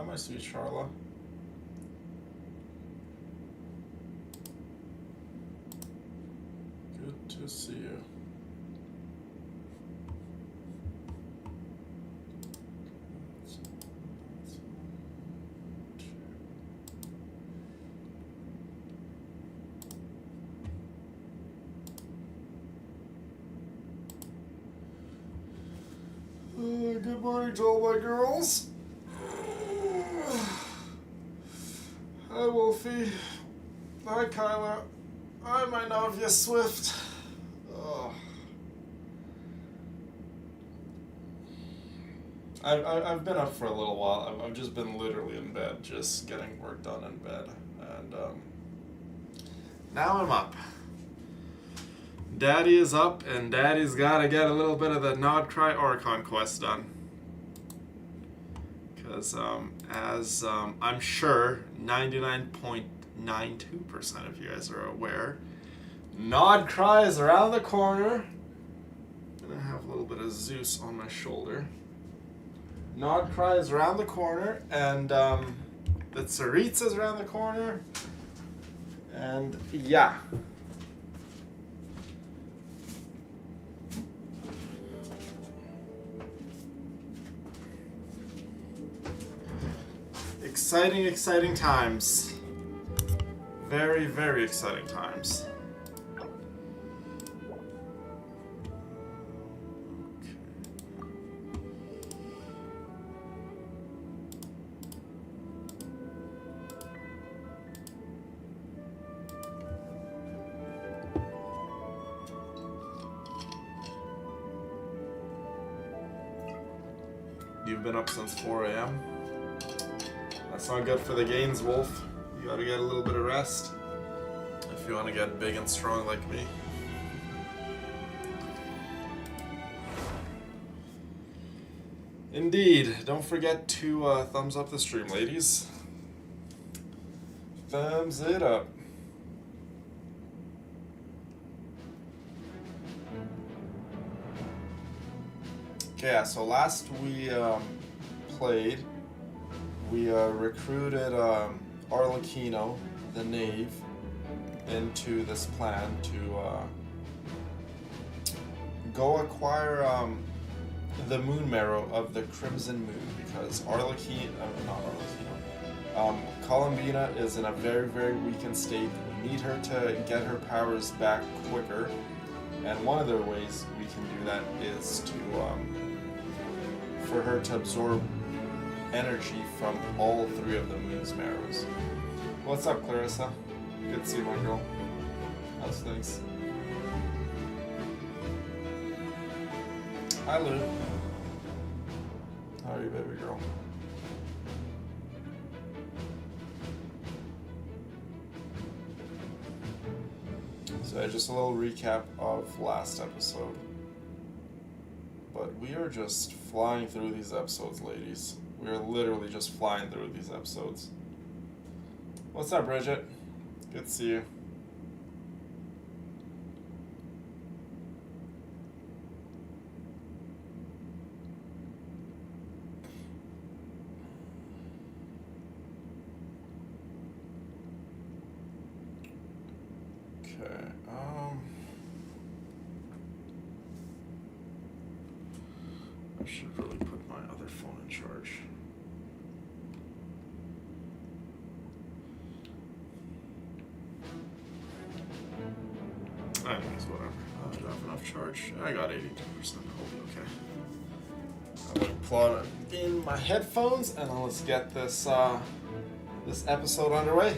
my sweet Charla. Good to see you. Good morning to all my girls. Hi, Wolfie. Hi, Kyla. Hi, my Navia Swift. Oh. I've been up for a little while. I've just been literally in bed, just getting work done in bed. And now I'm up. Daddy is up, and Daddy's got to get a little bit of the Nod Cry Oricon quest done. Because as I'm sure 99.92% of you guys are aware, Nod Cry is around the corner. I'm going to have a little bit of Zeus on my shoulder. Nod Cry is around the corner, and the Tsaritsa is around the corner. And yeah. Exciting, exciting times. Very, very exciting times. You've been up since 4 a.m. That's not good for the gains, Wolf. You gotta get a little bit of rest if you want to get big and strong like me. Indeed. Don't forget to thumbs up the stream, ladies. Thumbs it up. Okay, yeah, so last we played, we recruited Arlecchino, the knave, into this plan to go acquire the moon marrow of the Crimson Moon, because Columbina is in a very, very weakened state. We need her to get her powers back quicker, and one of the ways we can do that is to for her to absorb energy from all 3 of the moon's marrows. What's up, Clarissa? Good to see you, my girl. How's things? Hi, Lou. How are you, baby girl? So just a little recap of last episode. But we are just flying through these episodes, ladies. We are literally just flying through these episodes. What's up, Bridget? Good to see you. Okay, I should really put my other phone in charge. Anyways, whatever. I have enough charge. I got 82%. I'll be okay. I'm gonna plug in my headphones and let's get this this episode underway.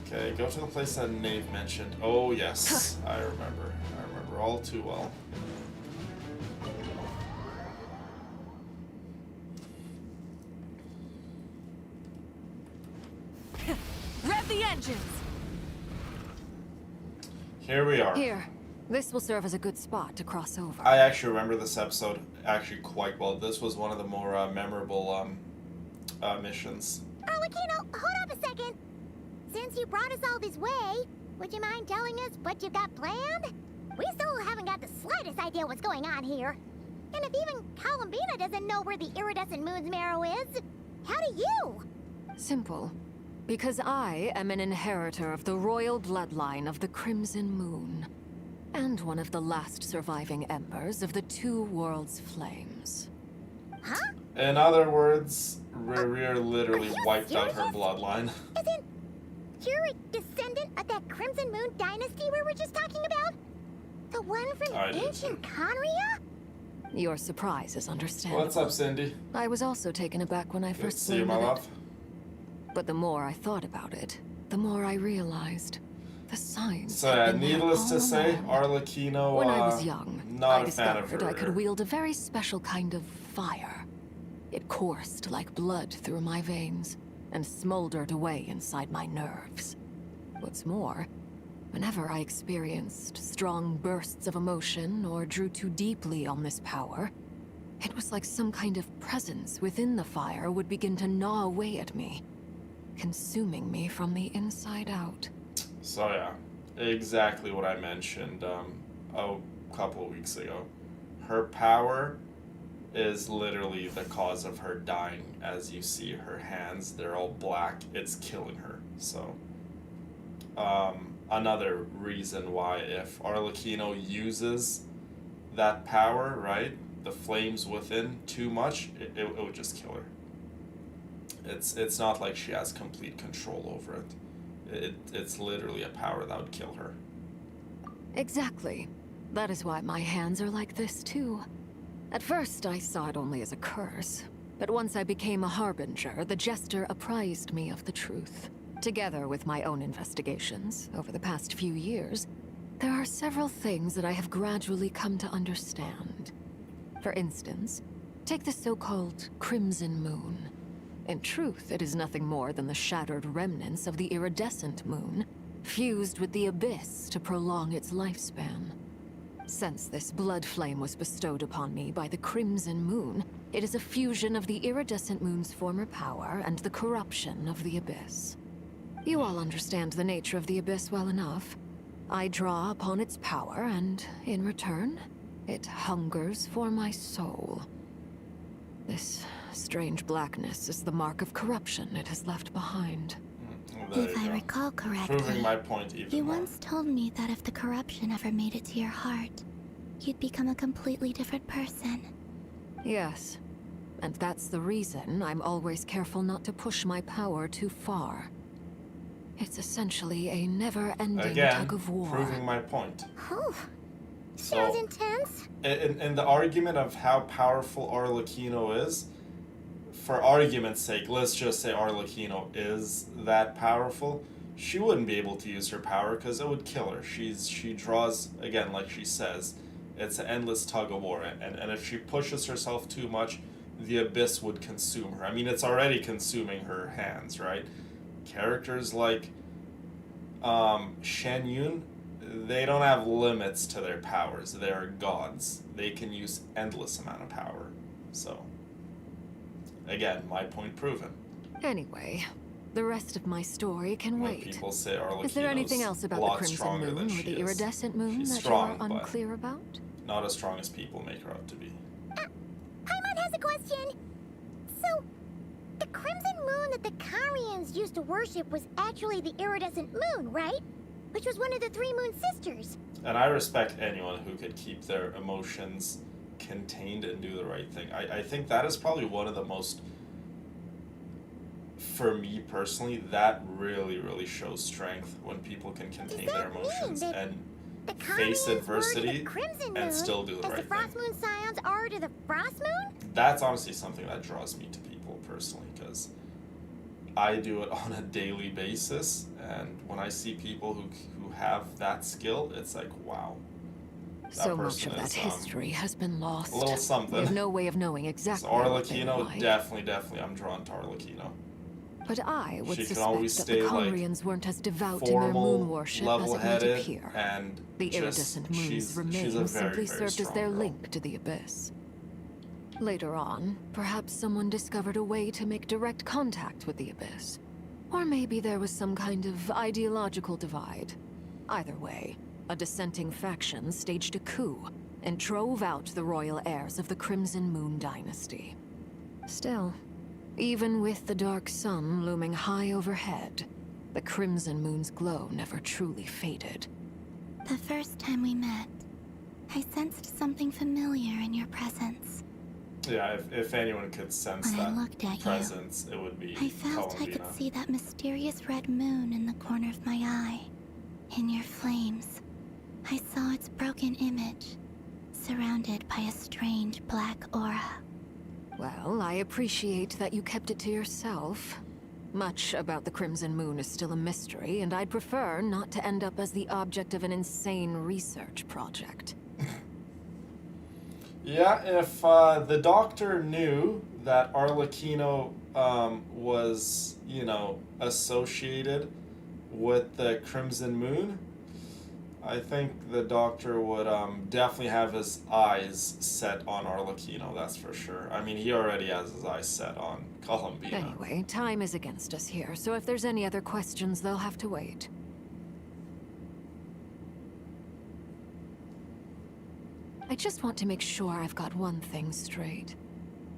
Okay, go to the place that Nave mentioned. Oh yes, I remember. I remember all too well. Rev the engines! Here we are. Here. This will serve as a good spot to cross over. I actually remember this episode actually quite well. This was one of the more memorable missions. Arlecchino, hold up a second. Since you brought us all this way, would you mind telling us what you got planned? We still haven't got the slightest idea what's going on here. And And if even Columbina doesn't know where the iridescent moon's marrow is, how do you? Simple. Because I am an inheritor of the royal bloodline of the Crimson Moon. And one of the last surviving embers of the Two Worlds Flames. Huh? In other words, Rerir literally Are you wiped out her serious? bloodline. Isn't you're a descendant of that Crimson Moon dynasty we were just talking about? The one from I did ancient too. Conria? Your surprise is understandable. What's up, Cindy? I was also taken aback when I Good to first see you, learned my of it. love. But the more I thought about it, the more I realized the signs. So, had been there needless to all say, along. Arlecchino, When I was young, not I a fan of discovered I could Rerir. wield a very special kind of fire. It coursed like blood through my veins and smoldered away inside my nerves. What's more, whenever I experienced strong bursts of emotion or drew too deeply on this power, it was like some kind of presence within the fire would begin to gnaw away at me, consuming me from the inside out. So yeah, exactly what I mentioned a couple of weeks ago. Her power is literally the cause of her dying. As you see, her hands, they're all black. It's killing her. So, another reason why if Arlecchino uses that power, right, the flames within too much, it would just kill her. It's not like she has complete control over it. It's literally a power that would kill her. Exactly. That is why my hands are like this too. At first, I saw it only as a curse. But once I became a harbinger, the Jester apprised me of the truth. Together with my own investigations over the past few years, there are several things that I have gradually come to understand. For instance, take the so-called Crimson Moon. In truth, it is nothing more than the shattered remnants of the iridescent moon, fused with the abyss to prolong its lifespan. Since this blood flame was bestowed upon me by the Crimson Moon, it is a fusion of the iridescent moon's former power and the corruption of the abyss. You all understand the nature of the abyss well enough. I draw upon its power, and in return, it hungers for my soul. This strange blackness is the mark of corruption it has left behind. There If you I go. recall correctly, Proving my point even you more. once told me that if the corruption ever made it to your heart, you'd become a completely different person. Yes, and that's the reason I'm always careful not to push my power too far. It's essentially a never-ending Again, tug of war. proving my point. Oh, So, sounds intense. in the argument of how powerful Arlecchino is, for argument's sake, let's just say Arlecchino is that powerful. She wouldn't be able to use her power because it would kill her. She draws, again, like she says, it's an endless tug of war. And if she pushes herself too much, the abyss would consume her. I mean, it's already consuming her hands, right? Characters like Shen Yun, they don't have limits to their powers. They are gods. They can use endless amount of power. So, again, my point proven. Anyway, the rest of my story can When wait. people say Arlecchino's Is there anything else a about the lot Crimson stronger Moon than or she the is. iridescent moon She's that strong, you're but unclear about? not as strong as people make her out to be. Paimon has a question. So, the Crimson Moon that the Karians used to worship was actually the iridescent moon, right? Which was one of the three moon sisters. And I respect anyone who could keep their emotions contained and do the right thing. I think that is probably one of the most, for me personally, that really, really shows strength when people can contain their that mean emotions that and The face Karians were to adversity the Crimson Moon and still do the as right the Frost thing. Moon Scions are to the Frost Moon? That's honestly something that draws me to people personally, because I do it on a daily basis, and when I see people who have that skill, it's like, wow. So much person of that is, history has been lost. a little something. We have no way of knowing So exactly what they were Arlecchino, like. definitely, I'm drawn to Arlecchino. But I would She can suspect always that stay, the like, Conrians weren't as devout in their Formal, moon worship as it might level-headed, appear. and The just, iridescent moon's she's a remains very, simply very served as strong their girl. link to the abyss. Later on, perhaps someone discovered a way to make direct contact with the abyss. Or maybe there was some kind of ideological divide. Either way, a dissenting faction staged a coup, and drove out the royal heirs of the Crimson Moon dynasty. Still, even with the dark sun looming high overhead, the Crimson Moon's glow never truly faded. The first time we met, I sensed something familiar in your presence. Yeah, if anyone could sense When I that looked at you, presence, it would be I felt I could Columbina. see that mysterious red moon in the corner of my eye. In your flames, I saw its broken image, surrounded by a strange black aura. Well, I appreciate that you kept it to yourself. Much about the Crimson Moon is still a mystery, and I'd prefer not to end up as the object of an insane research project. Yeah, if the doctor knew that Arlecchino was, you know, associated with the Crimson Moon, I think the doctor would definitely have his eyes set on Arlecchino, that's for sure. I mean, he already has his eyes set on Columbina. Anyway, time is against us here, so if there's any other questions, they'll have to wait. I just want to make sure I've got one thing straight.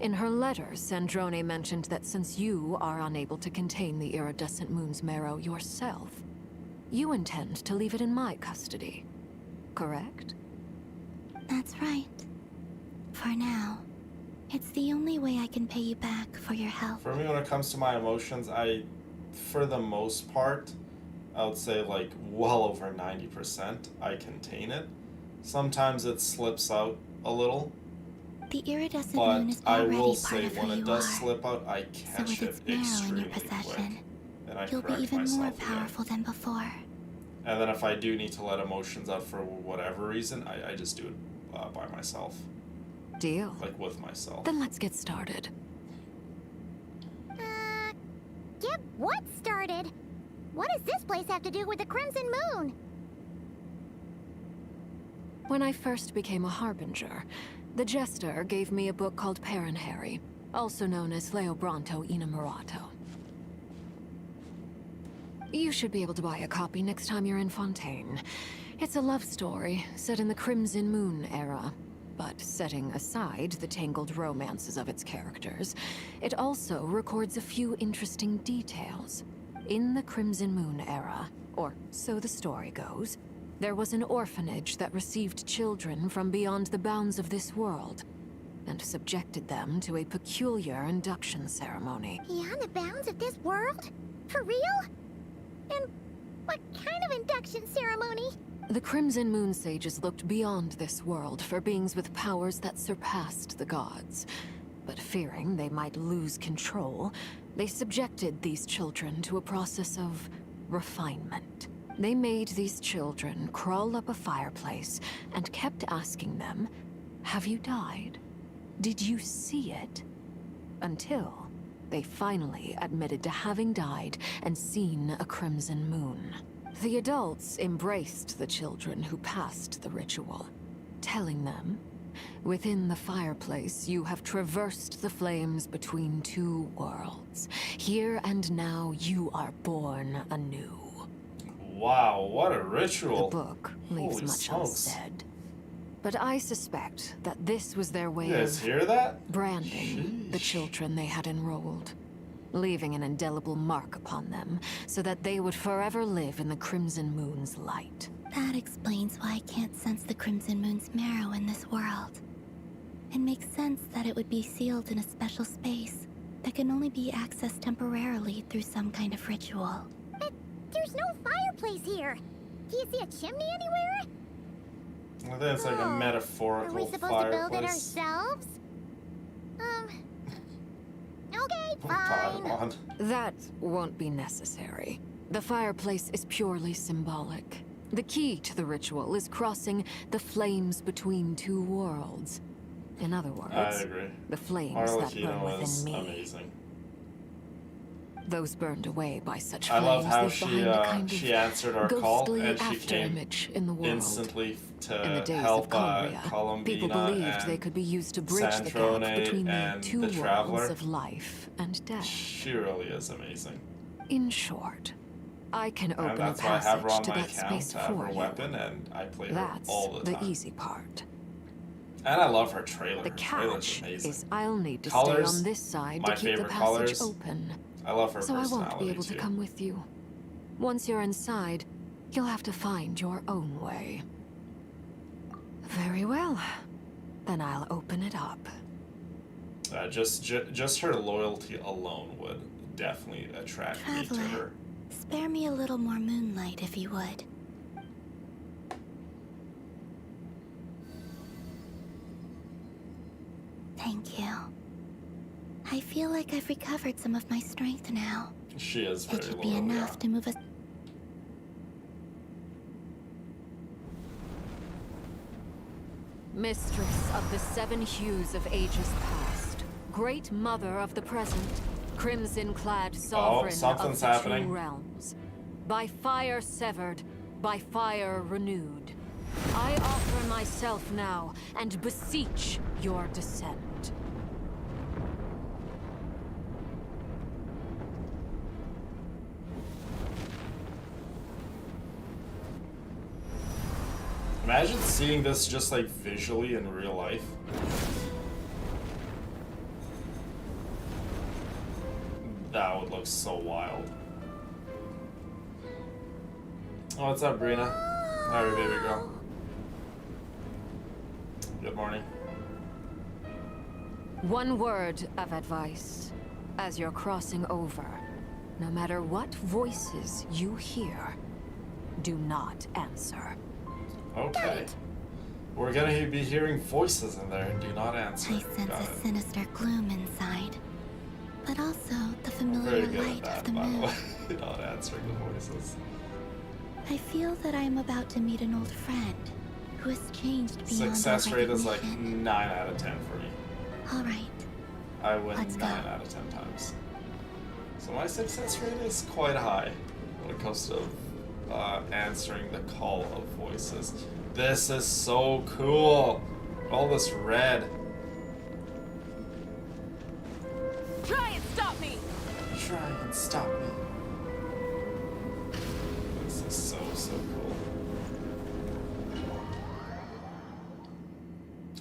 In her letter, Sandrone mentioned that since you are unable to contain the iridescent moon's marrow yourself, you intend to leave it in my custody, correct? That's right. For now, it's the only way I can pay you back for your help. For me, when it comes to my emotions, for the most part, I would say like well over 90%, I contain it. Sometimes it slips out a little, The iridescent but moon is I already will part say of when who it you does are. slip out, I So catch with it its marrow in extremely your possession, quick, and I you'll be correct even myself more again. powerful than before. And then if I do need to let emotions out for whatever reason, I just do it by myself, Deal. like with myself. Then let's get started. Get what started? What does this place have to do with the Crimson Moon? When I first became a Harbinger, the Jester gave me a book called Harry, also known as Leobranto Innamorato. You should be able to buy a copy next time you're in Fontaine. It's a love story set in the Crimson Moon era, but setting aside the tangled romances of its characters, it also records a few interesting details. In the Crimson Moon era, or so the story goes, there was an orphanage that received children from beyond the bounds of this world, and subjected them to a peculiar induction ceremony. Beyond the bounds of this world? For real? And what kind of induction ceremony? The Crimson Moon sages looked beyond this world for beings with powers that surpassed the gods. But fearing they might lose control, they subjected these children to a process of refinement. They made these children crawl up a fireplace and kept asking them, "Have you died? Did you see it?" Until they finally admitted to having died and seen a crimson moon. The adults embraced the children who passed the ritual, telling them, "Within the fireplace, you have traversed the flames between two worlds. Here and now, you are born anew." Wow, what a The ritual. book leaves Holy much smokes. unsaid. But I suspect that this was their way You guys of hear that? branding the Sheesh. children they had enrolled, leaving an indelible mark upon them so that they would forever live in the Crimson Moon's light. That explains why I can't sense the Crimson Moon's marrow in this world. It makes sense that it would be sealed in a special space that can only be accessed temporarily through some kind of ritual. But there's no fireplace here. Do you see a chimney anywhere? I think it's like a Oh, Are metaphorical we supposed to build it fireplace. ourselves? Okay, Pile fine. on. That won't be necessary. The fireplace is purely symbolic. The key to the ritual is crossing the flames between two worlds. In other words, I agree. the flames that burn Arlecchino within was me. amazing. Those burned away by such I flames love how leave behind a kind she of answered our call ghostly and she came afterimage in the world. instantly In the to days help of Cumbria, Columbina people believed and they could be used to bridge the gap Sandrone between the and two the worlds Traveler. of life and death. She really is amazing. In short, I can And open a that's why I have her passage on to my that account. space I have for her you. weapon and I play her That's all the time. easy part. And I love her trailer. The Her trailer's catch amazing. is I'll need to Colors, stay on this side my to keep the favorite passage colors. open. I love her So I personality won't be able too. to come with you. Once you're inside, you'll have to find your own way. Very well. Then I'll open it up. Just her loyalty alone would definitely attract me to Traveler, her. spare me a little more moonlight if you would. Thank you. I feel like I've recovered some of my strength now. She is very It should loyal, be enough yeah. to move us. Mistress of the seven hues of ages past, great mother of the present, crimson-clad sovereign of something's the happening. true realms. By fire severed, by fire renewed. I offer myself now and beseech your descent. Imagine seeing this just like visually in real life. That would look so wild. Oh, what's up, Brina? How are you, baby girl? Good morning. One word of advice. As you're crossing over, no matter what voices you hear, do not answer. Okay. We're gonna be hearing voices in there. Do not answer. I sense Got a it. sinister gloom inside, but also the Very familiar good at light of that, the by the moon. way. Not answering the voices. I feel that I am about to meet an old friend who has changed beyond Success our rate is like recognition. 9 out of 10 for me. All right, I win Let's 9 go. out of 10 times. So my success rate is quite high when it comes to answering the call of voices. This is so cool. All this red. Try and stop me! Try and stop me. This is so cool.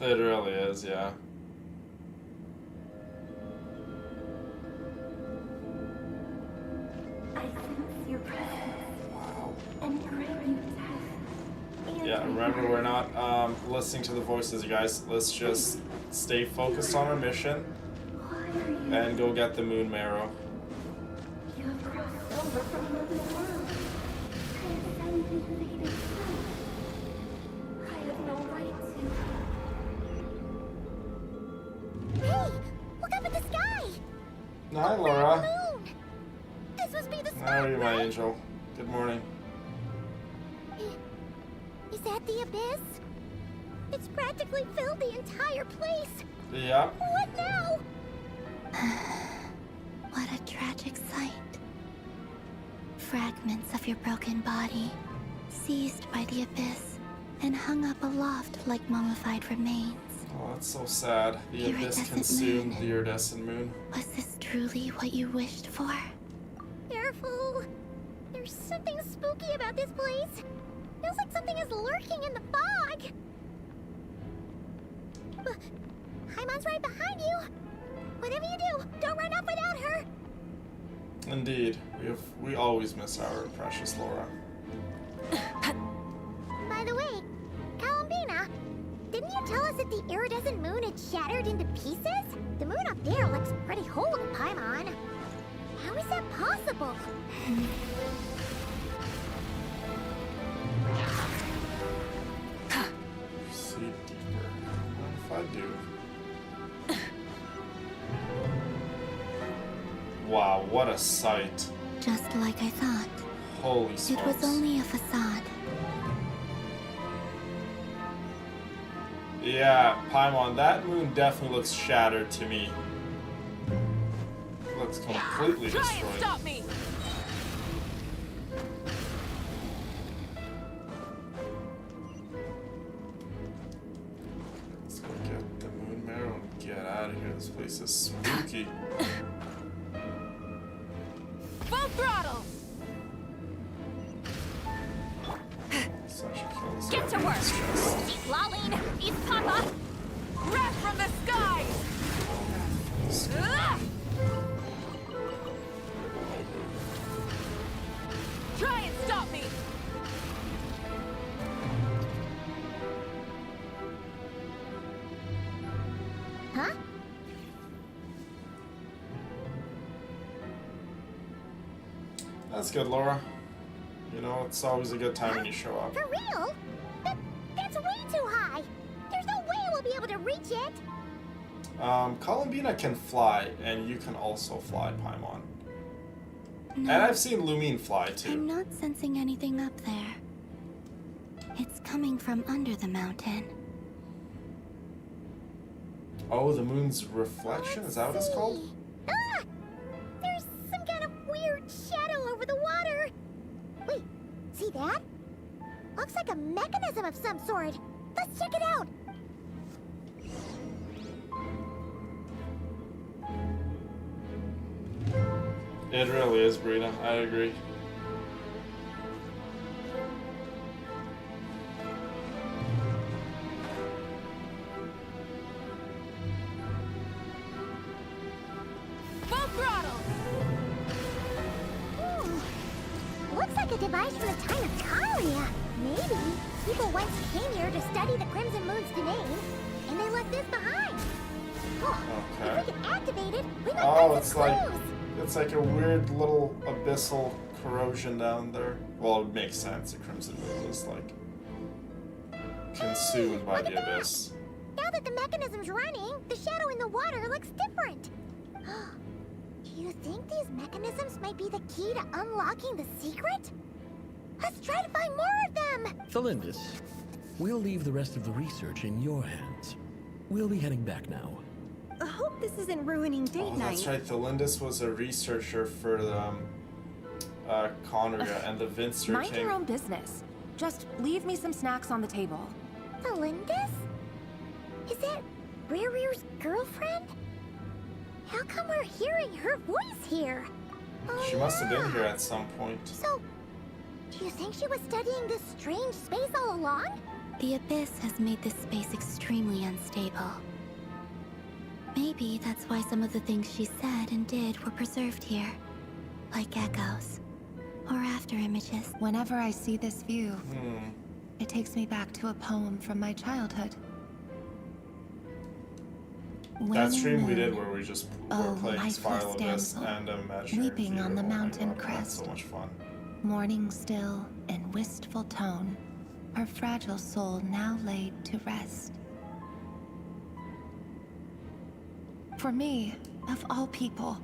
It really is, yeah. I sense your presence Wow. and crave you death. And Yeah, remember we're not listening to the voices, you guys. Let's just stay focused on our mission why are you? and go get the moon marrow. You have crossed over from another world. Transcended fate itself. I have no right to. Hey, look up at the sky! Hi, Laura. Moon! This must be the How star, are you, my right? angel? Good morning. Is that the abyss? It's practically filled the entire place. Yeah. What now? What a tragic sight. Fragments of your broken body, seized by the abyss, and hung up aloft like mummified remains. Oh, that's so sad. The abyss Iridescent consumed moon. the iridescent moon. Was this truly what you wished for? Careful! There's something spooky about this place. Feels like something is lurking in the fog. Haimon's right behind you. Whatever you do, don't run off without her. Indeed, we always miss our precious Laura. By the way, Columbina, didn't you tell us that the iridescent moon had shattered into pieces? The moon up there looks pretty whole, Paimon. How is that possible? See deeper. What if I do? Wow, what a sight. Just like I thought. Holy It smokes. was only a facade. Yeah, Paimon, that moon definitely looks shattered to me. It looks completely Try and destroyed. stop me! Let's go get the moon marrow and get out of here. This place is spooky. Full throttle! So I should kill this Get guy to work. in his chest. Lolene, he's Papa. from the skies! Ugh! Try and stop me! Huh? That's good, Laura. You know, it's always a good time when you show up. For real? That's way too high. There's no way we'll be able to reach it. Columbina can fly, and you can also fly, Paimon. No, And I've seen Lumine fly, I'm too. not sensing anything up there. It's coming from under the mountain. Oh, the moon's reflection? Is that what it's called? Ah! There's some kind of weird shadow over the water. Wait, see that? Looks like a mechanism of some sort. Let's check it out. It really is, Brina. I agree. Full throttle! Looks like a device from the time of Talia. Maybe people once came here to study the Crimson Moon's domain, and they left this behind. Oh, Okay. if we can activate it, we might Oh, find it's some like clues. it's like a weird little abyssal corrosion down there. Well, it makes sense. The Crimson Moon was like consumed by Look the at that. abyss. Now that the mechanism's running, the shadow in the water looks different. Do you think these mechanisms might be the key to unlocking the secret? Let's try to find more of them! Thelindis, we'll leave the rest of the research in your hands. We'll be heading back now. I hope this isn't ruining date Oh, night. that's right. Thelindis was a researcher for the Conria and the Vincer Mind King. your own business. Just leave me some snacks on the table. Thelindis? Is that Rear's girlfriend? How come we're hearing her voice here? Oh, She must have been yeah. here at some point. So, do you think she was studying this strange space all along? The Abyss has made this space extremely unstable. Maybe that's why some of the things she said and did were preserved here. Like echoes. Or after images. Whenever I see this view, Hmm. it takes me back to a poem from my childhood. That stream we Waning did moon, where we just oh, were playing lifeless Spiral Abyss damsel, and Imaginary weeping Theater. on the Oh my mountain God, that's crest. so much fun. Morning still in wistful tone, her fragile soul now laid to rest. For me, of all people,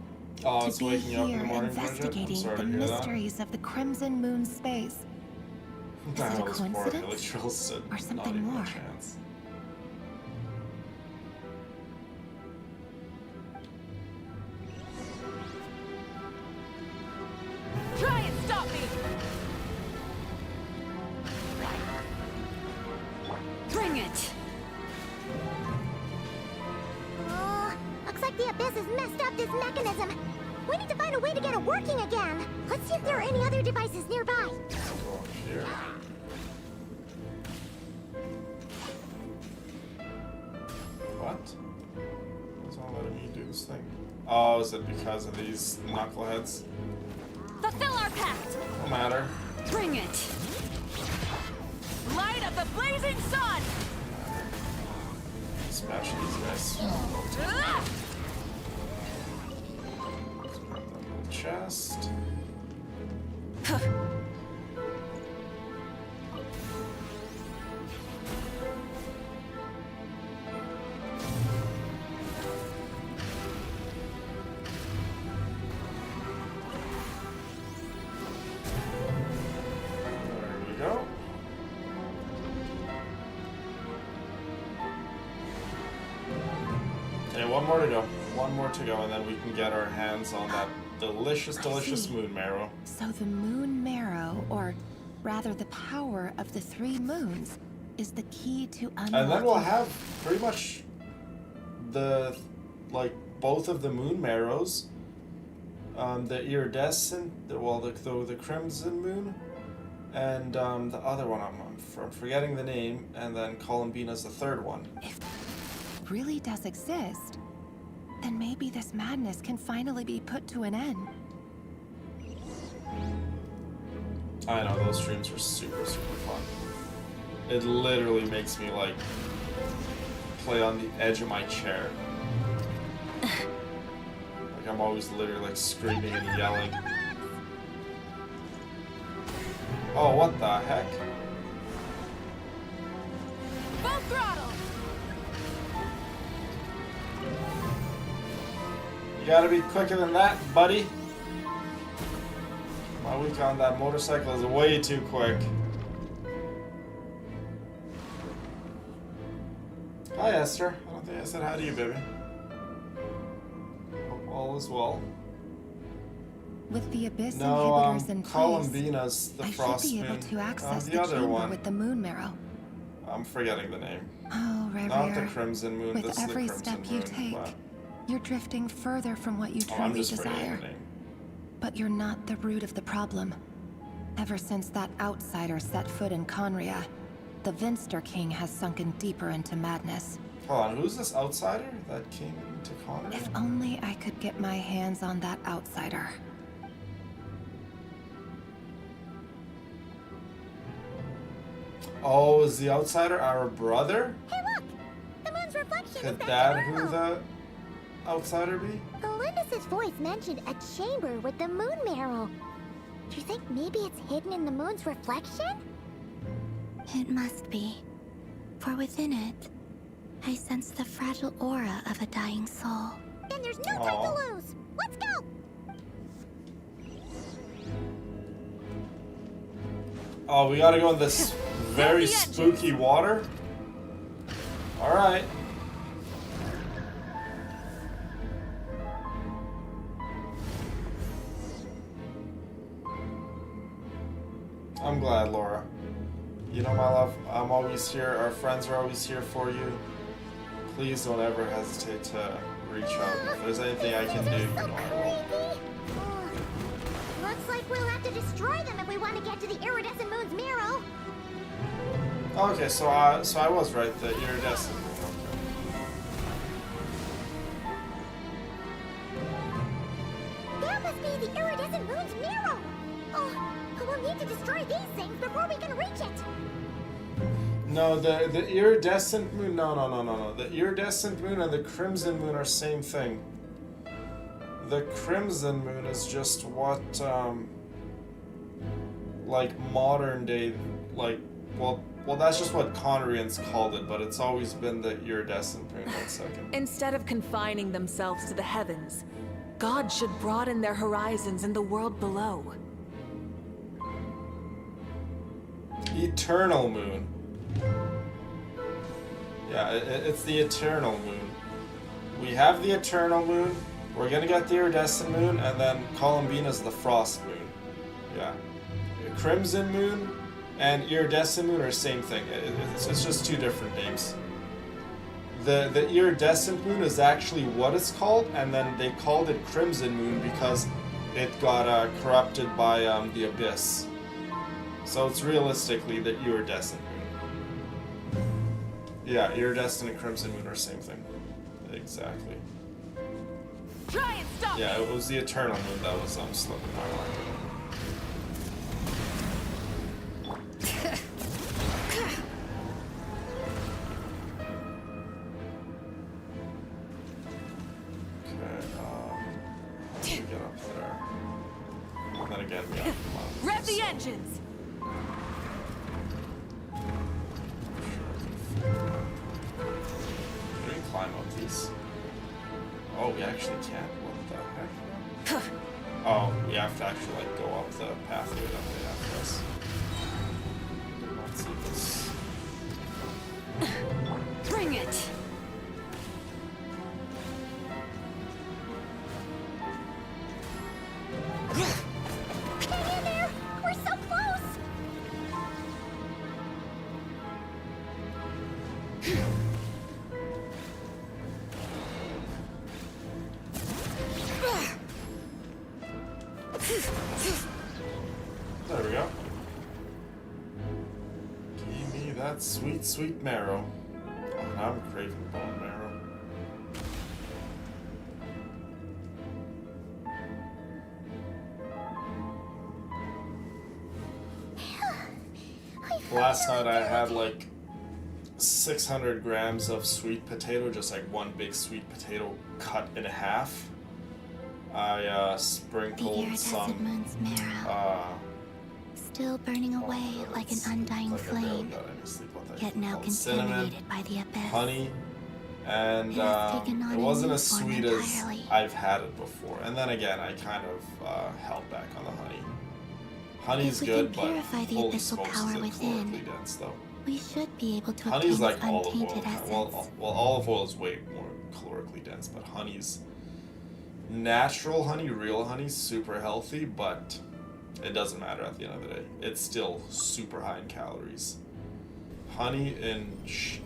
Oh, to it's be waking you up in the here morning, Bridget? I'm investigating sorry the to hear that. mysteries of the Crimson Moon space. Is it a Those poor coincidence? Hilly Trills said Or something not even more? a chance. Try and stop me! Bring it! Looks like the Abyss has messed up this mechanism. We need to find a way to get it working again. Let's see if there are any other devices nearby. Let's go here. What? What's not letting me do this thing? Oh, is it because of these knuckleheads? Fulfill our pact! No matter. Bring it! Light of the blazing sun! Smash these guys. Ugh! Let's grab that little chest. There we go. Okay, one more to go. One more to go, and then we can get our hands on that delicious, delicious see. moon marrow. So the moon marrow, or rather the power of the three moons, is the key to unlocking... And then we'll have pretty much the, like, both of the moon marrows. The iridescent, the crimson moon, and the other one, I'm forgetting the name, and then Columbina's the third one. really does exist, then maybe this madness can finally be put to an end. I know, those streams were super, super fun. It literally makes me, like, play on the edge of my chair. Like, I'm always literally, like, screaming and yelling. Oh, what the heck? Full throttle! You gotta be quicker than that, buddy. My week on that motorcycle is way too quick. Hi, Esther. I don't think I said hi to you, baby. Hope all is well. With the Abyss No, inhibitors in place, Columbina's the I frost should be able moon. to access The the other chamber one. with the moon marrow. I'm forgetting the name. Oh, Not the Revere. Crimson Moon. With This is the every Crimson step you Moon, take, but- you're drifting further from what you Oh, I'm truly just forgetting desire. the name. But you're not the root of the problem. Ever since that outsider set foot in Conria, the Vinster King has sunken deeper into madness. Hold on, who's this outsider that came into Connor? If only I could get my hands on that outsider. Oh, is the outsider our brother? Hey, look! The moon's reflection is Could back that to who normal. the outsider be? Elendis' voice mentioned a chamber with the moon marrow. Do you think maybe it's hidden in the moon's reflection? It must be. For within it, I sense the fragile aura of a dying soul. Then there's no time to lose! Let's go! Oh, we gotta go in this very spooky water? Alright. I'm glad, Laura. You know, my love, I'm always here. Our friends are always here for you. Please don't ever hesitate to reach out. If there's anything I can do, you know I will. Looks like we'll have to destroy them if we want to get to the iridescent moon's marrow. Okay, so I was right. The iridescent. That must be the iridescent moon's marrow. Oh, we'll need to destroy these things before we can reach it. No, the iridescent moon. No. The iridescent moon and the crimson moon are same thing. The crimson moon is just what, like modern day, like, well, that's just what Conrians called it, but it's always been the iridescent moon. 1 second. Instead of confining themselves to the heavens, God should broaden their horizons in the world below. Eternal moon. Yeah, it's the eternal moon. We have the eternal moon. We're gonna get the iridescent moon, and then Columbina's the frost moon. Yeah. Crimson moon and iridescent moon are same thing. It's just two different names. The iridescent moon is actually what it's called, and then they called it crimson moon because it got corrupted by the abyss. So it's realistically the iridescent moon. Yeah, iridescent and crimson moon are same thing. Exactly. Try and stop Yeah, it was the eternal moon that was slipping my mind. Okay, how do we get up there? And then again, we have to come out. Rev the engines! Can we climb up these? Oh, we actually can't. What the heck? Oh, we have to actually like go up the pathway that they have for us. Did not see this. Bring it! Hang in there! We're so close! There we go. Give me that sweet, sweet marrow. Oh, now I'm craving bone marrow. Last night I had like 600 grams of sweet potato, just like one big sweet potato cut in half. I The sprinkled iridescent some moon's marrow, still burning away like an undying flame, yet now contaminated by the abyss. honey, and It has taken on it a wasn't new as form sweet as entirely. I've had it before. And then again, I kind of held back on the honey. Honey's If we good, can but purify the holy abyssal smokes, power is it within, calorically dense though. we should be able to Honey's obtain like its olive oil. untainted essence. Well, olive oil is way more calorically dense, but honey's natural honey, real honey, super healthy, but it doesn't matter at the end of the day. It's still super high in calories. Honey in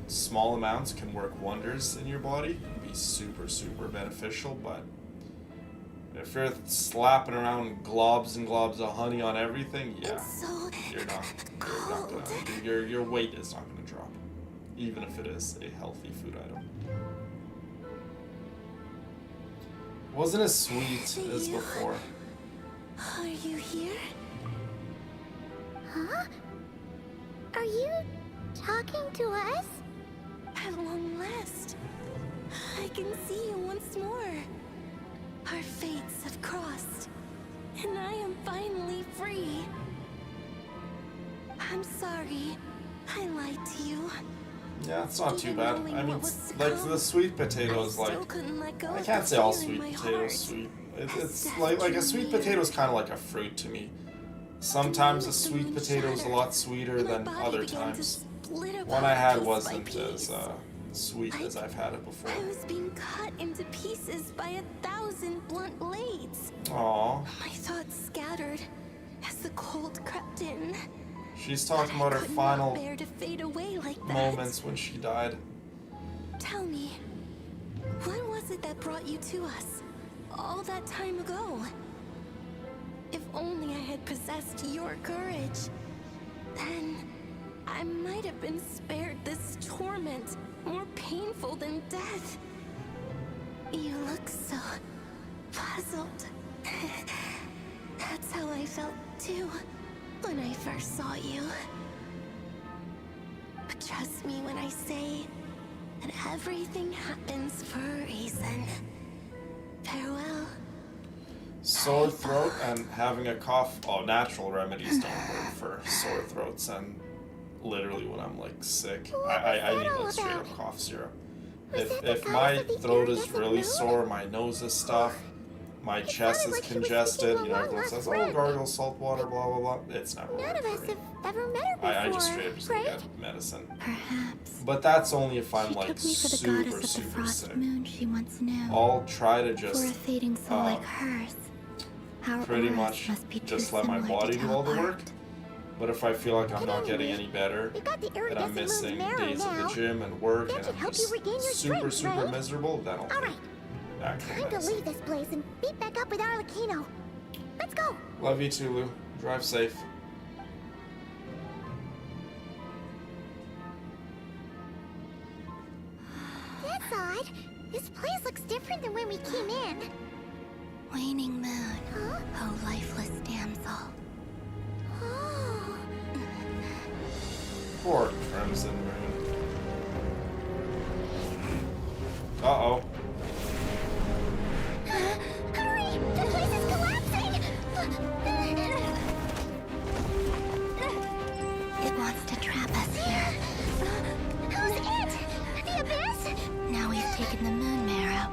small amounts can work wonders in your body and be super, super beneficial, but if you're slapping around globs and globs of honey on everything, yeah, It's so you're not gonna, your weight is not gonna drop, even if it is a healthy food item. Wasn't as sweet as before. Are you here? Huh? Are you talking to us? At long last, I can see you once more. Our fates have crossed, and I am finally free. I'm sorry, I lied to you. Yeah, it's not too Even bad. knowing I mean, what was to like come, the sweet potatoes, I like still couldn't let go I of can't the say all fear in sweet my potatoes heart. sweet. It's death like a drew sweet near. potato is kind of like a fruit to me. Sometimes a moment the sweet moon potato is a shattered, lot sweeter my than body other began to times. split One I apart had piece by wasn't piece. as sweet as I've had it before. I was being cut into pieces by 1,000 blunt blades. Aww. My thoughts scattered as the cold crept in. She's talking about her Could not final bear to fade away like that. moments when she died. Tell me, what was it that brought you to us all that time ago? If only I had possessed your courage, then I might have been spared this torment more painful than death. You look so puzzled. That's how I felt too when I first saw you. But trust me when I say that everything happens for a reason. Farewell. Sore throat and having a cough. Oh, natural remedies don't work for sore throats and literally when I'm like sick. I need like straight up cough syrup. If my throat is really sore, my nose is stuffed, my chest is congested, you know, everyone says, oh, gargle salt water, blah, blah, blah. It's never None of worked us for me. have ever met her before, I just straight up just go right? get medicine. Perhaps. But that's only if I'm She like took me for the super, goddess of the super frost sick. moon she once knew. I'll try to For a just fading soul like hers, our pretty auras much must be too just let my similar body to do all the tell work. apart. But if I feel like I'm not getting any better, We got the that I'm iridescent moon's missing marrow days now. at the gym and work, That and should I'm help you just regain your super, strength, super right? miserable, then I'll All take right. actual Time to medicine. leave this place and meet back up with Arlecchino. Let's go. Love you too, Lou. Drive safe. That's odd. This place looks different than when we came in. Waning moon, Huh? oh lifeless damsel. Oh. Poor Crimson Moon. Uh-oh. Hurry! The place is collapsing! It wants to trap us here. Who's it? The Abyss? Now we've taken the moon marrow.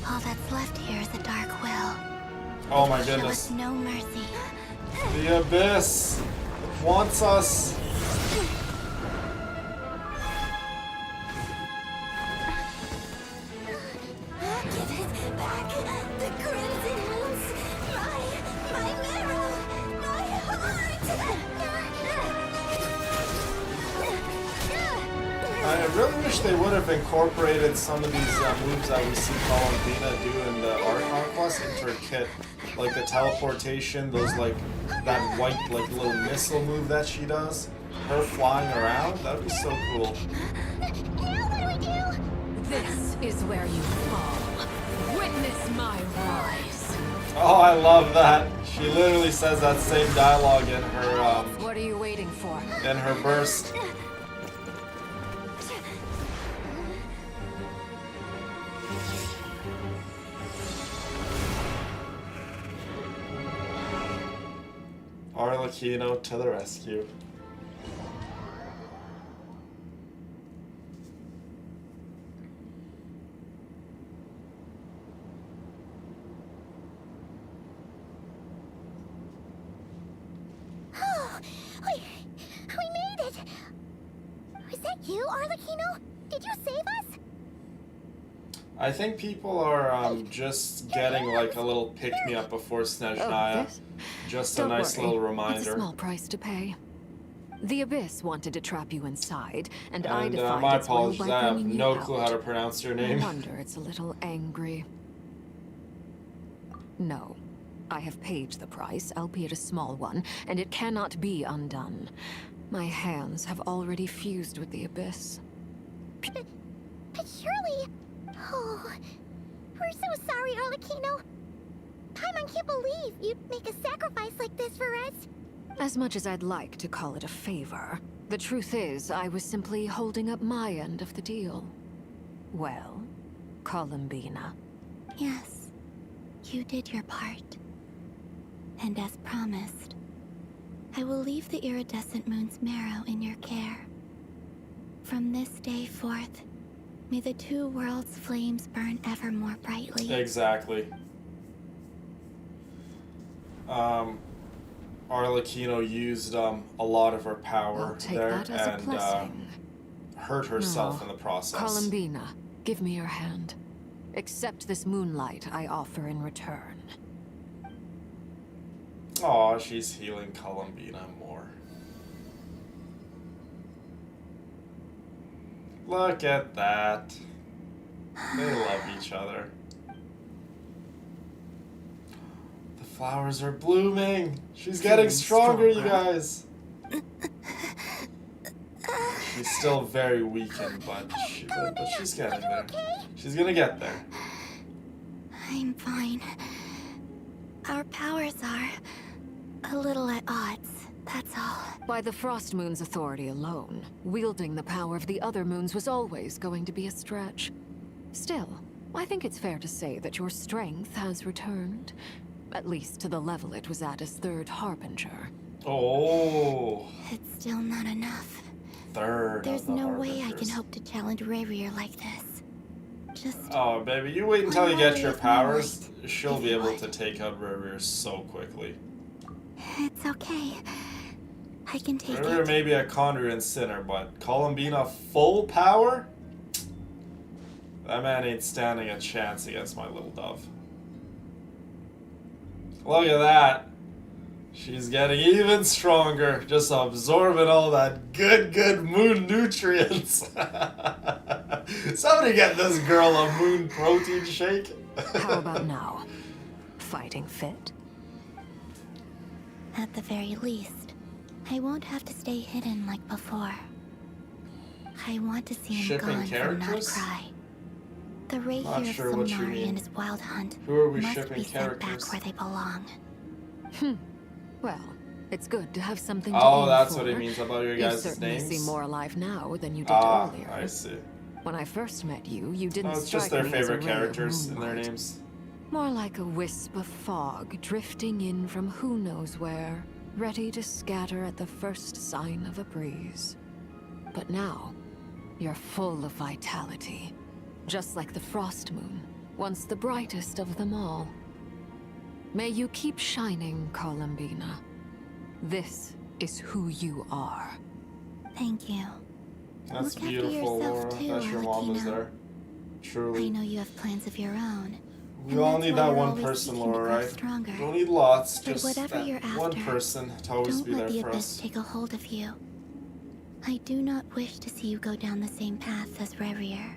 All that's left here is a dark will. Oh my Show goodness. us no mercy. The Abyss wants us. Give it back. The crimson moons. My marrow. My heart. I really wish they would have incorporated some of these moves that we see Valentina do in the Art Conquest into her kit. Like the teleportation, those like, that white like little missile move that she does. Her flying around, that'd be so cool. Now what do we do? This is where you fall. Witness my rise. Oh, I love that. She literally says that same dialogue in her What are you waiting waiting for? in her burst. Arlecchino to the rescue. Oh, we made it! Was that you, Arlecchino? Did you save us? Oh, I think people are just getting like a little pick-me-up before Snezhnaya. this? Just a Don't nice worry. little It's a reminder. small price to pay. The Abyss wanted to trap you inside, and I And defied my its will apologies, by I have bringing you no out. clue how to pronounce your No name. wonder it's a little angry. No. I have paid the price, albeit a small one, and it cannot be undone. My hands have already fused with the Abyss. But surely... Oh... We're so sorry, Arlecchino. Paimon can't believe you'd make a sacrifice like this for us. As much as I'd like to call it a favor, the truth is I was simply holding up my end of the deal. Well, Columbina. Yes, you did your part. And as promised, I will leave the iridescent moon's marrow in your care. From this day forth, may the two worlds' flames burn ever more brightly. Exactly. Arlecchino used a lot of her power I'll take there that as a and blessing. hurt herself No. in the process. Columbina, give me your hand. Accept this moonlight I offer in return. Aw, she's healing Columbina more. Look at that. They love each other. The flowers are blooming. She's getting Feeling stronger, you stronger. guys. She's still very weakened, but she's getting there. She's gonna get there. I'm fine. Our powers are a little at odds, that's all. By the Frost Moon's authority alone, wielding the power of the other moons was always going to be a stretch. Still, I think it's fair to say that your strength has returned. At least to the level it was at as Third Harbinger. Oh, It's still not enough. third. There's of the no way I can Harbingers. hope to challenge Rayrier like this. Just Oh, baby, you wait until you One get more your with my powers. light, She'll if be you able would. to take out Revere so quickly. it's okay. I can take Revere it. may be a Conduran sinner, but Columbina full power? That man ain't standing a chance against my little dove. Look at that. She's getting even stronger, just absorbing all that good moon nutrients. Somebody get this girl a moon protein shake. How about now? Fighting fit? At the very least, I won't have to stay hidden like before. I want to see him Shipping gone from not characters? cry. The Rayrier Not of sure what you Samari mean. and his wild hunt Who are we must shipping be sent characters? back where they belong. Well, it's good to have something to Oh, aim that's for. what he means about your You guys' certainly names? seem more alive now than you did Ah, earlier. I see. When I first met you, you didn't Oh, it's strike just their me as a favorite ray of characters in their moonlight. names. More like a wisp of fog drifting in from who knows where, ready to scatter at the first sign of a breeze. But now, you're full of vitality, just like the Frost Moon, once the brightest of them all. May you keep shining, Columbina. This is who you are. Thank you. That's Look after beautiful, yourself Laura. too, That your mom is Alekina. there. Truly. I know you have plans of your own. We and all that's need why that you're one always person, seeking to Laura, grow right? stronger. Don't need lots, But just whatever that you're one after, person to always Don't be let there the for Abyss us. take a hold of you. I do not wish to see you go down the same path as Rayrier.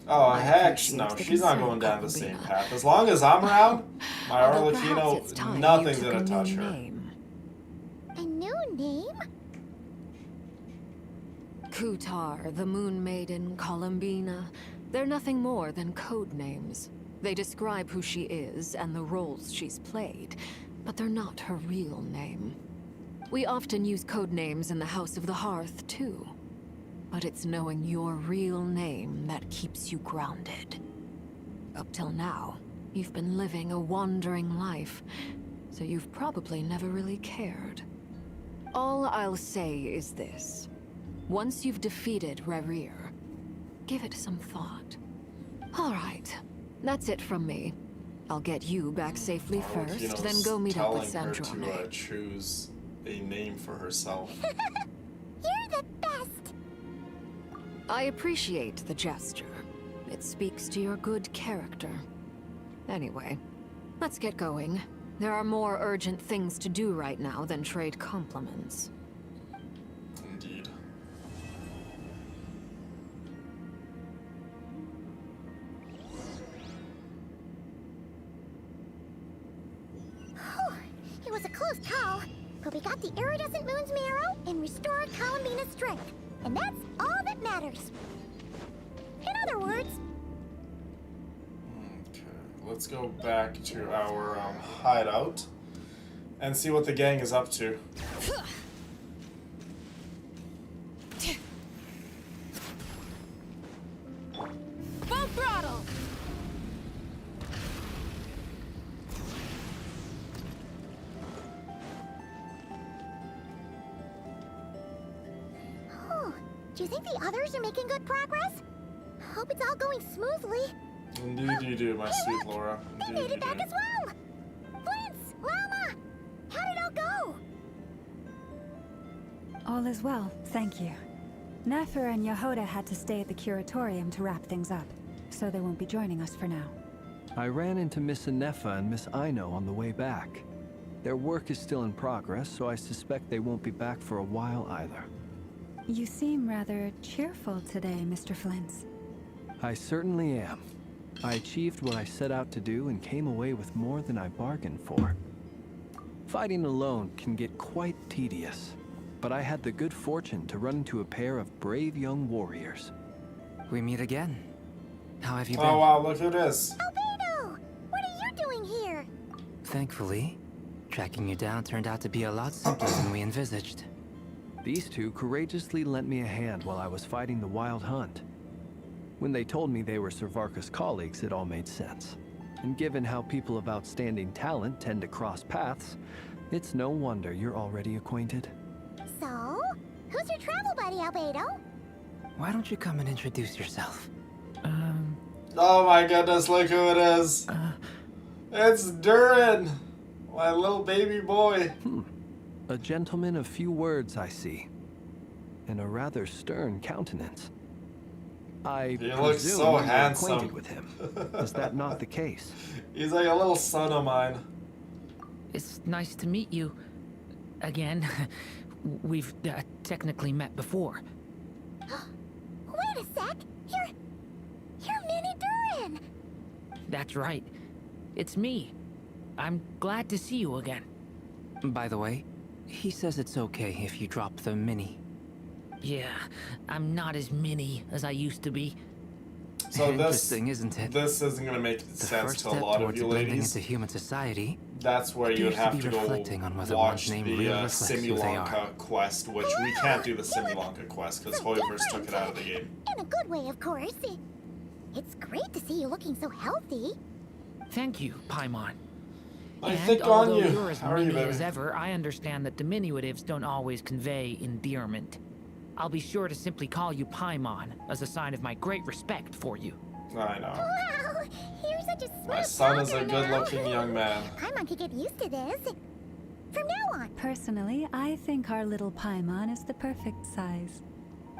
Oh, I heck appreciate no. the She's not concern, going down the same Columbina. path. As long as I'm around, my Although perhaps it's Arlecchino, time nothing's you took gonna a touch new her. name. A new name? Kutar, the Moon Maiden, Columbina. They're nothing more than code names. They describe who she is and the roles she's played, but they're not her real name. We often use code names in the House of the Hearth, too. But it's knowing your real name that keeps you grounded. Up till now, you've been living a wandering life, so you've probably never really cared. All I'll say is this. Once you've defeated Rerir, give it some thought. All right, that's it from me. I'll get you back safely first, then go meet up with telling her Sandrone. to choose a name for herself. You're the best! I appreciate the gesture. It speaks to your good character. Anyway, let's get going. There are more urgent things to do right now than trade compliments. Indeed. It was a close call, but we got the iridescent moon's marrow and restored Columbina's strength. And that's all that matters. In other words, Okay, let's go back to our hideout and see what the gang is up to. Full throttle! do you think the others are making good progress? Hope it's all going smoothly. Indeed you do, my sweet Laura. They Indeed made you it back do. as well! Flint's! Lama! How did it all go? All is well, thank you. Nefer and Yehoda had to stay at the curatorium to wrap things up, so they won't be joining us for now. I ran into Miss Anefa and Miss Aino on the way back. Their work is still in progress, so I suspect they won't be back for a while either. You seem rather cheerful today, Mr. Flint's. I certainly am. I achieved what I set out to do and came away with more than I bargained for. Fighting alone can get quite tedious, but I had the good fortune to run into a pair of brave young warriors. We meet again. How have you been? Oh wow, look who it is. Albedo! What are you doing here? Thankfully, tracking you down turned out to be a lot simpler than we envisaged. These two courageously lent me a hand while I was fighting the Wild Hunt. When they told me they were Servarka's colleagues, it all made sense. And given how people of outstanding talent tend to cross paths, it's no wonder you're already acquainted. So, who's your travel buddy, Albedo? Why don't you come and introduce yourself? Oh my goodness, look who it is. It's Durin, my little baby boy. A gentleman of few words, I see. And a rather stern countenance. I He looks presume so you're handsome. acquainted with him. Is that not the case? He's like a little son of mine. It's nice to meet you. Again. We've technically met before. Wait a sec! You're Mini Durin! That's right. It's me. I'm glad to see you again. By the way, he says it's okay if you drop the mini. Yeah, I'm not as mini as I used to be. So Interesting, isn't it? this isn't gonna make The sense first to a step lot of towards you blending ladies. into human society. That's where you would appears to have to be go reflecting on whether watch one's name the really reflects who they are. Simulanka quest, which we can't do the Simulanka quest because Hoiverse took it out of the game. In a good way, of course. It's great to see you looking so healthy. Thank you, Paimon. I And think on although you. you're as How are you, mini baby? as ever, I understand that diminutives don't always convey endearment. I'll be sure to simply call you Paimon as a sign of my great respect for you. I know. Wow! You're such a smart My son is a talker now. good-looking young man. Paimon could get used to this. From now on. Personally, I think our little Paimon is the perfect size.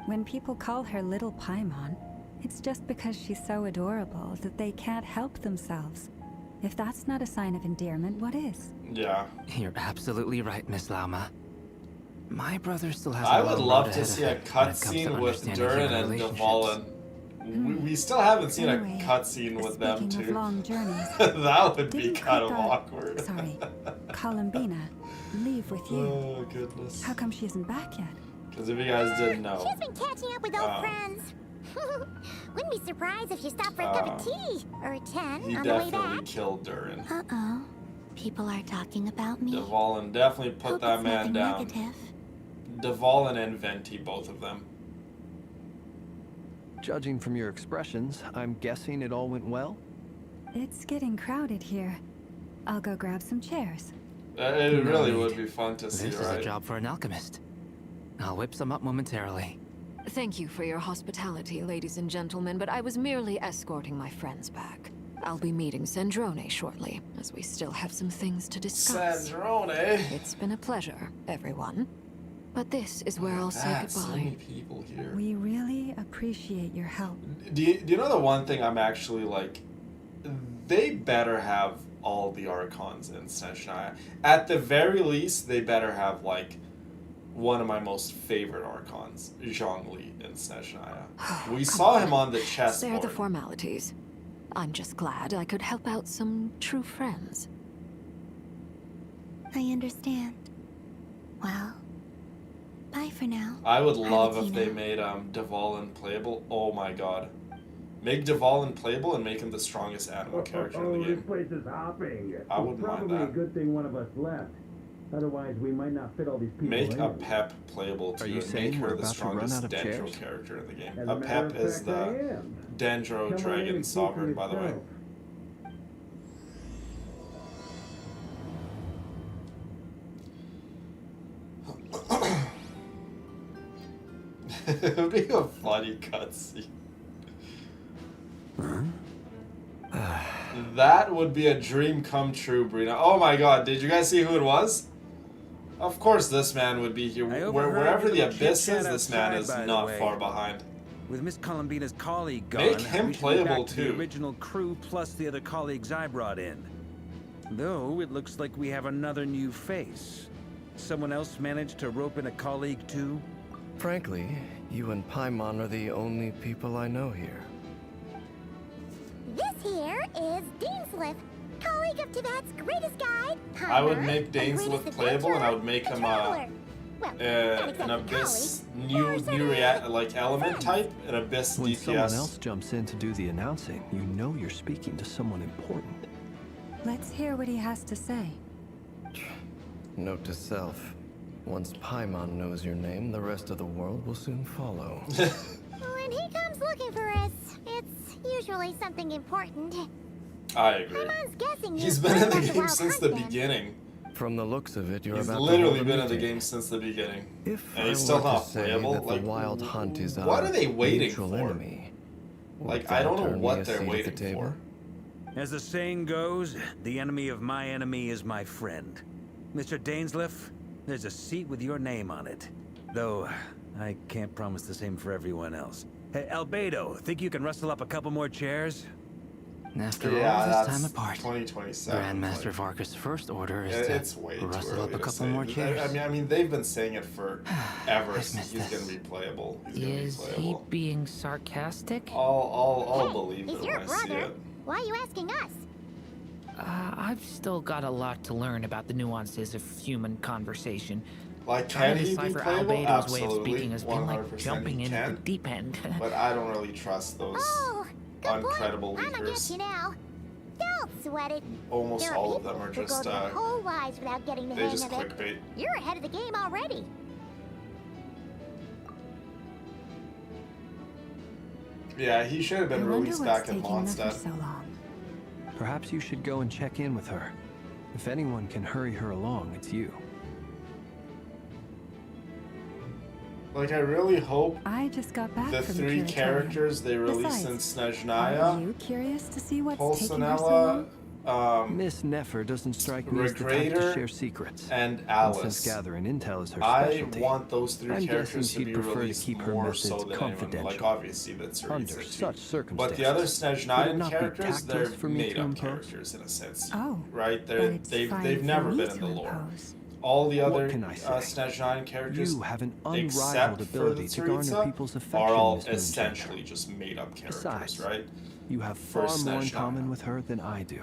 When people call her Little Paimon, it's just because she's so adorable that they can't help themselves. If that's not a sign of endearment, what is? Yeah. You're absolutely right, Miss Lama. My brother still has I a would long love road to ahead see of a him when it comes to cutscene with understanding Durin human and relationships. Dvalin. We still haven't seen Anyway, a cutscene with them speaking of too. long journeys, That would be didn't kind of Krupa- awkward. Sorry, Columbina leave with you. Oh goodness. How come she isn't back yet? Because if you guys didn't know, She's been catching up with old friends. Wouldn't be surprised if she stopped for a cup of tea or a 10 he on the way definitely back. killed Durin. Uh-oh. People are talking about me. Dvalin, definitely put Hope that it's man nothing down. negative. Dvalin and Venti, both of them. Judging from your expressions, I'm guessing it all went well? It's getting crowded here. I'll go grab some chairs. It really would be fun to see, This is right? a job for an alchemist. I'll whip some up momentarily. Thank you for your hospitality, ladies and gentlemen, but I was merely escorting my friends back. I'll be meeting Sandrone shortly, as we still have some things to discuss. Sandrone! It's been a pleasure, everyone. But this is where I'll say So goodbye. many people here. We really appreciate your help. Do you know the one thing I'm actually like? They better have all the Archons in Snezhnaya. At the very least, they better have like one of my most favorite Archons, Zhongli in Snezhnaya. We saw him on the Spare chessboard. the formalities. I'm just glad I could help out some true friends. I understand. Well, bye for now. I would love if they Valentina. made Dvalin playable. Oh my god. Make Dvalin playable and make him the strongest animal character in the This game. place is hopping. I wouldn't mind Probably a that. good thing one of us left. Otherwise, we might not fit all these people Make in. a Pep playable too, Are you and saying make her we're the about to run strongest out of Dendro chairs? character in the game. As A a matter Pep of is fact, the I am. Dendro Come on Dragon in and speak for Sovereign, by the way. yourself. It would be a funny cutscene. That would be a dream come true, Brina. Oh my god, did you guys see who it was? Of course this man would be here. I overheard Wherever the your abyss chit-chat is, this man outside, is by the not way. far behind. With Miss Columbina's colleague gone, Make him we should be playable, back to the too. original crew plus the other colleagues I brought in. Though it looks like we have another new face. Someone else managed to rope in a colleague too? Frankly, you and Paimon are the only people I know here. This here is Deansliff, colleague of Tivat's greatest guide, I would Timer, make the Dainsliff greatest playable, and I would adventurer, make him traveler. Well, not an exactly abyss colleague, like element type, an abyss When someone DPS. else jumps in to do the announcing, you know you're speaking to someone important. Let's hear what he has to say. Note to self. Once Paimon knows your name, the rest of the world will soon follow. When he comes looking for us, it's usually something important. I agree. Paimon's guessing He's you been in about the the game wild since hunt the then. beginning. From the looks of it, you're He's about literally to been in hold the a meeting. game since the beginning. If And I he's still were to not say playable. that Like, the Wild Hunt is what our are they waiting mutual for? enemy, would Like, I that don't know earn me what a they're seat at the waiting table? for. As the saying goes, the enemy of my enemy is my friend. Mr. Dainsliff, there's a seat with your name on it. Though, I can't promise the same for everyone else. Hey, Albedo, think you can rustle up a couple more chairs? After Yeah, all this that's time apart, 2027. Grandmaster like, Varka's first order is it's to way too rustle early up a to couple say. more chairs. I mean, they've been saying it for ever. I've He's missed gonna this. be playable. He's gonna be Is he playable. being sarcastic? I'll Hey, believe he's it your when I see brother. it. Why are you asking us? I've still got a lot to learn about the nuances of human conversation. Like, Trying can to he be decipher playable? Albedo's way of Absolutely, speaking has been like 100% jumping he in at the can. deep end. But I don't really trust those Oh, good point. uncredible I'm against leakers. you now. Don't sweat it. Almost There are all of people them are who just go their whole lives without getting the they hang just of it. clickbait. You're ahead of the game already. Yeah, he should have I been wonder released what's back in taking them for Mondstadt. so long. Perhaps you should go and check in with her. If anyone can hurry her along, it's you. Like, I really hope I just got back the from 3 Curatorium. characters they released in Besides, Are Snezhnaya, you curious to see what's taking her so Pulsonella, long? Miss Nefer doesn't strike me as the type to Regrator, share secrets. and And Alice. since gathering intel is her I specialty, want those 3 I'm characters guessing to she'd be prefer to released keep her more methods so than anyone. confidential. Like, obviously, that's under such circumstances. But the other Would it Snezhnayan not be characters, they're tactless for me to made-up impose? characters in a sense. Oh, Right? but They're, it's they've fine they've for never me been in to the lore. impose. All the other What can I say? Snezhnayan characters, You have an except unrivaled for the ability to garner Tsaritsa, people's affection, are all Miss Moonshine. essentially just made-up characters, Besides, right? You have For far more in Snezhnaya. common with her than I do.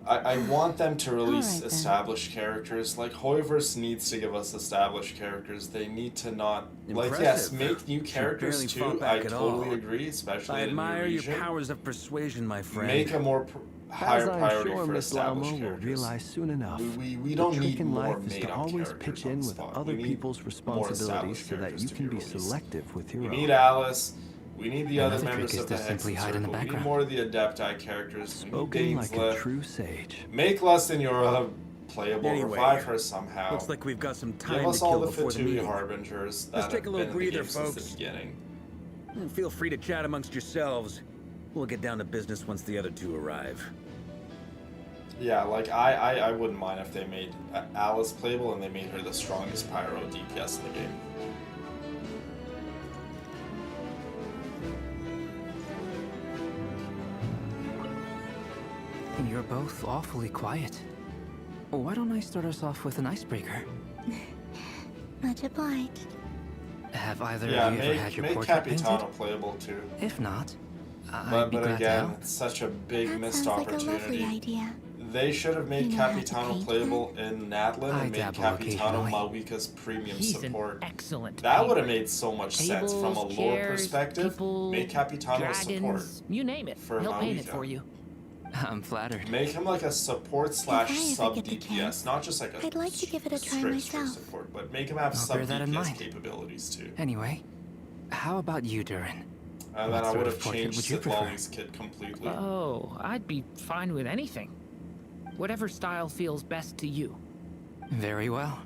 I want them to release Alright, then. established characters. Like, Hoiverse needs to give us established characters. They need to not... Like, yes, Impressive. make new You characters barely too. fought back I at totally all. agree, especially I in a new admire your region. powers of persuasion, my friend. Make a more higher As I'm priority sure for Miss established Laumo will characters. realize soon enough, We the don't trick need in more life is to made-up always characters pitch on in the with spot. other We need people's more responsibilities established so that characters you to can be be released. selective with your We own. need Alice. We need the other Another trick members is of the to simply Hexen hide in the Circle. We need background. more of the Adepti characters. We need Spoken like a Dainsleif. true sage. Make Lust in your playable. Anyway, Revive her somehow. Looks like we've got some time Give us to all kill the before the Fatui meeting. Harbingers that Let's take a have little been in the breather, game since folks. the beginning. Feel free to chat amongst yourselves. We'll get down to business once the other two arrive. Yeah, like I wouldn't mind if they made Alice playable and they made her the strongest pyro DPS in the game. You're both awfully quiet. Why don't I start us off with an icebreaker? Much obliged. Have either Yeah, of you ever had your make portrait Capitano painted? playable too. If not, But I'd be glad to again, help. it's such a big That missed sounds like a opportunity. lovely idea. They should have made You know how to Capitano paint playable in Natlan I and made dabble Capitano occasionally. Malwika's premium He's support. an excellent That would have painter. made so much sense from a Tables, lore chairs, perspective. people, Make Capitano a support. dragons, you name it. for He'll paint it Malwika. for you. I'm flattered. Make him like a support If slash I ever sub get the DPS, chance, not just like a I'd like to give it a try strict myself. support, but make him have I'll sub bear that in DPS mind. capabilities too. Anyway, how about you, Durin? And What then I sort would of have portrait changed would you Sid prefer? Lolly's kit completely. Oh, I'd be fine with anything. Whatever style feels best to you. Very well.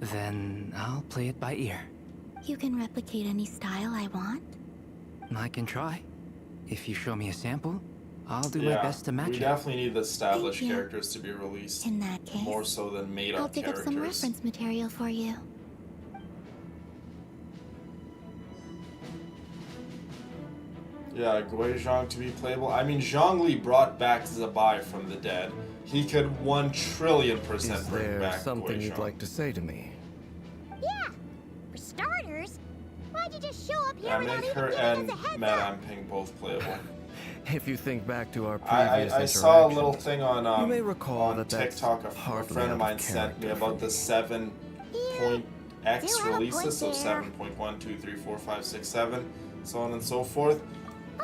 Then I'll play it by ear. You can replicate any style I want. I can try. If you show me a sample, I'll do my Yeah, best to match we it. definitely need the established Thank you. characters to be released. In that case, More so than made I'll up dig characters. up some reference material for you. Yeah, Guizhong to be playable. I mean, Zhongli brought back Zabai from the dead. He could 1,000,000,000% Is bring there back something you'd Guizhong. like to say to me? Yeah. For starters, why'd you just show up here Yeah, without make even her giving and us a heads Madame up? Ping both playable. If you think back to our I previous saw a little interactions, thing on you may recall on that that's TikTok. A hardly friend out of of mine sent me character about for the you. 7.x Do have a releases, point so there. 7.1, 2, 3, 4, 5, 6, 7, so on and so forth.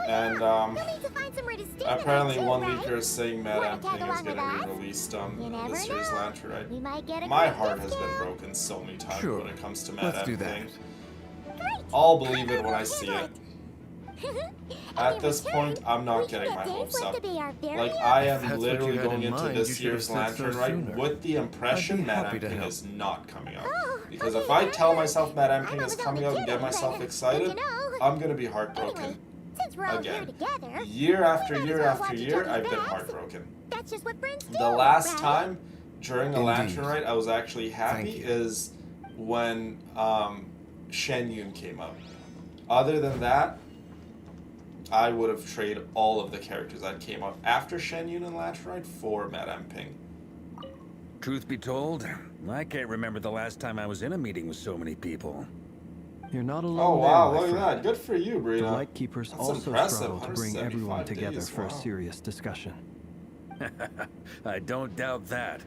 And You'll need to find somewhere to stay apparently tonight, one too, right? leaker is saying Wanna Madame tag Ping is along going with to be us? released You never this year's know. Lanternite. We might get a My great heart has been discount. broken so many times Sure. when it comes to Let's Madame do that. Ping. Great. I'll believe it when I We'll see handle it. And At in this return, point, I'm we not can getting get my hopes Dainsleif up. to be our very Like, own. I If am that's what literally you had going in into mind, this you should year's have said so Lanternite sooner. with the impression I'd be Madame happy to Ping help. is not coming out. Oh, Because okay, if I tell alright. myself Madame Ping I is was coming out and get only myself kidding, excited, but, you know. I'm gonna be heartbroken. Anyway, since we're all here Again. together, Year after we might year as well after watch each year, other's I've been backs. heartbroken. That's just what friends do. The last right? time during a Indeed. Lanternite I was actually happy Thank you. is when Shen Yun came out. Other than that, I would have traded all of the characters that came out after Shen Yun and Lanternite for Madame Ping. Truth be told, I can't remember the last time I was in a meeting with so many people. You're not alone Oh there, wow, my look at friend. that. Good for you, The Brina. Light Keepers That's also impressive, struggle to bring everyone 175 together days, for a wow. serious discussion. I don't doubt that.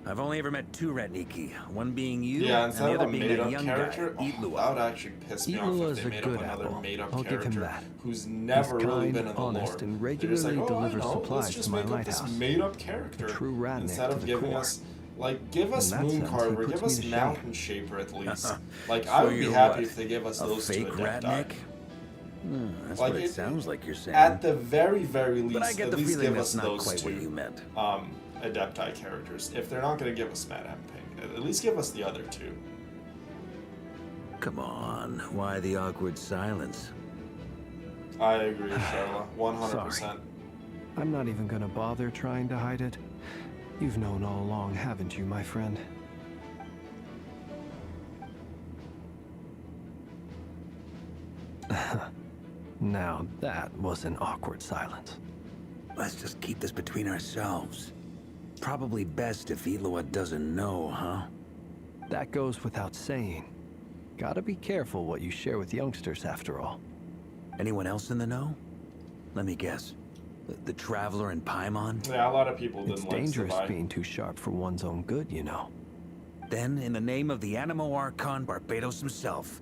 I've only ever met two Ratniki, one being you, Yeah, and instead the of other a being made a up young character, guy, that Itlua. would actually piss me off Itlua's if a they made good up another apple. made up I'll give him character that. who's never He's really kind, been in the honest, lore. and They're just like, regularly oh, I delivers know, supplies let's just to my make up this lighthouse. made up character. A true Ratnik Instead to of the giving core. us, like, give us In that Moon sense, he Carver, puts give me us to shame. Mountain Shaper at least. Like, So I would be you're happy what, if they give us a those two fake Adepti. Ratnik? That's Like, what it sounds like you're saying. At the very, very least, But I get at the least feeling give that's us not those quite what two you meant. Adepti characters. If they're not going to give us Madame Ping, at least give us the other two. Come on, why the awkward silence? I agree, Charla. 100%. Sorry. I'm not even gonna bother trying to hide it. You've known all along, haven't you, my friend? Now that was an awkward silence. Let's just keep this between ourselves. Probably best if Itlua doesn't know, huh? That goes without saying. Gotta be careful what you share with youngsters, after all. Anyone else in the know? Let me guess. The Traveler and Paimon? Yeah, a lot of people It's didn't like dangerous Sabai. being too sharp for one's own good, you know. Then, in the name of the Animo Archon Barbados himself,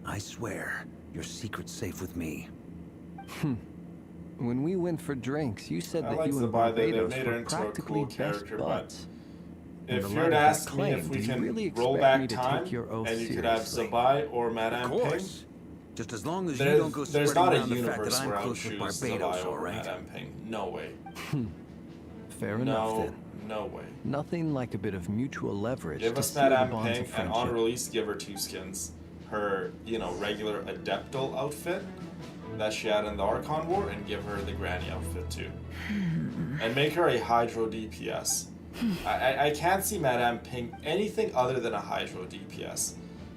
I swear your secret's safe with me. When we went for drinks, you said I that like you and Zabai. They Barbados made her were into a practically cool best character, but buds. In if the you light were to of that ask me if claim, we do you can really roll expect me back to time take your oath and you could have seriously? Zabai or Of Madame Ping, course. Just as long as you there's, don't go there's spreading not a around the fact that universe I'm where I would close with choose Barbados, Zabai all over right? Madame Ping. No way. Fair enough then. No way. Nothing like a bit of mutual leverage Give to us seal the Madame bonds Ping, of and on friendship. release, give her 2 skins. Her, regular Adeptal outfit that she had in the Archon War, and give her the Granny outfit too. And make her a Hydro DPS. I can't see Madame Ping anything other than a Hydro DPS.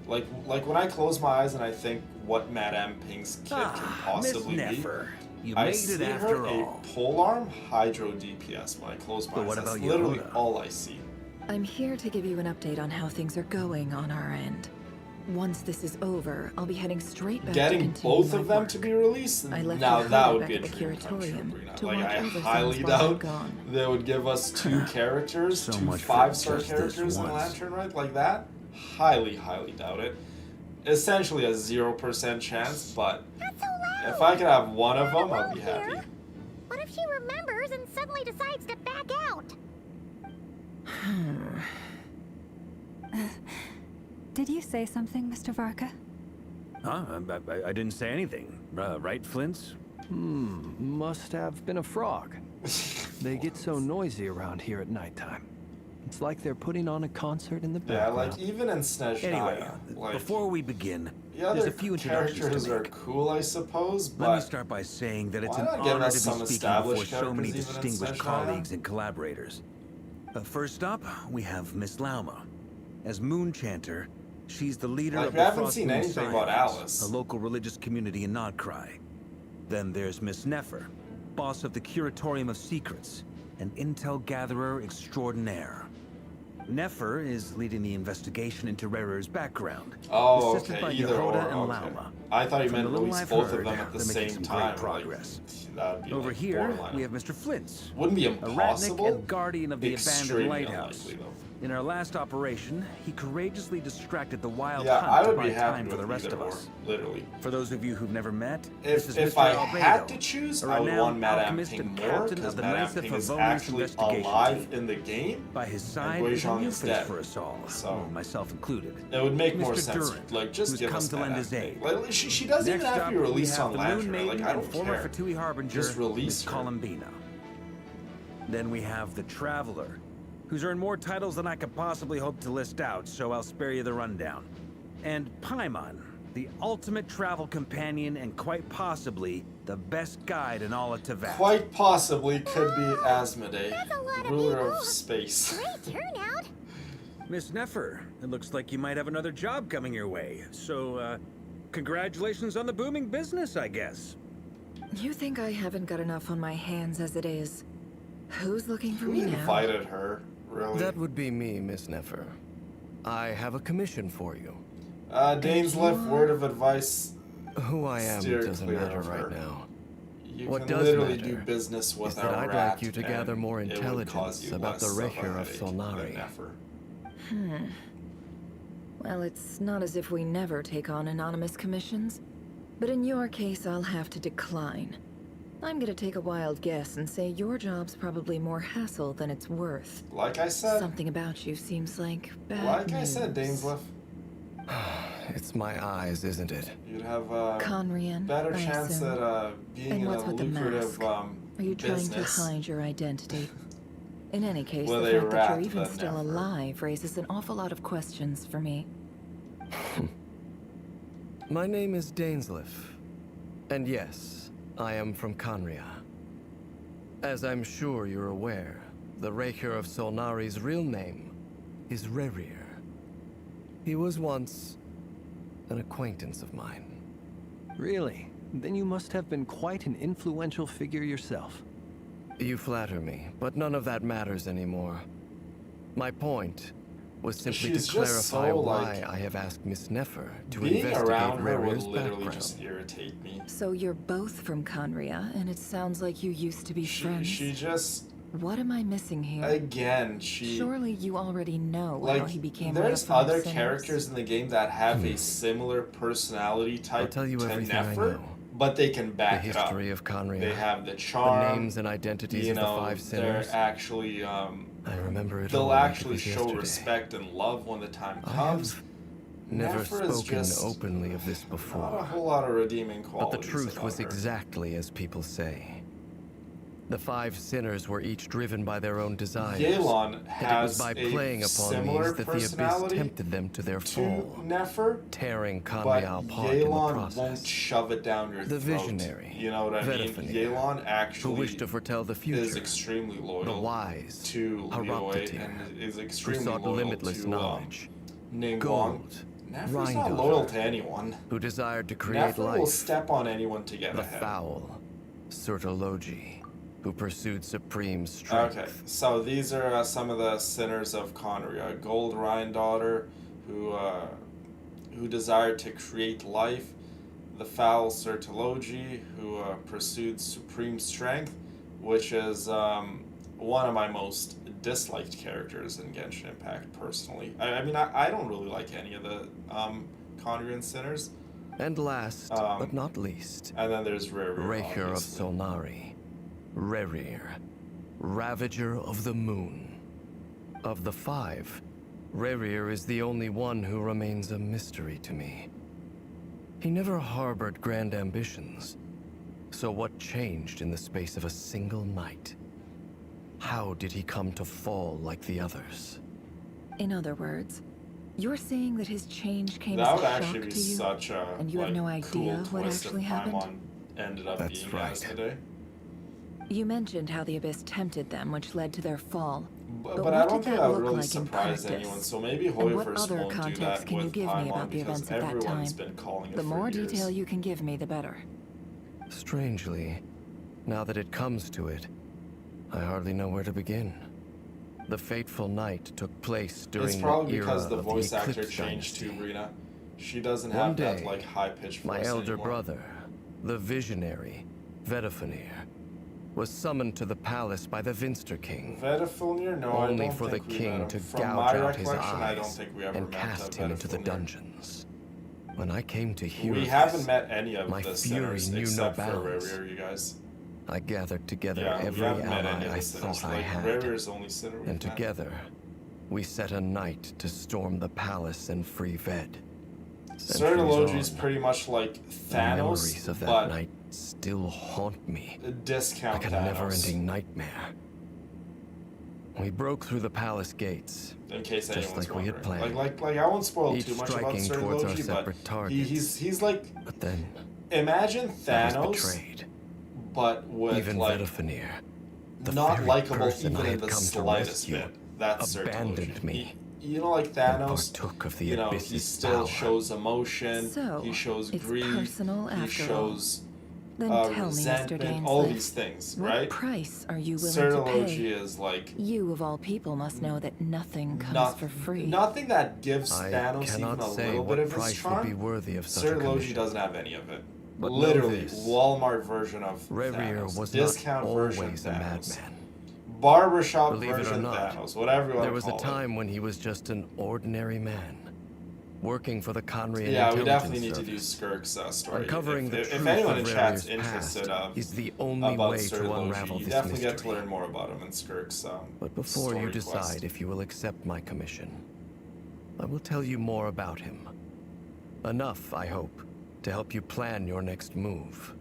Like when I close my eyes and I think what Madame Ping's kit can possibly Miss be, Nefer, you I made see it her after a all. polearm Hydro DPS when I close my But eyes. what That's about literally Yehuda? all I see. I'm here to give you an update on how things are going on our end. Once this is over, I'll be heading straight back to Getting continue both my of them work. to be released, I left now your that Yehuda would back be a at the dream come true, Curatorium Brina. to Like, watch I over highly things while I'm doubt gone. they would give us 2 characters, So 2 much for 5-star just this characters in once. Lantern, right? Like that? Highly doubt it. Essentially a 0% chance, but if I could have one of them, I'd be happy. What if she remembers and suddenly decides to back out? Did you say something, Mr. Varka? Huh? I didn't say anything. Right, Flints? Must have been a frog. They get so noisy around here at nighttime. It's like they're putting on a concert in the Yeah, background. like even in Snezhnaya, Anyway, like before we begin, the there's other a few introductions characters to are make. cool, I suppose, but Let me start by saying that it's why an not give honor us to be some speaking established before so many characters even in distinguished Snezhnaya? colleagues and collaborators. First up, we have Miss Lauma. As Moon Chanter, she's the leader Like, of we the haven't Frost seen Moon anything about Sirens, Alice. a local religious community in Nodcry. Then there's Miss Nefer, boss of the Curatorium of Secrets, an intel gatherer extraordinaire. Nefer is leading the investigation into Rerer's background, oh, assisted okay, by either or, Yehuda and okay. Lauma. I thought you From meant the little release I've both of heard, them at the they're making same some time. great progress. Like, that'd be Over like here, borderline. we have Mr. Flint's. Wouldn't be A ratnik impossible. and guardian of the abandoned Extremely lighthouse. unlikely, though. In our last operation, he courageously distracted the wild Yeah, I hunt to would buy be happy time for the with rest either of or, us. literally. For those of you who've never met, this is If Mr. I Albedo, had to choose, a I would renowned want Madame alchemist Ping and more, captain because of the Madame Knights of Ping is Favonius actually investigation alive team. in the game, By his and side is a Guizhong new is face dead. for us all, So myself included. it would make more Mr. sense. Durin, Like, just who's give come us to lend Madame his Ping. aid. Like, she doesn't Next even have to up, be we released have on the Lantern. Moon Like, Maiden I and don't former care. Fatui Harbinger, Just release Miss her. Columbina. Then we have the Traveler, who's earned more titles than I could possibly hope to list out, so I'll spare you the rundown. And Paimon, the ultimate travel companion and quite possibly the best guide in all of Teyvat. Quite possibly could be Asmodee, That's a lot of ruler people. of space. Great turnout. Miss Nefer, it looks like you might have another job coming your way. So, congratulations on the booming business, I guess. You think I haven't got enough on my hands as it is? Who's looking for Who me now? invited her? Really? That would be me, Miss Nefer. I have a commission for you. Dane's left word of advice. Who I am Steer doesn't clear matter of right her. now. You What can does literally matter do business with is that a I'd rat, like you to gather and more it would cause intelligence you about the less Raher a of headache than Solnari. Nefer. Well, it's not as if we never take on anonymous commissions. But in your case, I'll have to decline. I'm gonna take a wild guess and say your job's probably more hassle than it's worth. Like I said. Something about you seems like bad Like I said, news. Dainsleif. It's my eyes, isn't it? You'd have a Conrian, better I chance assume. at being And in what's a with the lucrative mask? Are you trying business. to hide your identity? In any case, With the a fact that rat you're even that still never- alive raises an awful lot of questions for me. My name is Dainsleif. And yes, I am from Conria. As I'm sure you're aware, the Raher of Solnari's real name is Rerir. He was once an acquaintance of mine. Really? Then you must have been quite an influential figure yourself. You flatter me, but none of that matters anymore. My point was simply She's to just clarify so, why like, I have asked Miss Nefer to Being investigate around her would Rerir's literally background. just irritate me. So you're both from Conria, and it sounds like you used to be friends. She just, What am I missing here? again, she... Surely you already know how Like, he became there's one of the other Five Sinners. characters in the game that have a similar personality type I'll tell you to everything I Nefer, know. but they can back the it up. history of Conria, They have the charm. the names and identities you of know, the five sinners. They're actually, I remember it they'll all like it actually was show yesterday. respect and love when the time I comes. have never Nefer is spoken just openly of this not a before, whole lot of redeeming but qualities the truth about was her. exactly as people say. The five sinners were each driven by their own desires, Yelan and it has was by a playing upon similar these that the abyss personality tempted them to their fall, to Nefer, tearing but Conria apart in the Yelan process. won't shove it down your The throat. visionary, You know what I mean? Vedifenir, Yelan actually who wished to foretell the future, is extremely loyal the wise, to Liyue Haroptatyr, and is who extremely sought loyal limitless to knowledge, Ningguang. Gold, Nefer's not Rhindover, loyal to anyone. who desired to create Nefer will life, step on anyone to get the ahead. foul, Sertologi, who pursued supreme strength. Okay, so these are some of the sinners of Conria. Gold Rhindover, who desired to create life. The foul Sertologi, who pursued supreme strength, which is one of my most disliked characters in Genshin Impact, personally. I mean, I don't really like any of the Conrian sinners. And last, but not least, and then there's Raker of Solnari, Rerir, Ravager of the Moon. Of the five, Rerir is the only one who remains a mystery to me. He never harbored grand ambitions, so what changed in the space of a single night? How did he come to fall like the others? In other words, you're saying that his change came That as would a shock actually to be you, such a and you have no idea cool what twist actually if happened? Paimon ended up That's being right. as today. You mentioned how the Abyss tempted them, which led to their fall. But what I don't did think that that would look really like in surprise practice? anyone. So maybe And what Hoyoverse other won't do context that can you with give me Paimon about the because events of that everyone's time? been calling it The for more years. detail you can give me, the better. Strangely, now that it comes to it, I hardly know where to begin. The fateful night took place during It's probably the era because the of voice the actor Eclipse changed Dynasty. too, Rena. She doesn't One have that day, like high-pitched voice my elder anymore. brother, the visionary, Vedifenir, was summoned to the palace by the Vinster King. Vedifenir? No, only I don't for the think we met king him. to From gouge my out his recollection, eyes I don't think we ever and met cast him into the Vedifenir. dungeons. When I came to hear We of haven't this, met any of my the fury sinners knew no except for bounds. Rerir, you guys. I gathered together Yeah, we every haven't met any ally of I the sinners. thought I Like, had, Rerir's the only sinner we've and met. together, we set a night to storm the palace and free Ved. Sertologi's pretty much like The Thanos, memories of that but night still haunt me discount like a Thanos. never-ending nightmare. We broke through the palace gates, In case just anyone's like we had wondering. planned. Like I won't spoil Each too much about striking towards our Sertologi, separate but targets. he's like, But then imagine I was Thanos, betrayed. but with Even like Vedifenir, the not very likable person even I in had the come to slightest rescue, bit. That's abandoned Sertologi. me. You know, like and Thanos, partook of the you know, he abyss's still power. shows emotion, So, he shows it's greed, personal he after all. shows Then tell me, Mr. resentment, all Dainsleif, these things, what right? price are you willing to Sertologi pay? is like You, of all people, must know that nothing comes not- for free. nothing that gives I Thanos even cannot a say little what bit of his price would be charm. worthy of such a Sertologi commission. doesn't have any of it. But know Literally, this. Walmart version of Rerir Thanos. was Discount not version always a Thanos. madman. Barbershop Believe it or version not, Thanos. Whatever you want there to was a call it. time when he was just an ordinary man, working for the Conrian Yeah, we Intelligence definitely need to do Service. Skirk's story. Uncovering the if truth anyone in of chat's Rerir's interested past is the only about way to Sertologi, unravel you this definitely get to mystery. learn more about him in Skirk's But before story you decide quest. if you will accept my commission, I will tell you more about him. Enough, I hope, to help you plan your next move.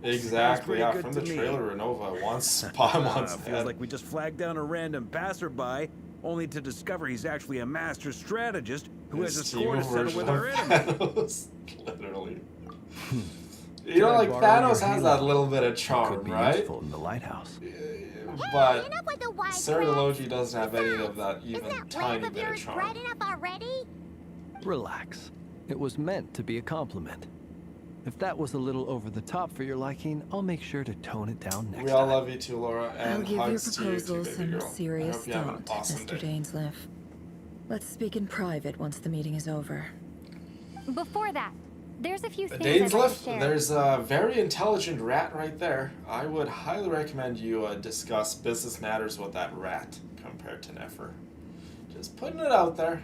Exactly, pretty yeah, good from to the me. trailer, Renova wants Paimon's Feels head. like we just flagged down a random passerby, only to discover he's actually a master strategist who has a His score to team settle version with of our enemy. Thanos. Literally. You know, like, Thanos has that little bit of charm, Could be right? useful in the lighthouse. But Enough with the wide Sertologi doesn't have any of that Isn't even that tiny lamp of bit of yours charm. bright enough already? Relax. It was meant to be a compliment. If that was a little over the top for your liking, I'll make sure to tone it down next We all time. love you too, Laura, and I'll give your hugs to you too, proposal baby some girl. I serious hope you have an thought, awesome Mr. day. Dainsleif. Let's speak in private once the meeting is over. Before that, there's a few things I'd like to Dainsleif, share. there's a very intelligent rat right there. I would highly recommend you discuss business matters with that rat compared to Nefer. Just putting it out there.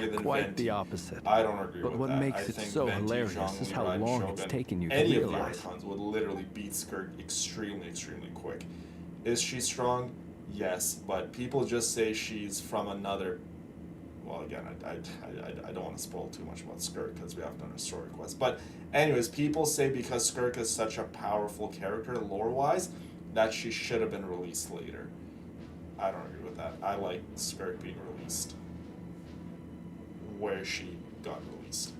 stronger than Quite Venti. the opposite. I don't agree But with what that. makes I it think so Venti, hilarious Zhongli, is how Rai, and long Shogun, it's taken you to any realize. of the Archons would literally beat Skirt extremely, extremely quick. Is she strong? Yes, but people just say she's from another, well, again, I don't want to spoil too much about Skirk because we haven't done a story quest. But anyways, people say because Skirk is such a powerful character lore-wise, that she should have been released later. I don't agree with that. I like Skirk being released where she got released.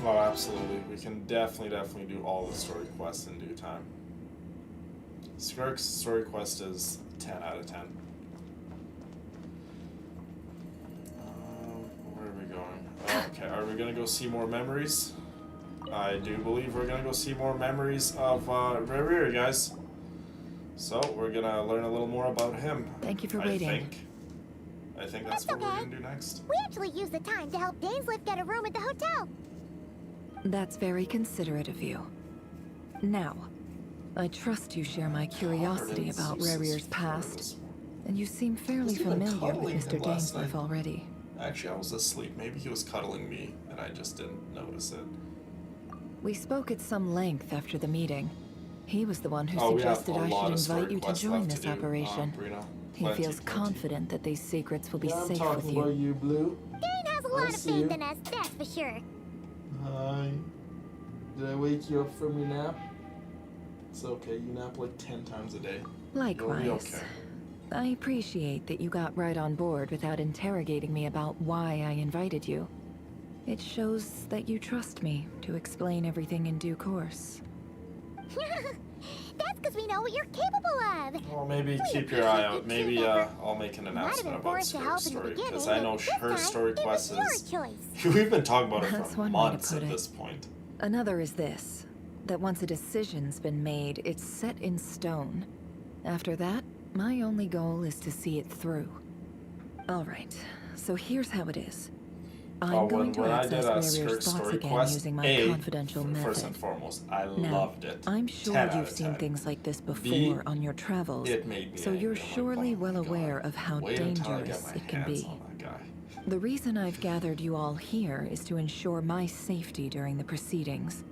Oh, absolutely. We can definitely do all the story quests in due time. Skirk's story quest is 10 out of 10. Where are we going? Okay, are we going to go see more memories? I do believe we're going to go see more memories of Rerir, guys. So, we're going to learn a little more about him. Thank you for waiting. I think that's what we're going to do next. We actually used the time to help Dainsliff get a room at the hotel. That's very considerate of you. Now, I trust you share my curiosity about Rerir's past, and you seem fairly familiar with Mr. Dainsliff already. Actually, I was asleep. Maybe he was cuddling me, and I just didn't notice it. We spoke at some length after the meeting. He was the one who suggested I should invite you to join this operation. He feels confident that these secrets will be safe with you. You, Blue. Dane has a lot of faith in us, that's for sure. Hi. Did I wake you up from your nap? It's okay, you nap like 10 times a day. Likewise. You'll be okay. I appreciate that you got right on board without interrogating me about why I invited you. It shows that you trust me to explain everything in due course. That's because we know what you're capable of. Well, maybe keep your eye out. Maybe I'll make an announcement about Skirk's story, because I know her story quest is... We've been talking about it for months at this point. Another is this, that once a decision's been made, it's set in stone. After that, my only goal is to see it through. Alright, so here's how it is. I'm going to access Rerir's thoughts again using my confidential method. First and foremost, I loved it. I'm sure you've seen things like this before on your travels, so you're surely well aware of how dangerous it can be. The reason I've gathered you all here is to ensure my safety during the proceedings.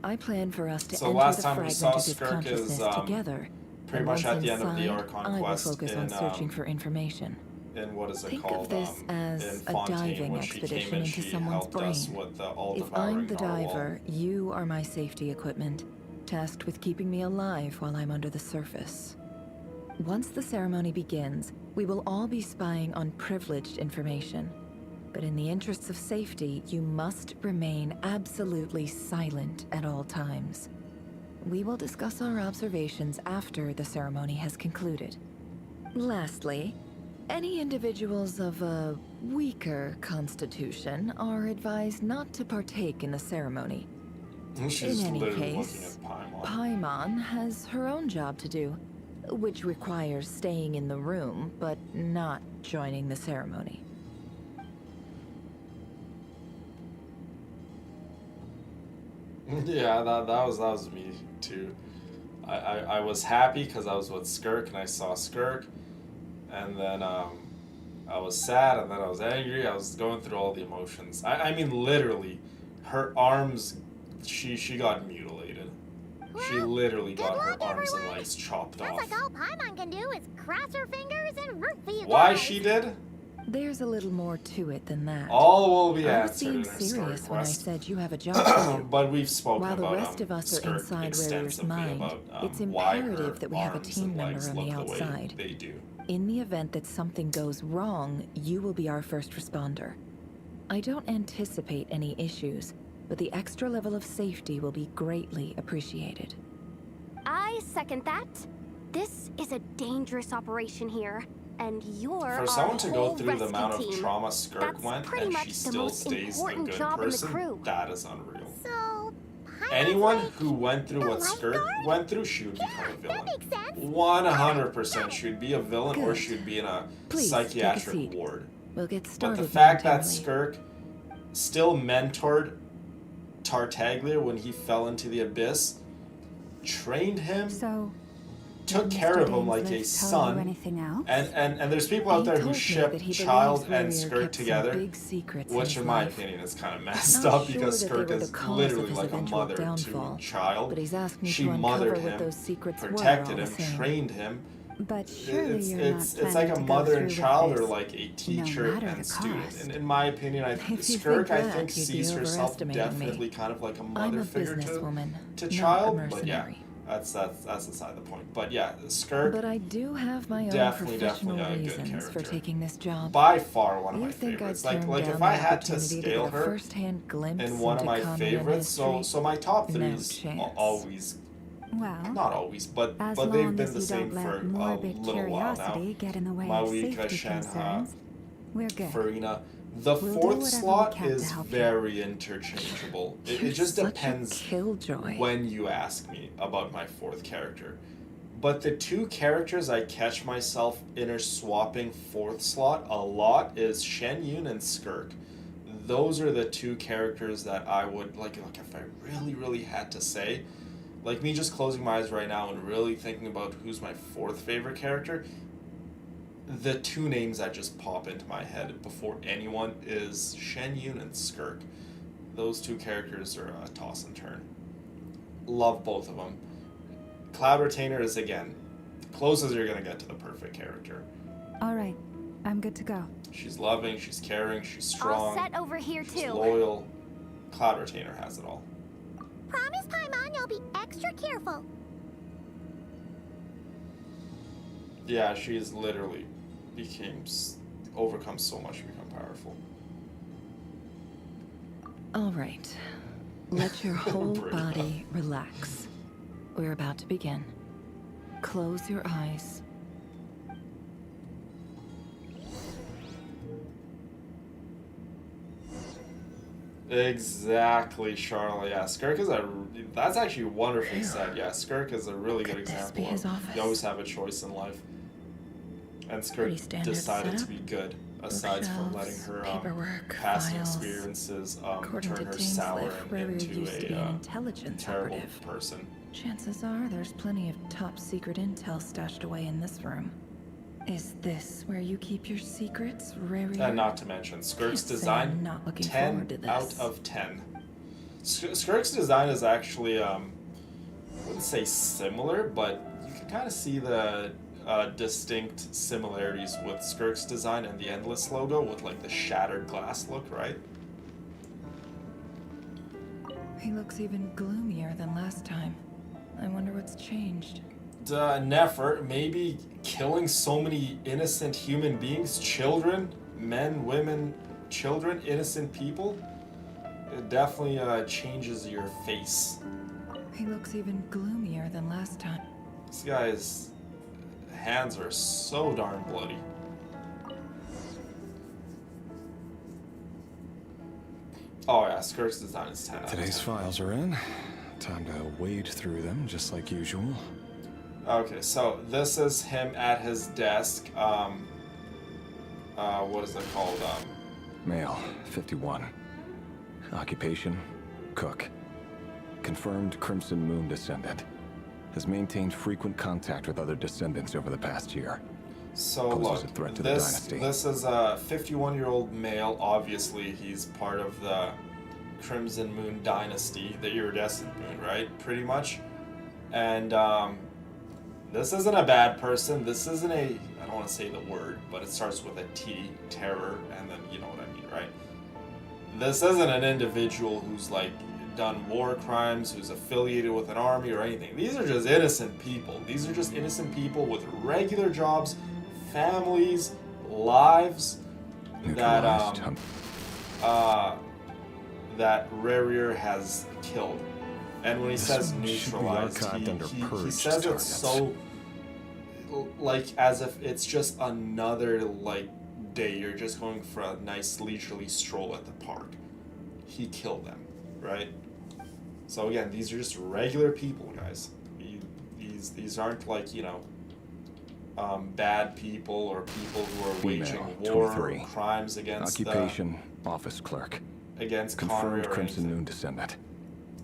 I plan for us to enter the fragment of his consciousness together, pretty much at the end of the Archon I will quest focus on searching for information. In what is it Think called? of this as a diving expedition into someone's brain. If I'm the diver, you are my safety equipment, tasked with keeping me alive while I'm under the surface. Once the ceremony begins, we will all be spying on privileged information. But in the interests of safety, you must remain absolutely silent at all times. We will discuss our observations after the ceremony has concluded. Lastly, any individuals of a weaker constitution are advised not to partake in the ceremony. In any case, Paimon has her own job to do, which requires staying in the room, but not joining the ceremony. Yeah, that was me too. I was happy because I was with Skirk and I saw Skirk. And then I was sad, and then I was angry. I was going through all the emotions. I mean, literally, her arms, she got mutilated. Well, she literally got her arms and legs chopped off. Looks like all Paimon can do is cross her fingers and root for you guys. Why she did? There's a little more to it than that. All will be I was answered being in her story serious when I quest. said you have a job to do. But we've spoken While about the rest of us are Skirk inside Rerir's mind, about, it's why imperative her that we have a arms team and member legs on the look way outside. they do. In the event that something goes wrong, you will be our first responder. I don't anticipate any issues, but the extra level of safety will be greatly appreciated. I second that. This is a dangerous operation here, and you're For someone to go through the amount of trauma Skirk went, and she still stays a good person, that is unreal. So, Anyone who went through what Skirk went through, she would become a villain. 100% she would be a villain, or she would be in a psychiatric ward. We'll get started. But the fact that Skirk still mentored Tartaglia when he fell into the abyss, trained him, so, took care of him like a son. And there's people out there who ship Child and Skirk together, which in my opinion is kind of messed up because Skirk is literally like a mother to Child. She mothered him, protected him, trained him. But surely it's like a mother and child, or like a teacher and student. And in my opinion, Skirk I think sees herself definitely kind of like a mother figure to Child. But yeah, that's aside the point. But yeah, Skirk. But I do have my own professional reasons for taking this job. By far one of my favorites. Like if I had to scale her in one of my favorites, so my top three is always. Well, not always, but they've been the same for a little while now. Get in the way Malika, Shenhe, we're good. Farina. The fourth slot is very interchangeable. It just depends when you ask me about my fourth character. But the two characters I catch myself interswapping fourth slot a lot is Shen Yun and Skirk. Those are the two characters that I would, like if I really had to say, like me just closing my eyes right now and really thinking about who's my fourth favorite character, the two names that just pop into my head before anyone is Shen Yun and Skirk. Those two characters are a toss and turn. Love both of them. Cloud Retainer is, again, closest you're going to get to the perfect character. All right, I'm good to go. She's loving, she's caring, she's strong. All set over here she's too. Loyal. Cloud Retainer has it all. Promise, Paimon, you'll be extra careful. Yeah, she's literally overcome so much to become powerful. All right. Let your whole body relax. We're about to begin. Close your eyes. Exactly, Charlotte. Yeah, Skirk is that's actually wonderfully said. Yeah, Skirk is a really good example of you always have a choice in life. And Skirk decided to be good, aside from letting her past experiences turn her sour into a terrible person. Chances are there's plenty of top secret intel stashed away in this room. Is this where you keep your secrets, Rary? And not to mention, Skirk's design, 10 out of 10. Skirk's design is actually, I wouldn't say similar, but you can kind of see the distinct similarities with Skirk's design and the Endless logo with like the shattered glass look, right? He looks even gloomier than last time. I wonder what's changed. Nefer, maybe killing so many innocent human beings, children, men, women, children, innocent people, it definitely changes your face. He looks even gloomier than last time. This guy's hands are so darn bloody. Oh yeah, Skirk's design is 10 out of 10. Today's files are in. Time to wade through them, just like usual. Okay, so this is him at his desk. What is it called? Male, 51. Occupation, cook. Confirmed Crimson Moon descendant. Has maintained frequent contact with other descendants over the past year. So poses look, a threat to the dynasty. This is a 51-year-old male. Obviously, he's part of the Crimson Moon dynasty, the iridescent moon, right? Pretty much. And this isn't a bad person. This isn't a, I don't want to say the word, but it starts with a T, terror, and then you know what I mean, right? This isn't an individual who's like done war crimes, who's affiliated with an army or anything. These are just innocent people. These are just innocent people with regular jobs, families, lives that Rarier has killed. And when he says neutralized, he says it so like as if it's just another like day. You're just going for a nice leisurely stroll at the park. He killed them, right? So again, these are just regular people, guys. These aren't like, you know, bad people or people who are waging war or crimes against occupation, office clerk. Against confirmed Crimson Moon descendant.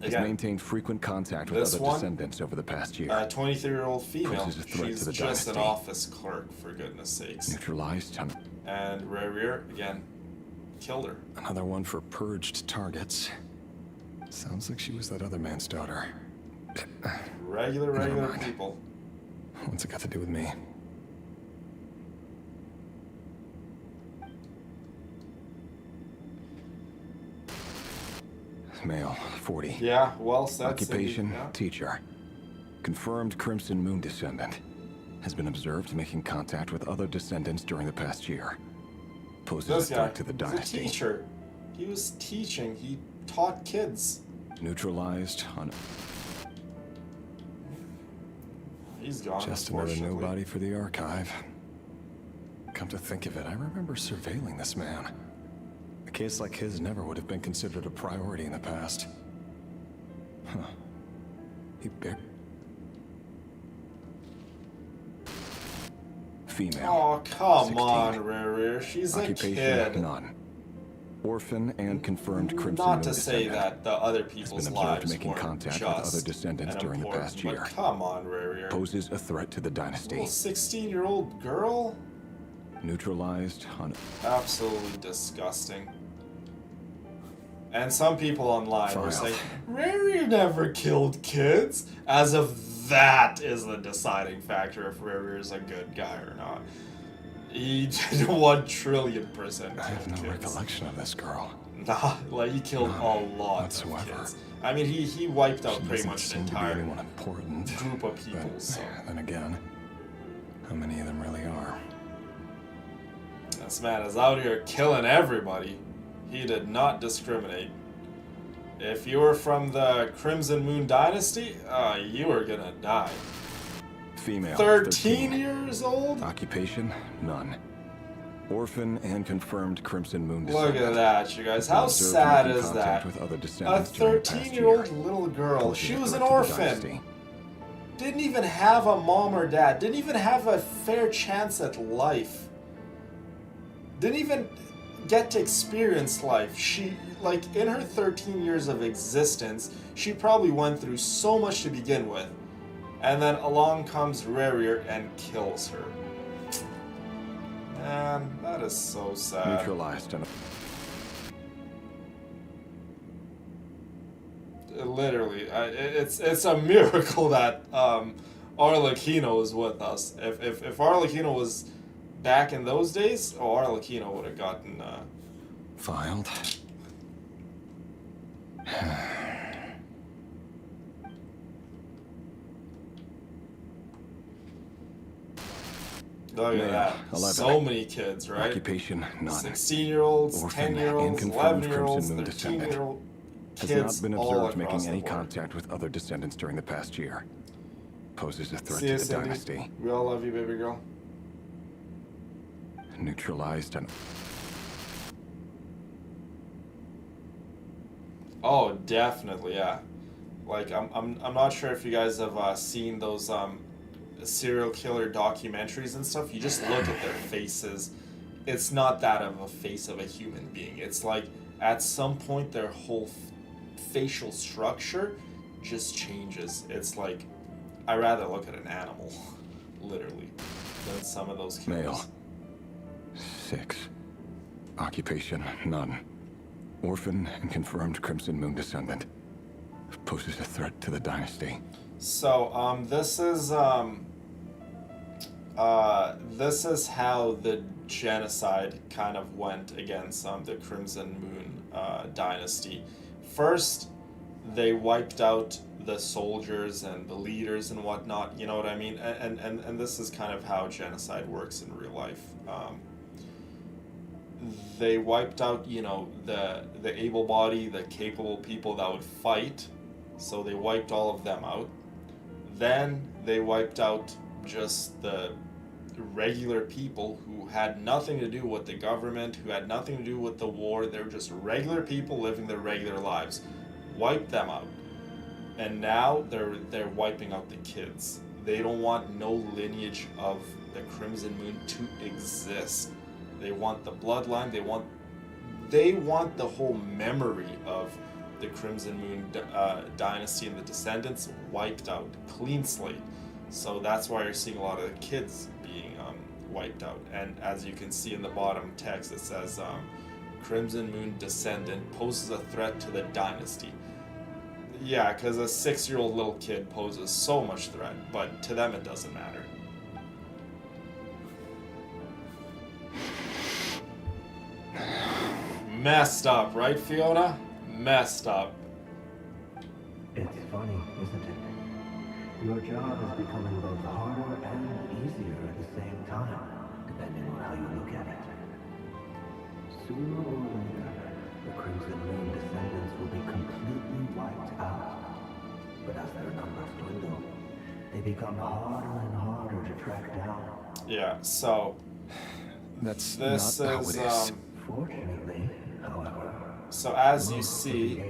Has maintained frequent contact with other descendants over the past year. 23-year-old female. Poses a threat She's to the just dynasty. an office clerk, for goodness sakes. Neutralized. And Rerir, again, killed her. Another one for purged targets. Sounds like she was that other man's daughter. Regular people. What's it got to do with me? Male, 40. Yeah, well said. Occupation, yeah. teacher. Confirmed Crimson Moon descendant. Has been observed making contact with other descendants during the past year. Poses a threat to the dynasty. He's a teacher. He was teaching. He taught kids. Neutralized on... He's gone, just another nobody for the archive. Come to think of it, I remember surveilling this man. A case like his never would have been considered a priority in the past. Huh. He female. Oh, come 16. on, Rerir. She's Occupation, a kid. None. Orphan and confirmed Crimson Not Moon to say descendant. that the other people's has been observed lives making weren't contact just with other descendants and during the past year. But come on, Rerir. Poses a threat to the dynasty. Little 16-year-old girl? Neutralized on... Absolutely disgusting. And some people online were saying, Rerir never killed kids, as if that is the deciding factor if Rerir is a good guy or not. He did 1,000,000,000,000% I have no kids. recollection of this girl. Nah, like he killed a lot whatsoever. of kids. I mean, he wiped out She pretty doesn't much an seem to be entire anyone important, group of people. But So then again, how many of them really are? this man is out here killing everybody. He did not discriminate. If you were from the Crimson Moon Dynasty, you were gonna die. Female. 13 years old? Occupation? None. Orphan and confirmed Crimson Moon Look descendant. at that, you guys. How Observed sad making is contact that? With other A descendants during the past 13-year-old year. little girl. Poses She a was an threat to the orphan. dynasty. Didn't even have a mom or dad. Didn't even have a fair chance at life. Didn't even get to experience life. She, like, in her 13 years of existence, she probably went through so much to begin with. And then along comes Rerir and kills her. Man, that is so sad. Neutralized and Literally, it's a miracle that Arlecchino is with us. If Arlecchino was back in those days, Arlecchino would have gotten filed. Look at that. 11. So many kids, right? Occupation, none. 16-year-olds, Orphan 10-year-olds, and confirmed 11-year-olds, Crimson Moon descendant. 13-year-old Has kids not been all observed across making the any board. contact with other descendants during the past year. Poses a threat See to you, the Cindy. dynasty. We all love you, baby girl. Neutralized and... Oh, definitely, yeah. Like, I'm not sure if you guys have seen those serial killer documentaries and stuff. You just look at their faces. It's not that of a face of a human being. It's like, at some point, their whole facial structure just changes. It's like, I'd rather look at an animal, literally, than some of those killers. Male. 6. Occupation, none. Orphan and confirmed Crimson Moon descendant. Poses a threat to the dynasty. So, this is how the genocide kind of went against the Crimson Moon dynasty. First, they wiped out the soldiers and the leaders and whatnot, you know what I mean? And this is kind of how genocide works in real life. They wiped out, you know, the able-bodied, the capable people that would fight, so they wiped all of them out. Then they wiped out just the regular people who had nothing to do with the government, who had nothing to do with the war. They were just regular people living their regular lives. Wiped them out. And now they're wiping out the kids. They don't want no lineage of the Crimson Moon to exist. They want the bloodline. They want the whole memory of the Crimson Moon dynasty and the descendants wiped out, clean slate. So that's why you're seeing a lot of the kids being wiped out. And as you can see in the bottom text, it says Crimson Moon descendant poses a threat to the dynasty. Yeah, because a 6-year-old little kid poses so much threat, but to them it doesn't matter. Messed up, right, Fiona? Messed up. It's funny, isn't it? Your job is becoming both harder and easier at the same time, depending on how you look at it. Sooner or later, the Crimson Moon descendants will be completely wiped out. But as their numbers dwindle, they become harder and harder to track down. Yeah, so this not is how it is. Fortunately, however, so as you see,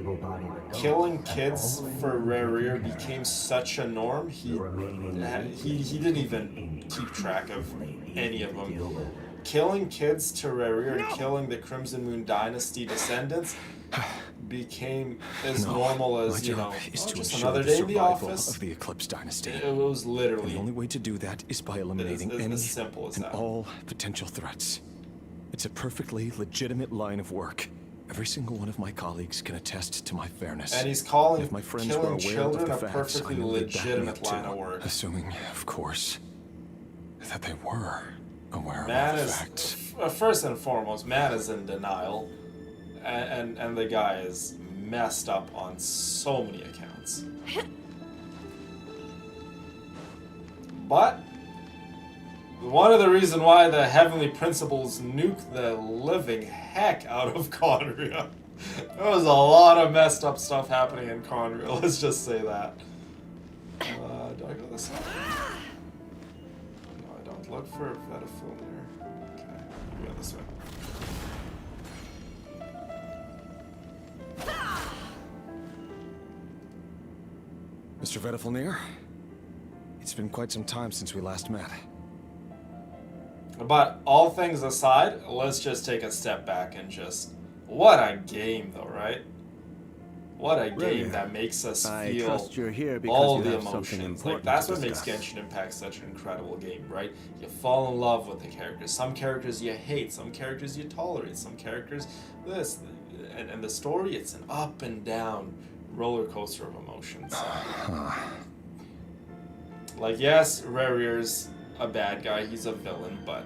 killing kids for Rerir became such a norm. He didn't even keep track of any of them. Killing kids to Rerir and killing the Crimson Moon dynasty descendants became as normal as, you know, just another day in the office. Of the Eclipse dynasty. It was literally. The only way to do that is by eliminating any as simple as and that. all potential threats. It's a perfectly legitimate line of work. Every single one of my colleagues can attest to my fairness. And he's calling if my friends killing were aware children of the a facts, perfectly I know they'd back me legitimate up line too. of work. Assuming, of course, that they were aware of all Man the is facts. first and foremost, man is in denial, and the guy is messed up on so many accounts. But one of the reasons why the Heavenly Principles nuke the living heck out of Conria. There was a lot of messed up stuff happening in Conria, let's just say that. Do I go this way? No, I don't. Look for Vedafilnir. Okay, we go this way. Mr. Vedafilnir, it's been quite some time since we last met. But all things aside, let's just take a step back and just... What a game, though, right? What a game that makes us feel trust you're here because all you the have something emotions. Like, important that's to what makes discuss. Genshin Impact such an incredible game, right? You fall in love with the characters. Some characters you hate, some characters you tolerate, some characters this. And the story, it's an up and down roller coaster of emotions. Like, yes, Rerir's a bad guy, he's a villain, but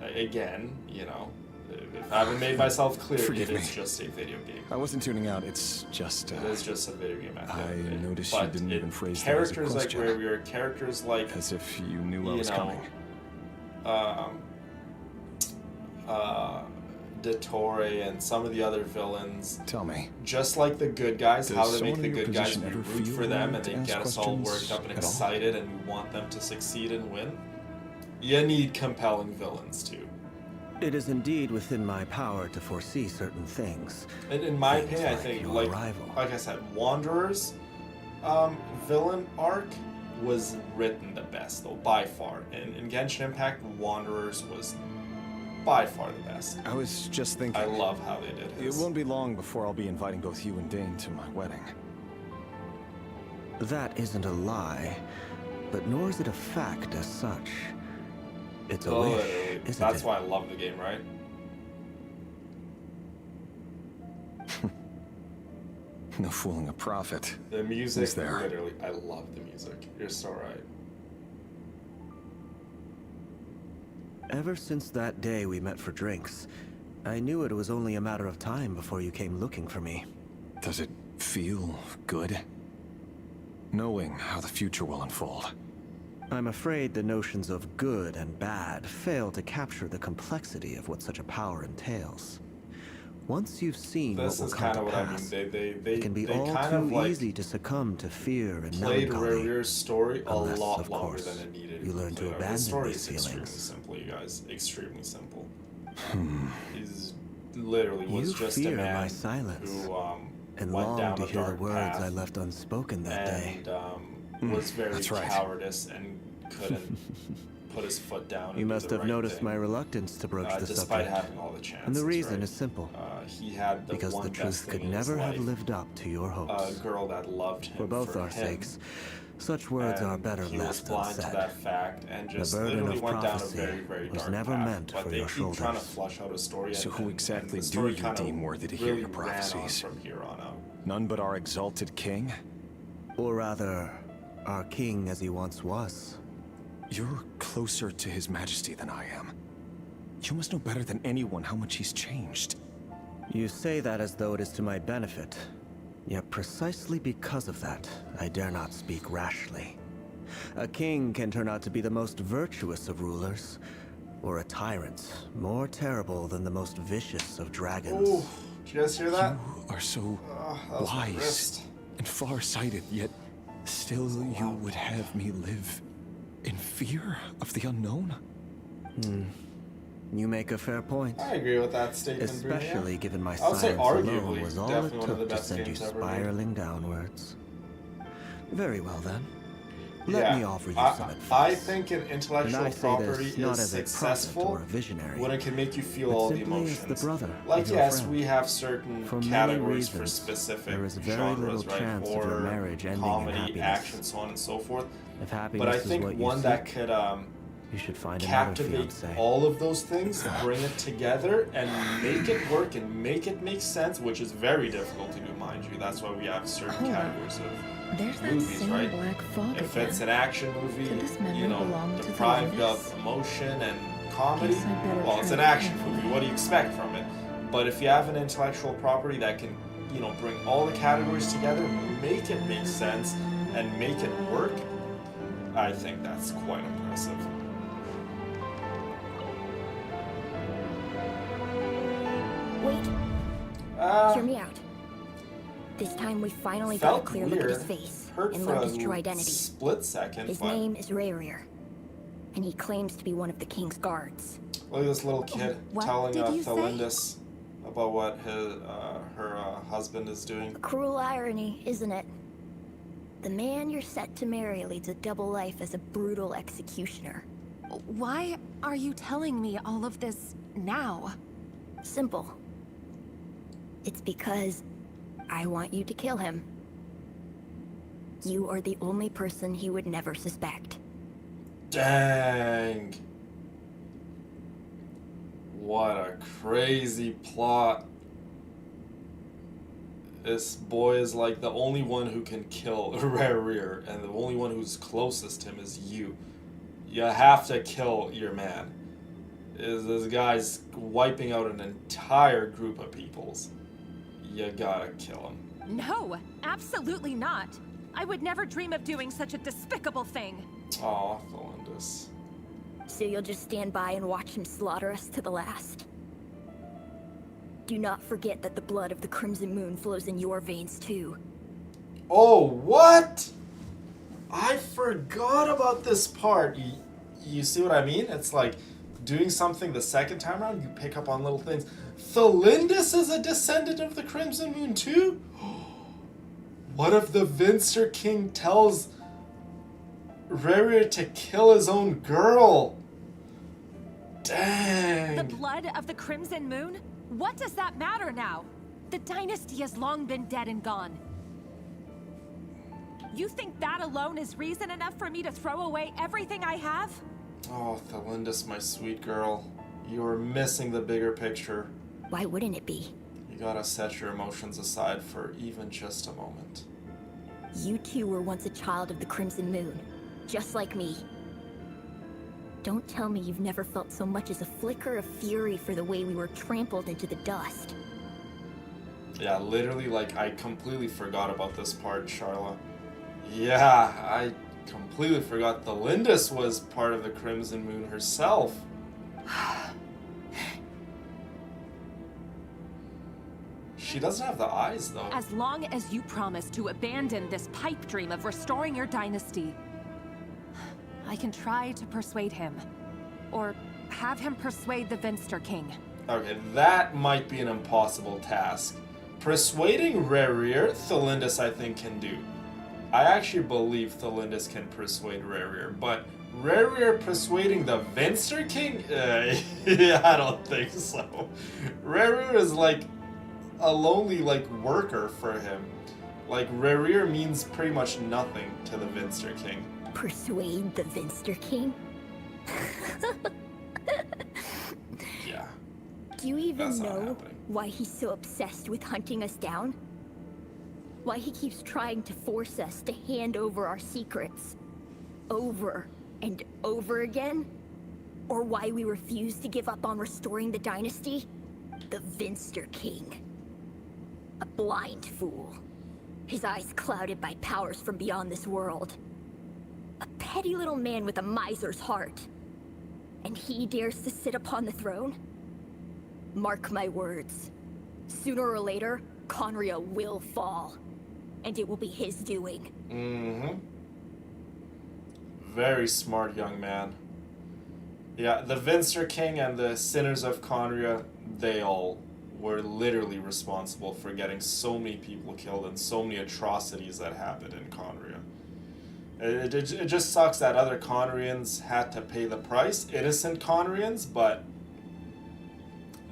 again, you know, if I haven't made myself clear, Forgive it is me. just a video game. I wasn't tuning out, it's just... It is just a video game. I noticed but you didn't even phrase that as a characters like question. Rerir, characters like... As if you knew I was coming. Dottore and some of the other villains. Tell me. Just like the good guys, how Does they make someone the in your good guys, position we ever root feel for them the and they need to get ask us all questions worked up and at all? excited and we want them to succeed and win. You need compelling villains too. It is indeed within my power to foresee certain things. And in my Things opinion, I like think, your like arrival. I said, Wanderer's villain arc was written the best, though, by far. In Genshin Impact, Wanderer's was by far the best. I was just thinking... I love how they did It his. won't be long before I'll be inviting both you and Dane to my wedding. That isn't a lie, but nor is it a fact as such. It's a wish, isn't That's it? why I love the game, right? No fooling a prophet. The music, Is there? literally, I love the music. You're so right. Ever since that day we met for drinks, I knew it was only a matter of time before you came looking for me. Does it feel good? Knowing how the future will unfold. I'm afraid the notions of good and bad fail to capture the complexity of what such a power entails. Once you've seen This what is will come kind of to what I mean. pass, They it can be they all kind of too like easy to succumb to fear and played melancholy. Rerir's story a Unless, lot of longer course, than it needed. you learn to play out. abandon The story these is extremely feelings. simple, you guys. Extremely simple. He's literally was You just a fear man my silence, who and went long down to a hear the dark words path I left unspoken that day. and was very that's right. cowardice and couldn't put his foot down. And You do must the have right noticed thing. my reluctance to broach the Despite subject. having all the chances. And the reason right? is simple. He had the because one the best truth thing could in his never have life, lived up to your hopes. a girl that loved him for both our him. sakes, such words are better He left was blind unsaid. to that fact and just The burden literally of went down a prophecy very, very was dark never path. meant But for they your keep trying to shoulders. flush out a story. So and, who exactly and the do story you kinda deem worthy to hear really your ran on prophecies? from here on out. None but our exalted king? Or rather, our king as he once was. You're closer to his majesty than I am. You must know better than anyone how much he's changed. You say that as though it is to my benefit. Yet precisely because of that, I dare not speak rashly. A king can turn out to be the most virtuous of rulers, or a tyrant more terrible than the most vicious of dragons. Ooh, did you guys hear that? You are so that was my wise wrist. and far-sighted, yet still you would have me live in fear of the unknown? You make a fair point. I agree with that statement. Especially Brunia. given my I would say silence alone arguably was all definitely it one of the took to best send you games ever made. spiraling downwards. Very well then. Let Yeah, me offer you some advice. I think an And intellectual I say property this not is as a prophet successful or a visionary, when it can make you feel but all the simply as emotions. the brother Like of your yes, friend. we have certain For many categories for reasons, specific there is very genres, little right? chance of your Horror, marriage ending in comedy, happiness. action, so on and so forth. If But happiness I is think what you one that seek, could you should find another captivate fiancé. all of those things, bring it together, and make it work and make it make sense, which is very difficult to do, mind you. That's why we have certain categories of There's that movies, same right? black fog If again. it's an action movie, Could this memory you know, belong to the deprived Lindis? of emotion and comedy, Guess I'd better well, it's try an to action handle movie. it. What do you expect from it? But if you have an intellectual property that can, you know, bring all the categories together, make it make sense, and make it work, I think that's quite impressive. Wait. Hear me out. This time we finally got a Felt clear look at his weird. face Hurt and for learned a his true identity. split second, His but name is Rayrir, and he claims to be one of the king's guards. look at this little kid What telling did you say? Thelindis about what her husband is doing. Cruel irony, isn't it? The man you're set to marry leads a double life as a brutal executioner. Why are you telling me all of this now? Simple. It's because I want you to kill him. You are the only person he would never suspect. Dang. What a crazy plot. This boy is like the only one who can kill Rayrir, and the only one who's closest to him is you. You have to kill your man. This guy's wiping out an entire group of peoples. You gotta kill him. No, absolutely not. I would never dream of doing such a despicable thing. Aw, Thelindis. So you'll just stand by and watch him slaughter us to the last? Do not forget that the blood of the Crimson Moon flows in your veins too. Oh, what? I forgot about this part. You see what I mean? It's like doing something the second time around, you pick up on little things. Thelindis is a descendant of the Crimson Moon too? What if the Vincer King tells Rayrir to kill his own girl? Dang. The blood of the Crimson Moon? What does that matter now? The dynasty has long been dead and gone. You think that alone is reason enough for me to throw away everything I have? Oh, Thelindis, my sweet girl. You're missing the bigger picture. Why wouldn't it be? You gotta set your emotions aside for even just a moment. You too were once a child of the Crimson Moon, just like me. Don't tell me you've never felt so much as a flicker of fury for the way we were trampled into the dust. Yeah, literally, like, I completely forgot about this part, Charla. Yeah, I completely forgot Thelindis was part of the Crimson Moon herself. She doesn't have the eyes, though. As long as you promise to abandon this pipe dream of restoring your dynasty, I can try to persuade him. Or have him persuade the Vinster King. Okay, that might be an impossible task. Persuading Rayrir, Thelindis, I think, can do. I actually believe Thelindis can persuade Rayrir, but Rerir persuading the Venster King? Yeah, I don't think so. Rerir is like a lonely like worker for him. Like Rerir means pretty much nothing to the Venster King. Persuade the Venster King? Yeah. Do you even know why he's so obsessed with hunting us down? Why he keeps trying to force us to hand over our secrets? Over and over again? Or why we refuse to give up on restoring the dynasty? The Venster King. A blind fool. His eyes clouded by powers from beyond this world. A petty little man with a miser's heart. And he dares to sit upon the throne? Mark my words. Sooner or later, Conria will fall. And it will be his doing. Mm-hmm. Very smart young man. Yeah, the Venster King and the Sinners of Conria, they all were literally responsible for getting so many people killed and so many atrocities that happened in Conria. It just sucks that other Conrians had to pay the price, innocent Conrians, but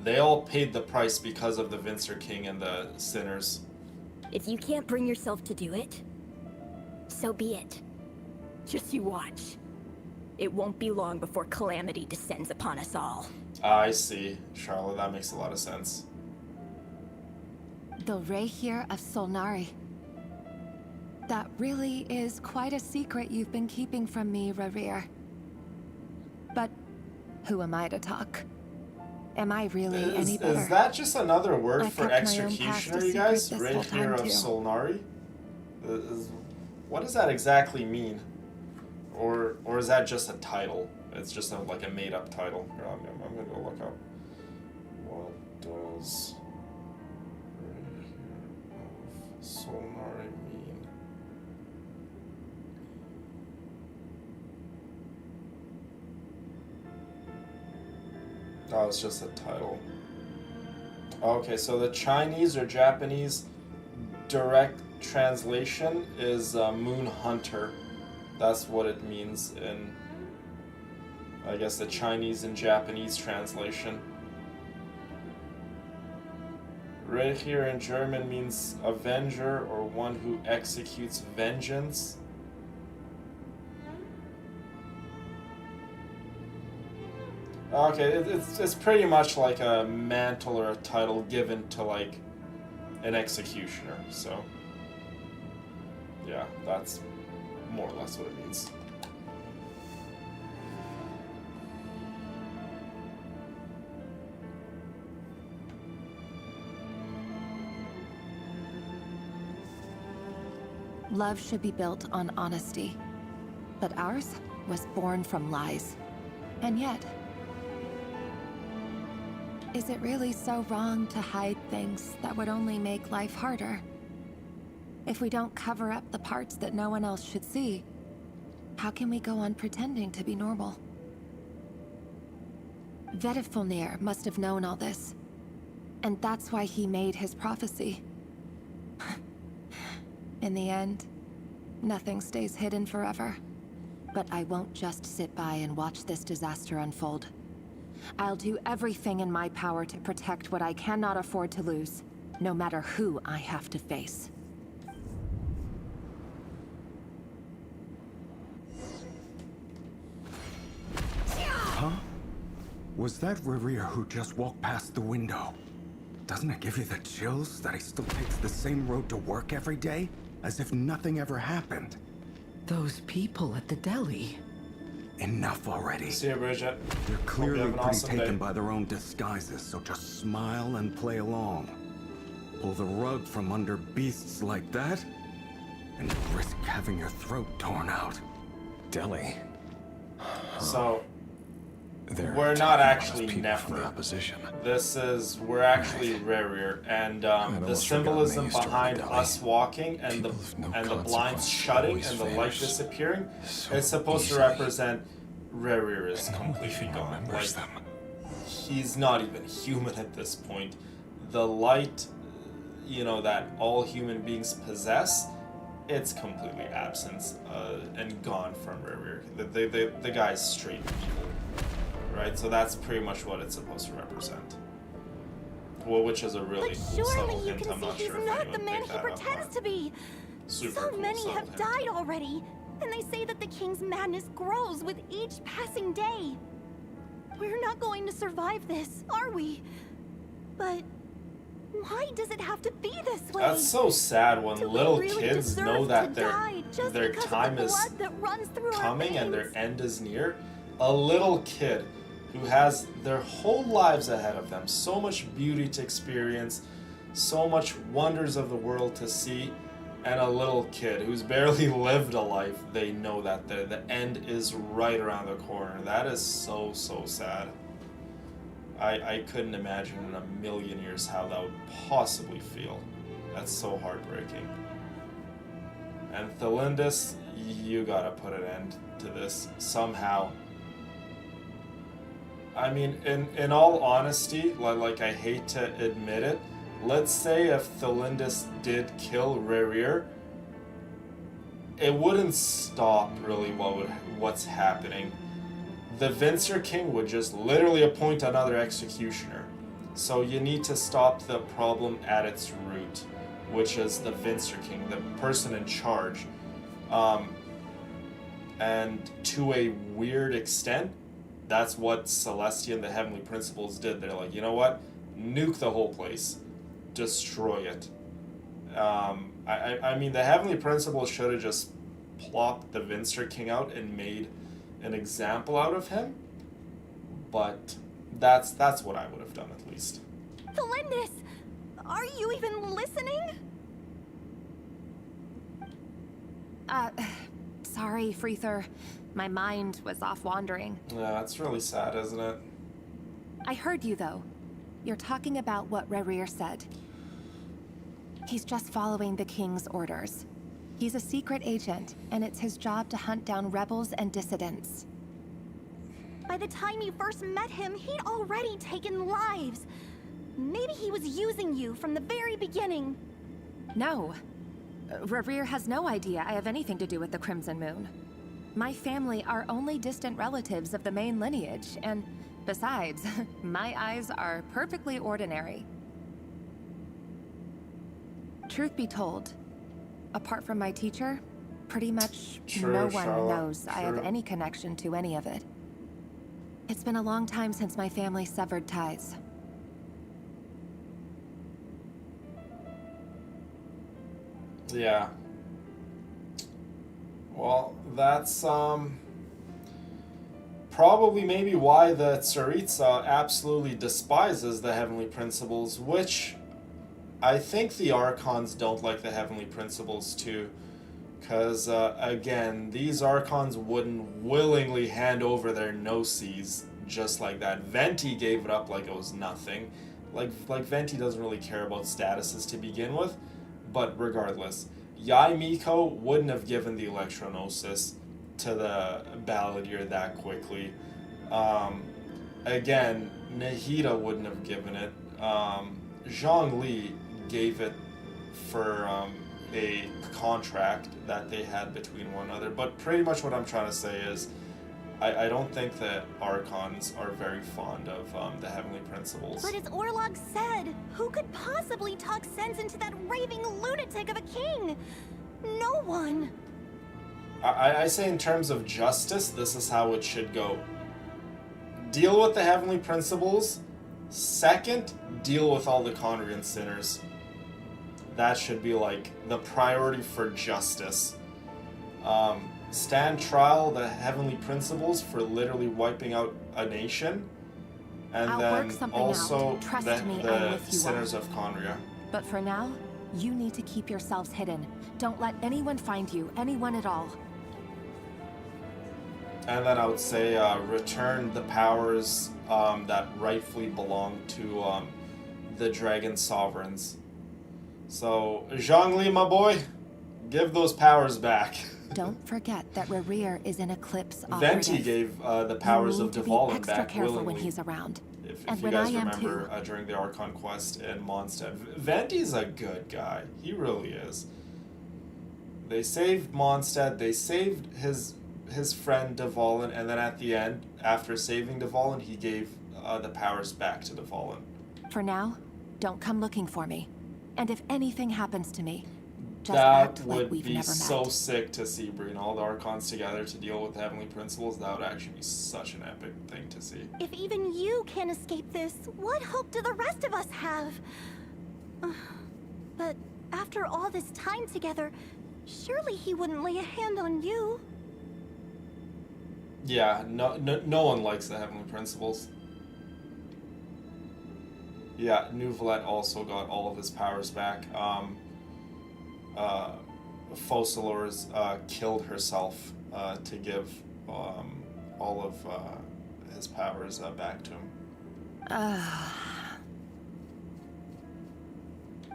they all paid the price because of the Venster King and the Sinners. If you can't bring yourself to do it, so be it. Just you watch. It won't be long before calamity descends upon us all. I see, Charlotte, that makes a lot of sense. The Reikir of Solnari. That really is quite a secret you've been keeping from me, Rerir. But who am I to talk? Am I really any better? Is that just another word I've for kept my own past executioner, a you guys? secret this whole Reikir time, of too. Solnari? What does that exactly mean? Or is that just a title? It's just like a made-up title. Here, I'm gonna go look up. What does Reikir of Solnari mean? Oh, it's just a title. Okay, so the Chinese or Japanese direct translation is Moon Hunter. That's what it means in, I guess, the Chinese and Japanese translation. Reikir in German means avenger or one who executes vengeance. Okay, it's pretty much like a mantle or a title given to like an executioner, so yeah, that's more or less what it means. Love should be built on honesty. But ours was born from lies. And yet, is it really so wrong to hide things that would only make life harder? If we don't cover up the parts that no one else should see, how can we go on pretending to be normal? Vedifulnir must have known all this. And that's why he made his prophecy. In the end, nothing stays hidden forever. But I won't just sit by and watch this disaster unfold. I'll do everything in my power to protect what I cannot afford to lose, no matter who I have to face. Huh? Was that Rerir who just walked past the window? Doesn't it give you the chills that he still takes the same road to work every day? As if nothing ever happened. Those people at the deli. Enough already. See you, Bridget. They're clearly pretty awesome taken day. by their own disguises, so just smile and play along. Pull the rug from under beasts like that, and you risk having your throat torn out. Deli. So, They're we're not attacking actually us from the Nefer. opposition. We're actually Rerir, and the symbolism behind us walking and the blinds shutting and the light disappearing is supposed to represent Rerir is completely gone. Like, he's not even human at this point. The light, that all human beings possess, it's completely absent and gone from Rerir. The guy's straight evil, right? So that's pretty much what it's supposed to represent. Well, which is a really But subtle surely you hint. can I'm see not he's sure if not anyone the man picked he that up, pretends but to be. super So cool many subtle have hint. died already, and they say that the king's madness grows with each passing day. We're not going to survive this, are we? But why does it have to be this way? That's so sad when Do we little really kids deserve know that to die just their because of time the is blood that runs through our coming and veins? their end is near. A little kid who has their whole lives ahead of them, so much beauty to experience, so much wonders of the world to see, and a little kid who's barely lived a life, they know that the end is right around the corner. That is so, so sad. I couldn't imagine in a million years how that would possibly feel. That's so heartbreaking. And Thelindis, you gotta put an end to this somehow. I mean, in all honesty, like I hate to admit it, let's say if Thelindis did kill Rerir, it wouldn't stop really what's happening. The Vincer King would just literally appoint another executioner. So you need to stop the problem at its root, which is the Vincer King, the person in charge. And to a weird extent, that's what Celestia and the Heavenly Principles did. They're like, you know what? Nuke the whole place. Destroy it. I mean, the Heavenly Principles should have just plopped the Vincer King out and made an example out of him. But that's what I would have done, at least. Thelindis, are you even listening? Sorry, Freether. My mind was off wandering. Yeah, that's really sad, isn't it? I heard you, though. You're talking about what Rerir said. He's just following the King's orders. He's a secret agent, and it's his job to hunt down rebels and dissidents. By the time you first met him, he'd already taken lives. Maybe he was using you from the very beginning. No. Rerir has no idea I have anything to do with the Crimson Moon. My family are only distant relatives of the main lineage, and besides, my eyes are perfectly ordinary. Truth be told, apart from my teacher, pretty much no one knows I have any connection to any of it. It's been a long time since my family severed ties. Yeah. Well, that's probably maybe why the Tsaritsa absolutely despises the Heavenly Principles, which I think the Archons don't like the Heavenly Principles too. Because, again, these Archons wouldn't willingly hand over their Gnosis just like that. Venti gave it up like it was nothing. Like Venti doesn't really care about statuses to begin with. But regardless, Yai Miko wouldn't have given the Electro-Gnosis to the Balladeer that quickly. Again, Nahida wouldn't have given it. Zhongli gave it for a contract that they had between one another. But pretty much what I'm trying to say is I don't think that Archons are very fond of the Heavenly Principles. But as Orlog said, who could possibly talk sense into that raving lunatic of a king? No one. I say in terms of justice, this is how it should go. Deal with the Heavenly Principles. Second, deal with all the Conrian sinners. That should be like the priority for justice. Stand trial the Heavenly Principles for literally wiping out a nation. And I'll then work something also out. Trust the me, I'm with you sinners all. of Conria. But for now, you need to keep yourselves hidden. Don't let anyone find you, anyone at all. And then I would say return the powers that rightfully belong to the Dragon Sovereigns. So, Zhongli, my boy, give those powers back. Don't forget that Rerir is an Eclipse Venti operative. gave the powers You of need to be Dvalin extra back careful willingly. when he's around. If And you when guys I am remember during the Archon quest in Mondstadt, Venti's a good guy. He really is. they saved Mondstadt, they saved his friend Dvalin, and then at the end, after saving Dvalin, he gave the powers back to Dvalin. For now, don't come looking for me. And if anything happens to me, just That act would like we've be never so met. sick to see, bring all the Archons together to deal with the Heavenly Principles. That would actually be such an epic thing to see. If even you can't escape this, what hope do the rest of us have? But after all this time together, surely he wouldn't lay a hand on you. Yeah, no one likes the Heavenly Principles. Yeah, Neuvillette also got all of his powers back. Focalors killed herself to give all of his powers back to him.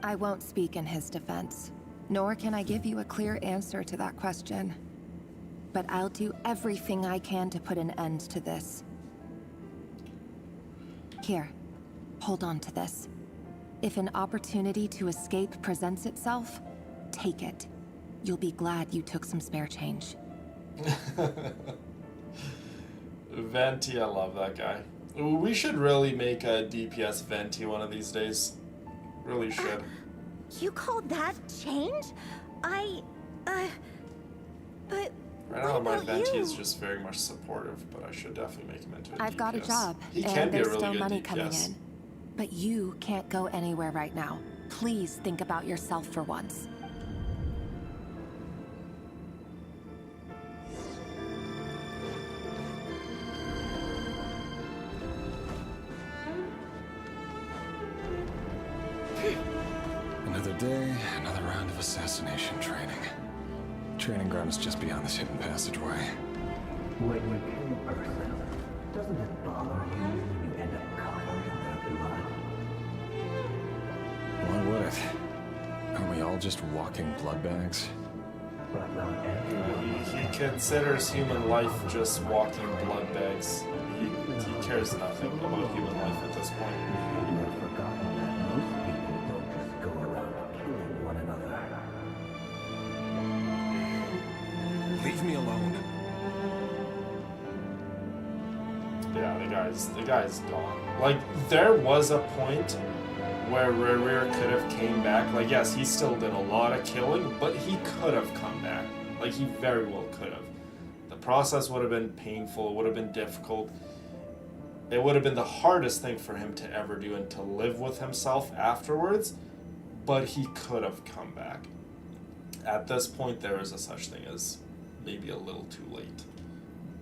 I won't speak in his defense, nor can I give you a clear answer to that question. But I'll do everything I can to put an end to this. Here, hold on to this. If an opportunity to escape presents itself, take it. You'll be glad you took some spare change. Venti, I love that guy. We should really make a DPS Venti one of these days. Really should. You call that change? But Right now, my Venti is just very much supportive, but I should definitely make him into a DPS. I've got a job, He and can be a there's really still good money DPS. coming in. But you can't go anywhere right now. Please think about yourself for once. Another day, another round of assassination training. Training ground is just beyond this hidden passageway. When you kill a person, doesn't it bother you when you end up covered in their blood? Why would it? Aren't we all just walking blood bags? But not everyone. He considers human life just walking blood bags. He cares nothing about human life at this point. You have forgotten that most people don't just go around killing one another. Leave me alone. Yeah, the guy's gone. Like, there was a point where Rerir could have came back. Like, yes, he still did a lot of killing, but he could have come back. Like, he very well could have. The process would have been painful, it would have been difficult. It would have been the hardest thing for him to ever do and to live with himself afterwards, but he could have come back. At this point, there is a such thing as maybe a little too late.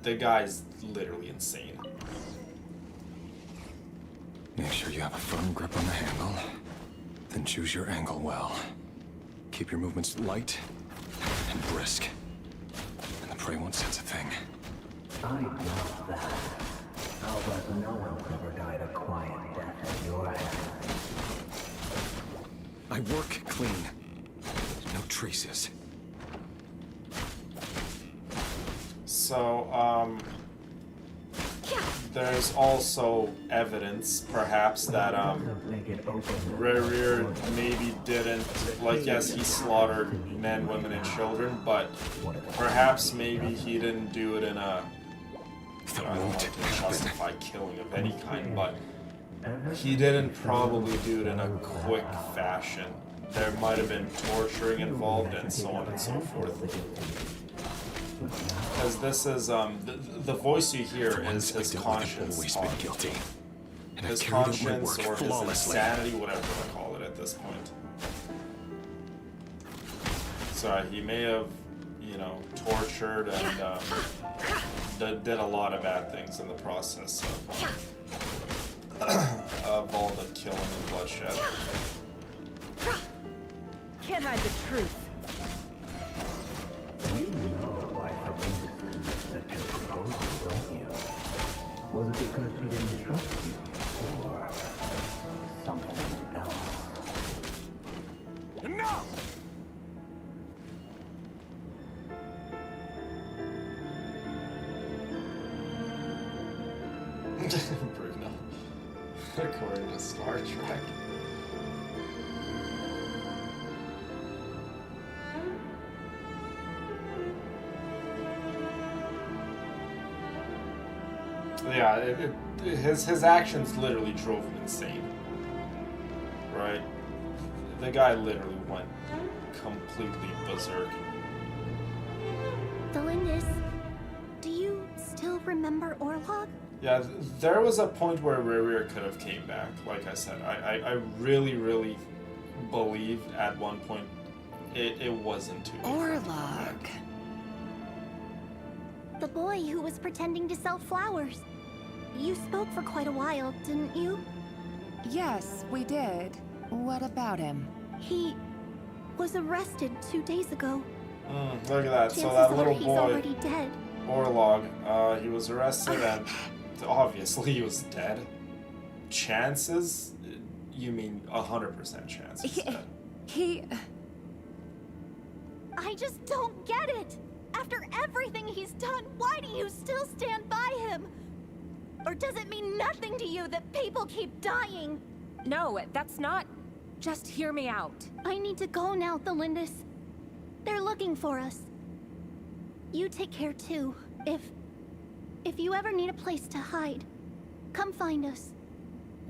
The guy's literally insane. Make sure you have a firm grip on the handle, then choose your angle well. Keep your movements light and brisk, and the prey won't sense a thing. I love that. How about no one's ever died a quiet death at your hands? I work clean. No traces. So, there's also evidence, perhaps, that, Rerir maybe didn't, like, yes, he slaughtered men, women, and children, but perhaps maybe he didn't do it in a, I don't want to justify killing of any kind, but he didn't probably do it in a quick fashion. There might have been torturing involved and so on and so forth. Because this is, the voice you hear is his conscience. Always been guilty. And His I've carried out my conscience work or his flawlessly. insanity, whatever you want to call it at this point. So he may have, you know, tortured and did a lot of bad things in the process of all the killing and bloodshed. Can't hide the truth. You know why Farinda accepted your proposal, don't you? Was it because she didn't trust you? Or something else? Enough! Bruno. According to Star Trek. Yeah, his actions literally drove him insane. Right? The guy literally went completely berserk. Delindis, do you still remember Orlog? Yeah, there was a point where Rerir could have came back. Like I said, I really, really believe at one point it wasn't too. Orlog. The boy who was pretending to sell flowers. You spoke for quite a while, didn't you? Yes, we did. What about him? He was arrested 2 days ago. Look at that. Chances So that are little he's boy, already dead. Orlog, he was arrested and obviously he was dead. Chances? You mean 100% chances? I just don't get it! After everything he's done, why do you still stand by him? Or does it mean nothing to you that people keep dying? No, that's not... Just hear me out. I need to go now, Thelindis. They're looking for us. You take care too. If you ever need a place to hide, come find us.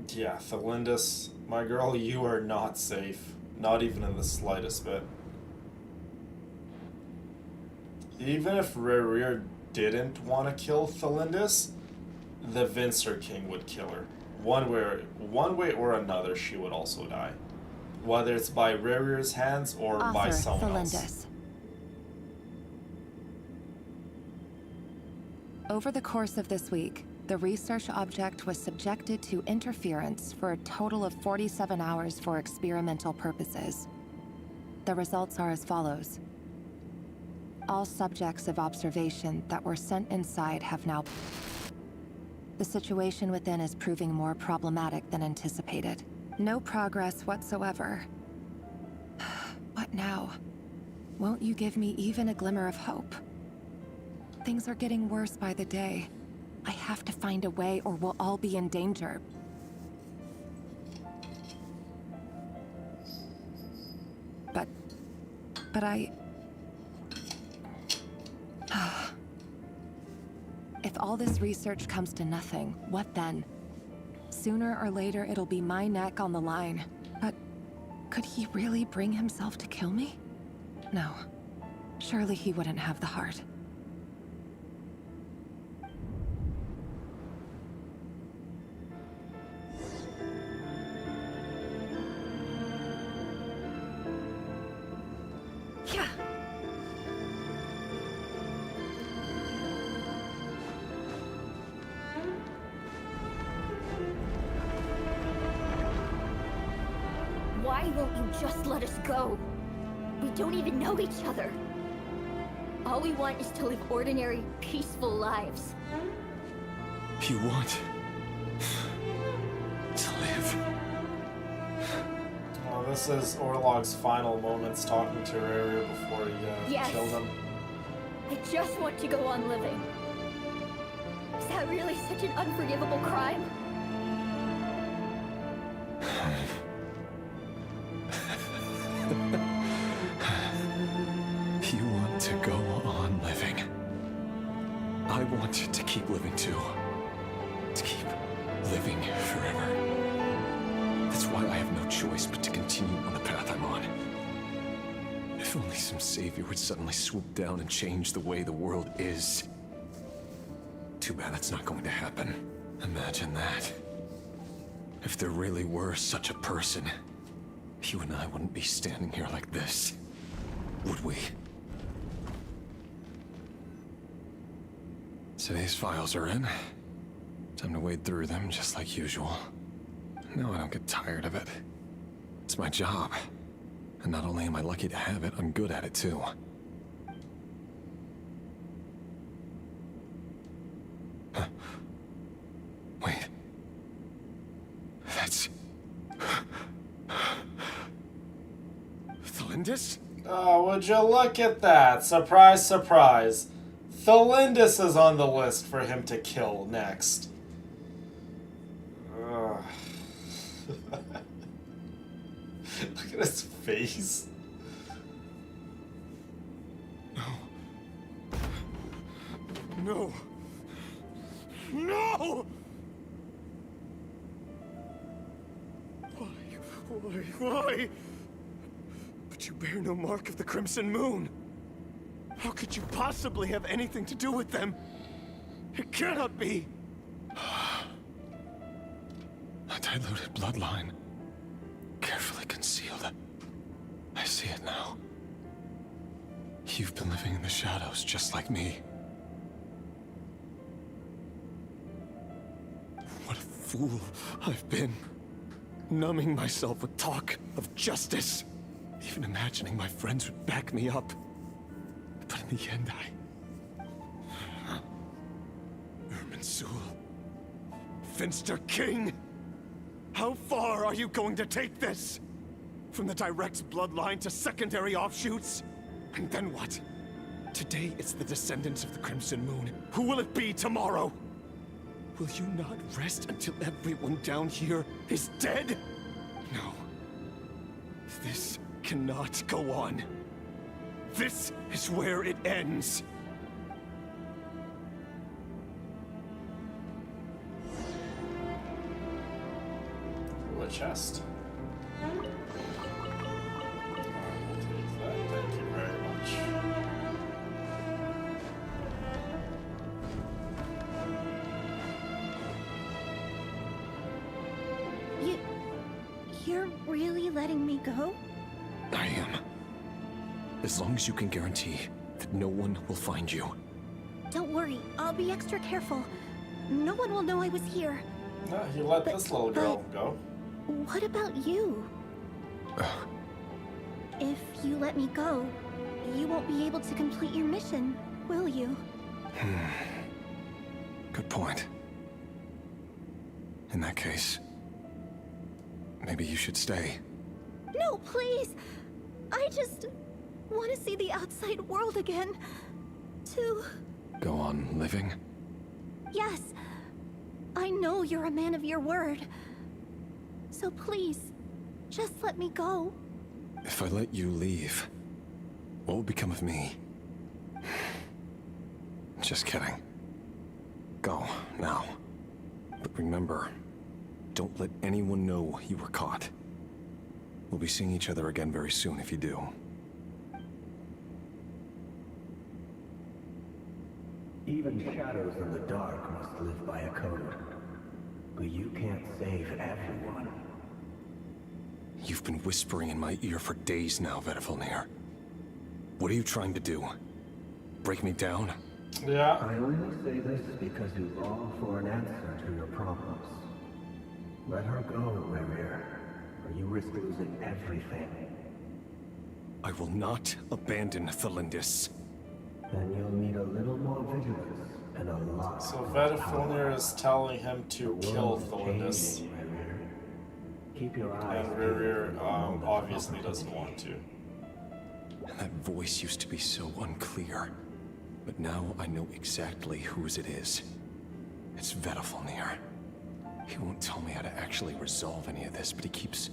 Yeah, Thelindis, my girl, you are not safe. Not even in the slightest bit. Even if Rerir didn't want to kill Thelindis, the Vincer King would kill her. One way or another, she would also die. Whether it's by Rerir's hands or by someone else. Over the course of this week, the research object was subjected to interference for a total of 47 hours for experimental purposes. The results are as follows. All subjects of observation that were sent inside have now... The situation within is proving more problematic than anticipated. No progress whatsoever. What now? Won't you give me even a glimmer of hope? Things are getting worse by the day. I have to find a way or we'll all be in danger. But I... If all this research comes to nothing, what then? Sooner or later, it'll be my neck on the line. But could he really bring himself to kill me? No. Surely he wouldn't have the heart. Yeah. Why won't you just let us go? We don't even know each other. All we want is to live ordinary, peaceful lives. You want to live? Well, this is Orlog's final moments talking to Rerir before he Yes. killed him. I just want to go on living. Is that really such an unforgivable crime? You want to go on living. I want to keep living too. To keep living forever. That's why I have no choice but to continue on the path I'm on. If only some savior would suddenly swoop down and change the way the world is. Too bad that's not going to happen. Imagine that. If there really were such a person, you and I wouldn't be standing here like this, would we? So these files are in. Time to wade through them just like usual. No, I don't get tired of it. It's my job. And not only am I lucky to have it, I'm good at it too. Huh. Wait. That's... Thelindis? Oh, would you look at that? Surprise, surprise. Thelindis is on the list for him to kill next. Ugh. Look at his face. No. No! Why? But you bear no mark of the Crimson Moon. How could you possibly have anything to do with them? It cannot be! A diluted bloodline. Carefully concealed. I see it now. You've been living in the shadows just like me. What a fool I've been. Numbing myself with talk of justice. Even imagining my friends would back me up. But in the end, Irminsul. Finster King! How far are you going to take this? From the direct bloodline to secondary offshoots? And then what? Today it's the descendants of the Crimson Moon. Who will it be tomorrow? Will you not rest until everyone down here is dead? No. This cannot go on. This is where it ends. Ooh, a chest. We'll take that. Thank you very much. You're really letting me go? I am. As long as you can guarantee that no one will find you. Don't worry, I'll be extra careful. No one will know I was here. No, he let this little girl go. What about you? If you let me go, you won't be able to complete your mission, will you? Good point. In that case, maybe you should stay. No, please! I just want to see the outside world again. To... Go on living? Yes. I know you're a man of your word. So please, just let me go. If I let you leave, what will become of me? Just kidding. Go, now. But remember, don't let anyone know you were caught. We'll be seeing each other again very soon if you do. Even shadows in the dark must live by a code. But you can't save everyone. You've been whispering in my ear for days now, Vedifalnir. What are you trying to do? Break me down? Yeah. I only say this because you long for an answer to your problems. Let her go, Rerir, or you risk losing everything. I will not abandon Thelindis. Then you'll need a little more vigilance and a lot. So Vedifalnir is telling him to kill Thelindis. Keep your eyes. And Rerir obviously doesn't want to. That voice used to be so unclear. But now I know exactly whose it is. It's Vedifalnir. He won't tell me how to actually resolve any of this, but he keeps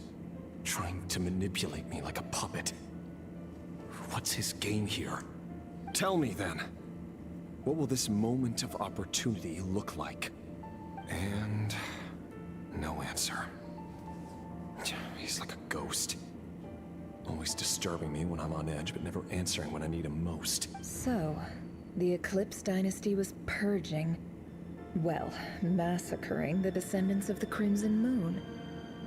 trying to manipulate me like a puppet. What's his game here? Tell me then. What will this moment of opportunity look like? And no answer. He's like a ghost. Always disturbing me when I'm on edge, but never answering when I need him most. So, the Eclipse Dynasty was purging, well, massacring the descendants of the Crimson Moon.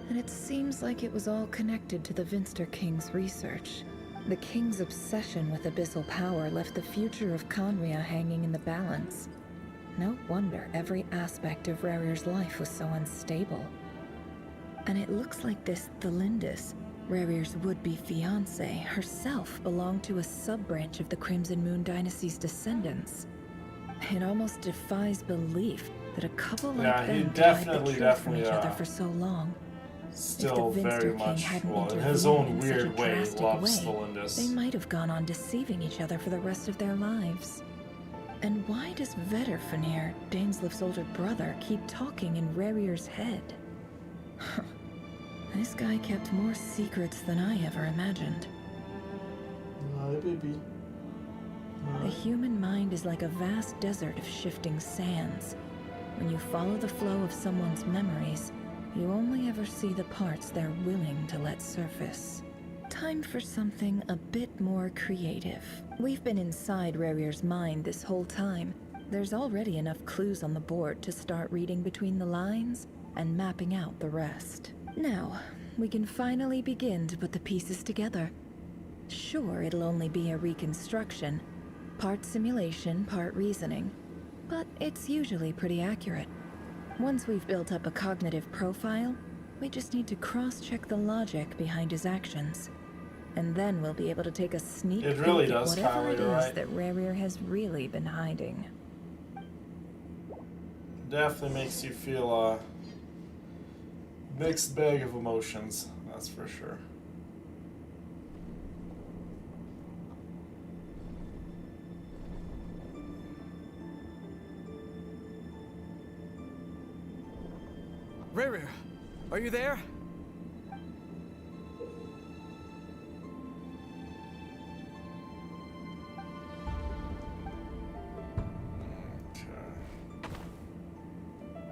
And it seems like it was all connected to the Vinster King's research. The King's obsession with abyssal power left the future of Conria hanging in the balance. No wonder every aspect of Rerir's life was so unstable. And it looks like this Thelindis, Rerir's would-be fiancée, herself belonged to a sub-branch of the Crimson Moon Dynasty's descendants. It almost defies belief that a couple like them denied the truth from each other for so long. Still very much, well, in his own weird way, loves Thelindis. They might have gone on deceiving each other for the rest of their lives. And why does Vedifalnir, Daneslif's older brother, keep talking in Rerir's head? This guy kept more secrets than I ever imagined. Hi, baby. The human mind is like a vast desert of shifting sands. When you follow the flow of someone's memories, You only ever see the parts they're willing to let surface. Time for something a bit more creative. We've been inside Rarier's mind this whole time. There's already enough clues on the board to start reading between the lines and mapping out the rest. Now, we can finally begin to put the pieces together. Sure, it'll only be a reconstruction. Part simulation, part reasoning. But it's usually pretty accurate. Once we've built up a cognitive profile, we just need to cross-check the logic behind his actions. And then we'll be able to take a sneak peek at whatever it is that Rarier has really been hiding. Definitely makes you feel a mixed bag of emotions, that's for sure. Rarier, are you there?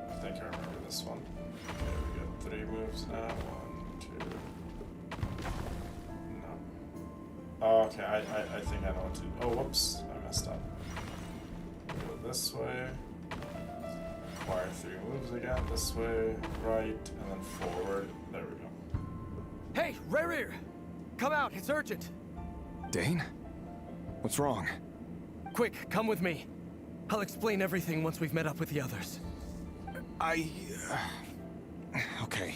I think I remember this one. Okay, we got 3 moves now. 1, 2. No. Oh, okay, I think I know what to do. Oh, whoops. I messed up. Go this way. Acquire 3 moves again. This way, right, and then forward. There we go. Hey, Rarier! Come out, it's urgent! Dane? What's wrong? Quick, come with me. I'll explain everything once we've met up with the others. Okay.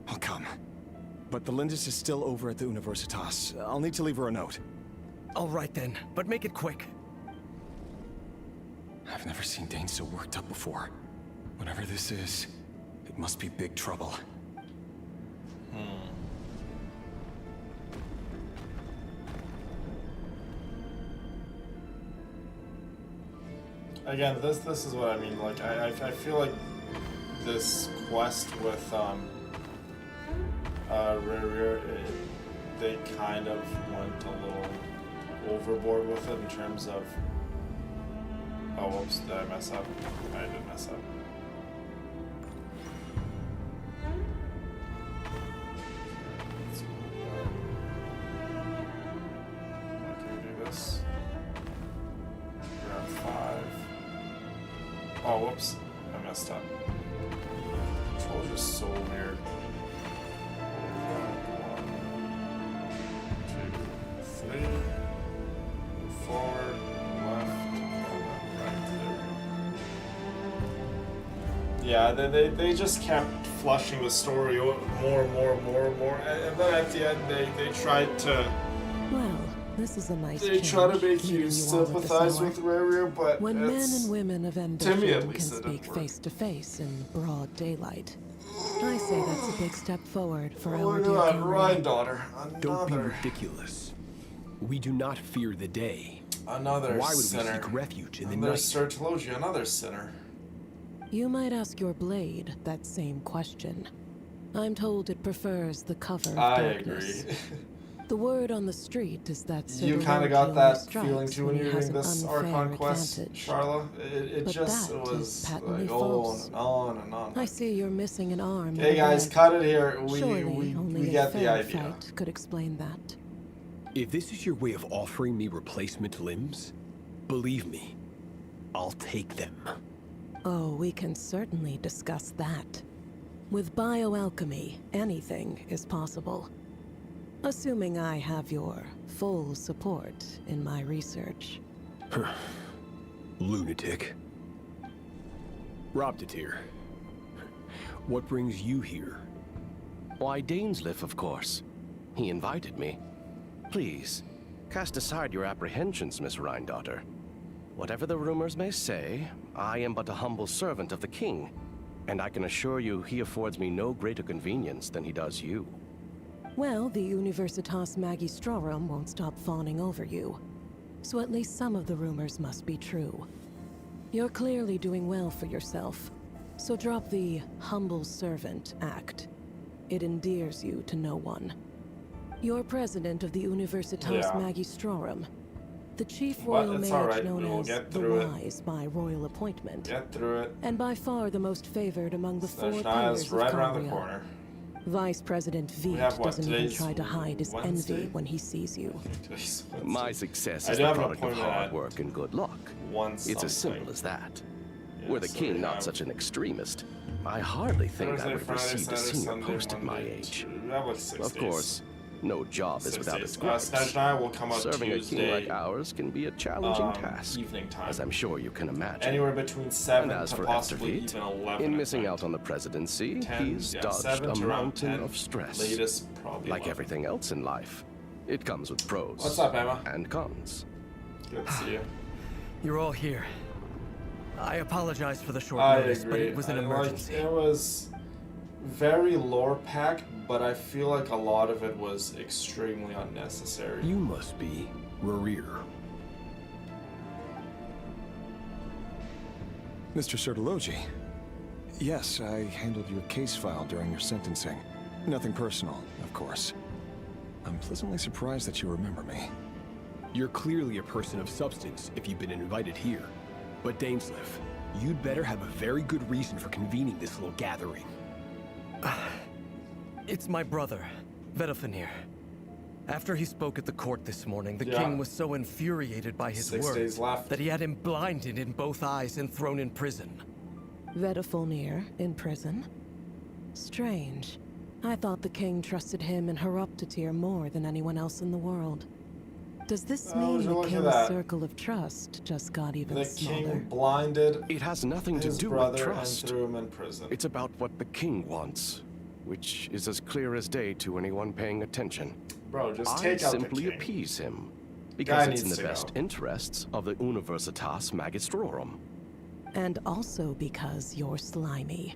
I'll come. But the Lindis is still over at the Universitas. I'll need to leave her a note. All right then, but make it quick. I've never seen Dane so worked up before. Whatever this is, it must be big trouble. Again, this is what I mean. Like, I feel like this quest with Rarier, they kind of went a little overboard with it in terms of. Oh, whoops! Did I mess up? I did mess up. Can we do this? Round 5. Oh, whoops. I messed up. Control's just so weird. 1, 2, 3. Move forward, left, right. There we go. Yeah, they just kept flushing the story more, and then at the end they tried to. Well, this is a nice They try to make you sympathize with Rarier, but when men and women of ambition can least speak face to face in broad daylight, I say that's a big step forward for our dear granddaughter. Don't be ridiculous. We do not fear the day. Another Why would sinner. we seek refuge in the Another night? Sertologia, another sinner. You might ask your blade that same question. I'm told it prefers the cover of darkness. Agree. The word on the street is that You kind of got that feeling too when you were doing this Archon quest, Charla. It just was like on and on and on. I see you're missing an arm. Hey guys, cut it here. Surely We only get a the fair idea. fight could explain that. If this is your way of offering me replacement limbs, believe me, I'll take them. Oh, we can certainly discuss that. With bioalchemy, anything is possible. Assuming I have your full support in my research. Lunatic. Robtatir. What brings you here? Why, Dainsleif, of course. He invited me. Please, cast aside your apprehensions, Miss Rhindaughter. Whatever the rumors may say, I am but a humble servant of the king, and I can assure you he affords me no greater convenience than he does you. Well, the Universitas Magistrorum won't stop fawning over you. So at least some of the rumors must be true. You're clearly doing well for yourself, so drop the humble servant act. It endears you to no one. You're president of the Universitas Magistrorum. The chief royal mage known we will as get the through it. Wise by royal appointment. Get through it. And by far the most favored among the four Snezhnaya's pillars right of around the Kharia. corner. Vice President Veet doesn't even try to hide his envy when he sees you. My success I is do the have an product of appointment hard at work and good luck. It's as simple as that. Were the king not such an extremist, I hardly think I would have received a senior post at my age. Of course, no job is without its gripes. Snezhnaya will come out Serving a Tuesday, king like ours can be a challenging task, evening time. as I'm sure you can imagine. Anywhere between 7 and as to for possibly Esther even Veet, 11 in at missing night. out on the presidency, 10, he's yeah, dodged 7 a to around mountain 10, of stress. latest, probably like 11. everything else in life, it comes with pros. What's up, Emma? And cons. Good to see you. You're all here. I apologize for the short I notice, agree. but it was an emergency. It was very lore-packed, but I feel like a lot of it was extremely unnecessary. You must be Rerir. Mr. Sertologi. Yes, I handled your case file during your sentencing. Nothing personal, of course. I'm pleasantly surprised that you remember me. You're clearly a person of substance if you've been invited here. But Dainsleif, you'd better have a very good reason for convening this little gathering. It's my brother, Vedalfenir. After he spoke at the court this morning, the king was so infuriated by his 6 words days left. that he had him blinded in both eyes and thrown in prison. Vedalfenir in prison? Strange. I thought the king trusted him and Heroptatir more than anyone else in the world. Does this mean the king's circle of trust just got even smaller? The king blinded It has nothing to his do with brother trust. and threw him in prison. It's about what the king wants, which is as clear as day to anyone paying attention. Bro, just I take out the simply king. appease him, Guy because it's in needs the to best go. interests of the Universitas Magistrorum. And also because you're slimy.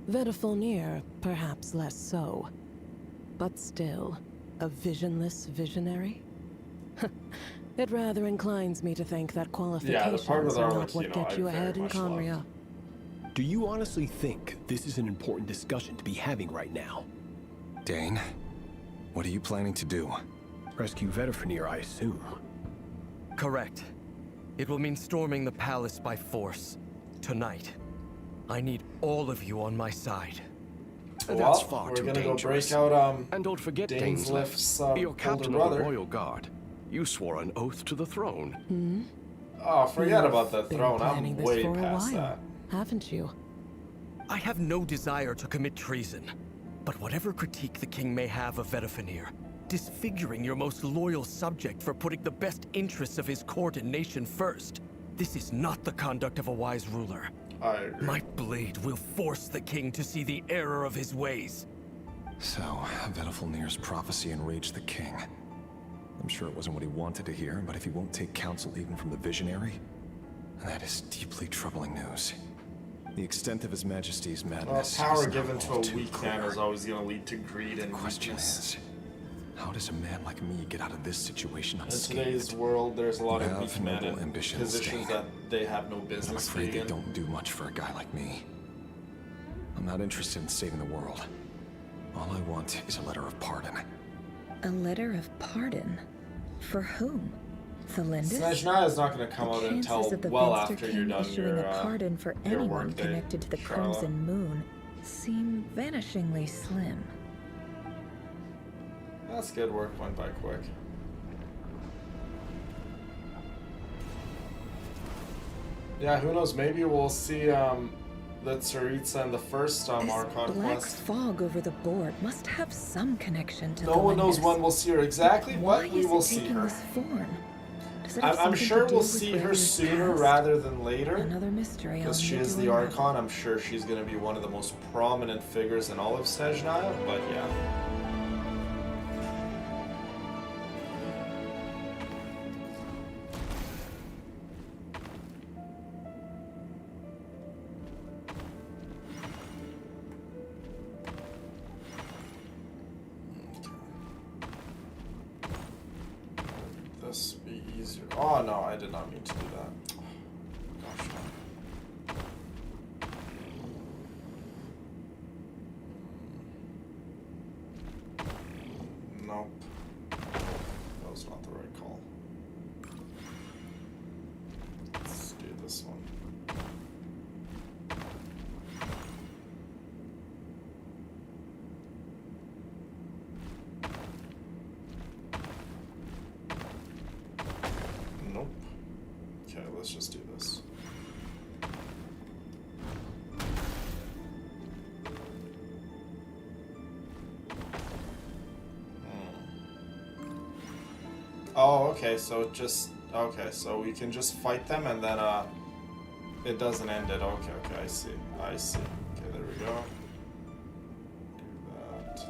Vedalfenir, perhaps less so. But still, a visionless visionary? It rather inclines me to think that qualifications are not what get you ahead in Kharia. Do you honestly think this is an important discussion to be having right now? Dane, what are you planning to do? Rescue Vedalfenir, I assume. Correct. It will mean storming the palace by force. Tonight. I need all of you on my side. That's far too dangerous. Go break out, and don't forget, Dainsleif's you're captain older of the brother. royal guard. You swore an oath to the throne. Oh, forget about the Been throne. I'm planning this way for a past while, that. haven't you? I have no desire to commit treason. But whatever critique the king may have of Vedalfenir, disfiguring your most loyal subject for putting the best interests of his court and nation first, this is not the conduct of a wise ruler. I agree. My blade will force the king to see the error of his ways. So, Vedalfenir's prophecy enraged the king. I'm sure it wasn't what he wanted to hear, but if he won't take counsel even from the visionary, that is deeply troubling news. The extent of His Majesty's madness Power is not given to all a too weak clear. man is always going to lead to greed and The question weakness. is, how does a man like me get out of this situation In unscathed? today's world, there's a lot You of have weak men noble in ambitions, positions Dane. that they have no I'm business afraid being they in. don't do much for a guy like me. I'm not interested in saving the world. All I want is a letter of pardon. A letter of pardon? For whom? Thalindis? Snezhnaya is not going to come out until Chances of the well Finster after King you're done issuing your, a pardon for your anyone work day, connected to the Charla. Crimson Moon seem vanishingly slim. That's good work, went by quick. Yeah, who knows, maybe we'll see the Tsaritsa in the first Archon Black quest. fog over the board must have some connection to No one knows Thalindis. when we'll see her exactly, Why but we is will it see taking her. this form? Does it have I'm something to sure do we'll with see her Ramir's sooner past? rather than later. Another mystery I'll Because she need is to the unravel. Archon, I'm sure she's going to be one of the most prominent figures in all of Snezhnaya, but yeah. This be easier. Oh no, I did not mean to do that. Gosh. Nope. That was not the right call. this one. Nope. Okay, let's just do this. Oh, okay, so just... Okay, so we can just fight them and then, it doesn't end it. Okay, okay, I see. I see. Okay, there we go. Do that.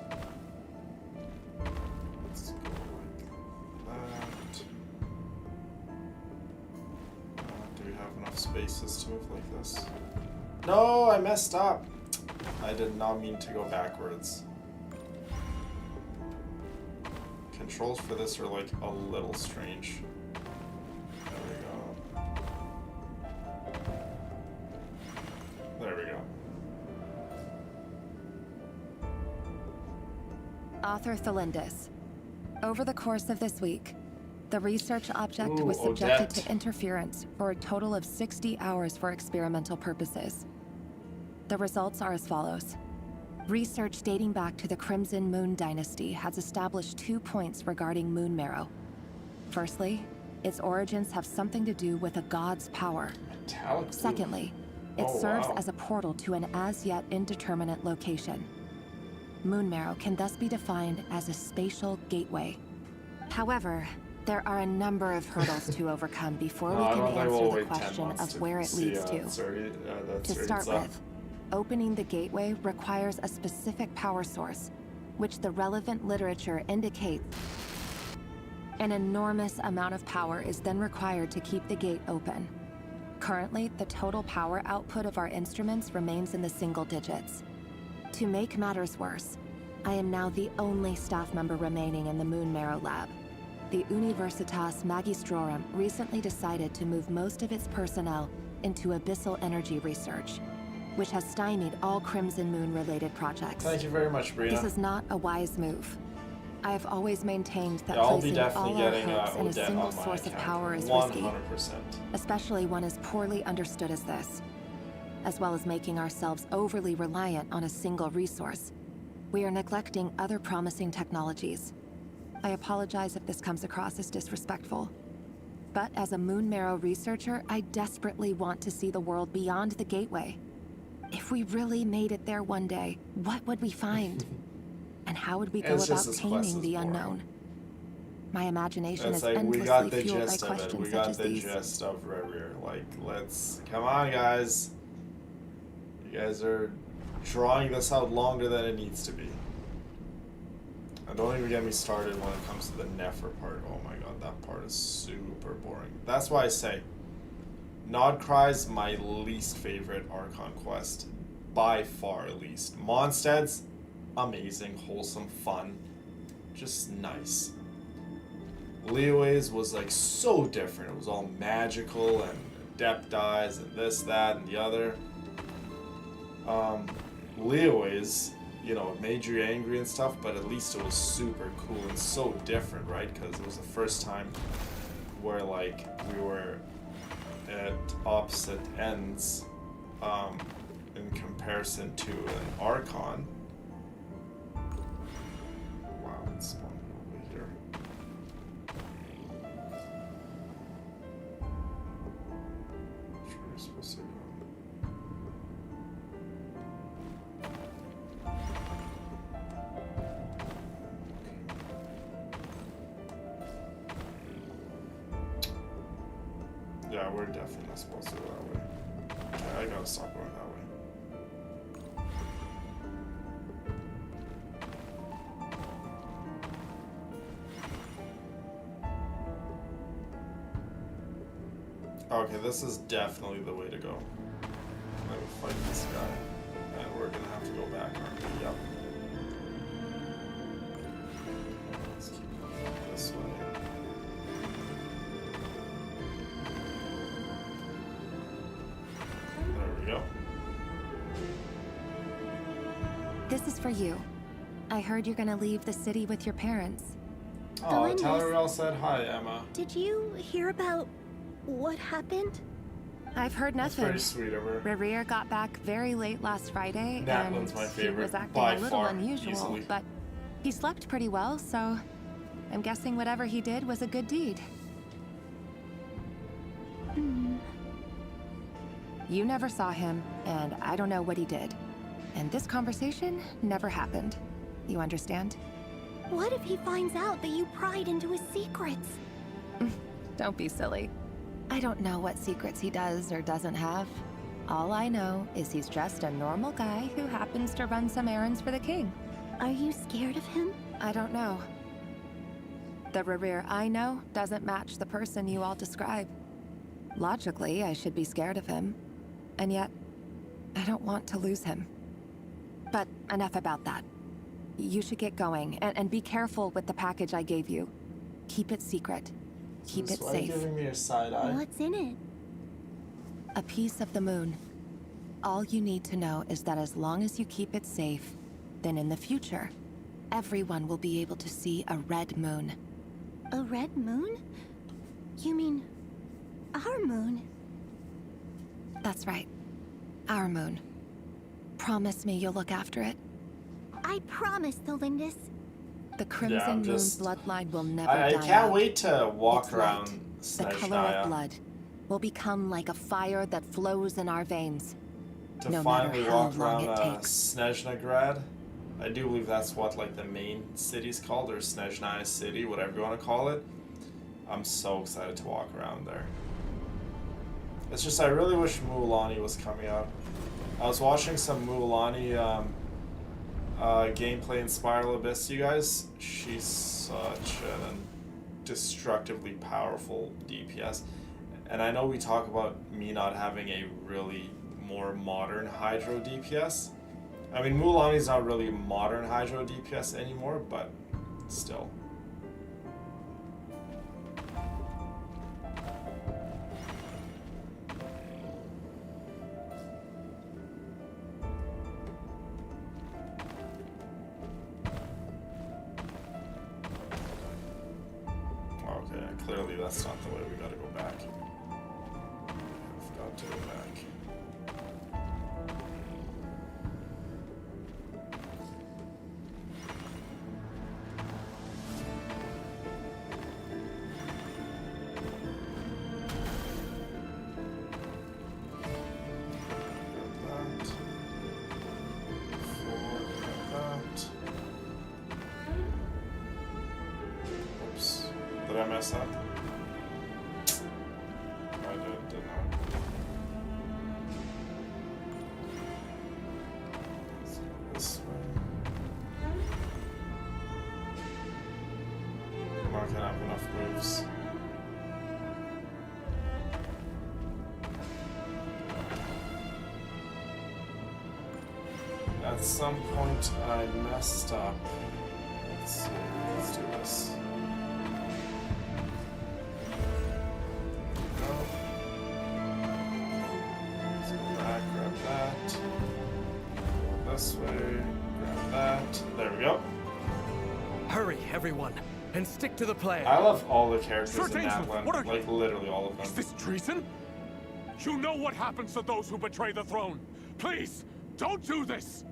Let's go like that. Do we have enough spaces to move like this? No, I messed up! I did not mean to go backwards. Controls for this are like a little strange. There we go. There we go. Author Thelindis. Over the course of this week, the research object Ooh, was subjected Odette. to interference for a total of 60 hours for experimental purposes. The results are as follows. Research dating back to the Crimson Moon Dynasty has established 2 points regarding moon marrow. Firstly, its origins have something to do with a god's power. Metallic blue. Secondly, it Oh, serves wow. as a portal to an as-yet indeterminate location. Moon marrow can thus be defined as a spatial gateway. However, there are a number of hurdles to overcome before No, we I can don't think answer we'll the wait 10 question months of to where it see, leads to. To start with, opening the gateway requires a specific power source, which the relevant literature indicates. An enormous amount of power is then required to keep the gate open. Currently, the total power output of our instruments remains in the single digits. To make matters worse, I am now the only staff member remaining in the Moon Marrow lab. The Universitas Magistrorum recently decided to move most of its personnel into abyssal energy research, which has stymied all Crimson Moon-related projects. Thank you very much, Brina. This is not a wise move. I have always maintained that Yeah, I'll be placing definitely all our getting hopes in a Odette single on my source of account. power is 100%. risky, especially one as poorly understood as this. As well as making ourselves overly reliant on a single resource, we are neglecting other promising technologies. I apologize if this comes across as disrespectful. But as a Moon Marrow researcher, I desperately want to see the world beyond the gateway. If we really made it there one day, what would we find? And how would we go It's just about this quest taming is the boring. unknown? My imagination It's is like, we endlessly got the fueled by gist of it. questions We such got as the these. gist of Reverie. Like, let's... Come on, guys. You guys are drawing this out longer than it needs to be. And don't even get me started when it comes to the Nefer part. Oh my god, that part is super boring. That's why I say, Nodcry's my least favorite Archon quest. By far, at least. Mondstad's amazing, wholesome, fun. Just nice. Leeway's was like so different. It was all magical and adept eyes and this, that, and the other. Leeway's, you know, it made you angry and stuff, but at least it was super cool and so different, right? Because it was the first time where, like, we were at opposite ends in comparison to an Archon. Wow, it's spawning over here. Which way are we supposed to go? Yeah, we're definitely not supposed to go that way. Okay, I gotta stop going that way. Okay, this is definitely the way to go. Let me fight this guy. And we're gonna have to go back, aren't we? Yep. Let's keep going this way. There we go. This is for you. I heard you're gonna leave the city with your parents. Oh, Thelindis. tell her we all said hi, Emma. Did you hear about what happened? I've heard That's nothing. pretty sweet of her. Rerir got back very late last Friday, Natlan's and my he favorite, was acting by a little far, unusual, easily. but he slept pretty well, so I'm guessing whatever he did was a good deed. You never saw him, and I don't know what he did. And this conversation never happened. You understand? What if he finds out that you pried into his secrets? Don't be silly. I don't know what secrets he does or doesn't have. All I know is he's just a normal guy who happens to run some errands for the king. Are you scared of him? I don't know. The Rerir I know doesn't match the person you all describe. Logically, I should be scared of him. And yet, I don't want to lose him. But enough about that. You should get going, and be careful with the package I gave you. Keep it secret. Keep it Why are safe. you giving me a side eye? What's in it? A piece of the moon. All you need to know is that as long as you keep it safe, then in the future, everyone will be able to see a red moon. A red moon? You mean our moon? That's right. Our moon. Promise me you'll look after it. I promise, Thelindis. The Crimson Moon bloodline will never I die can't out. wait to walk Its around light, the color of blood, will become like a fire that flows in our veins. To no finally matter how walk long around it takes. Snezhnagrad. I do believe that's what like the main city's called, or Snezhnaya City, whatever you want to call it. I'm so excited to walk around there. It's just I really wish Mualani was coming out. I was watching some Mualani gameplay in Spiral Abyss, you guys. She's such an destructively powerful DPS. And I know we talk about me not having a really more modern Hydro DPS. I mean, Mualani's not really modern Hydro DPS anymore, but still. Okay, clearly that's not the way we gotta go back. I've got to go back. Oops. Did I mess up? I did not. Let's go this way. I'm not gonna have enough moves. At some point I messed up. Let's see. Let's do this. Grab that. Go this way. Grab that. There we go. Hurry, everyone, and stick to the plan. I love all the characters Sir in Dainsleif, Natlan. what are Like literally all of them. Is this treason? You know what happens to those who betray the throne. Please, don't do this!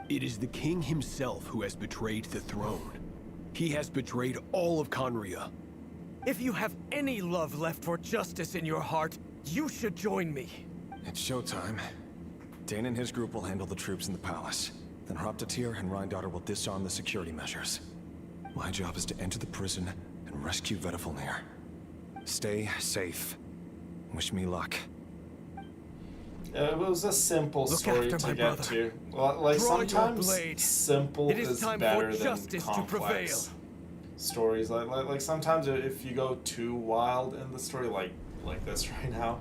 It is the king himself who has betrayed the throne. He has betrayed all of Conria. If you have any love left for justice in your heart, you should join me. It's showtime. Dane and his group will handle the troops in the palace. Then Hraptatir and Rhindaughter will disarm the security measures. My job is to enter the prison and rescue Vedifalnir. Stay safe. Wish me luck. It was a simple Look story after to my get brother. to. Like Draw your sometimes blade. simple It is time better for than justice to complex prevail. stories. Like sometimes if you go too wild in the story, like this right now,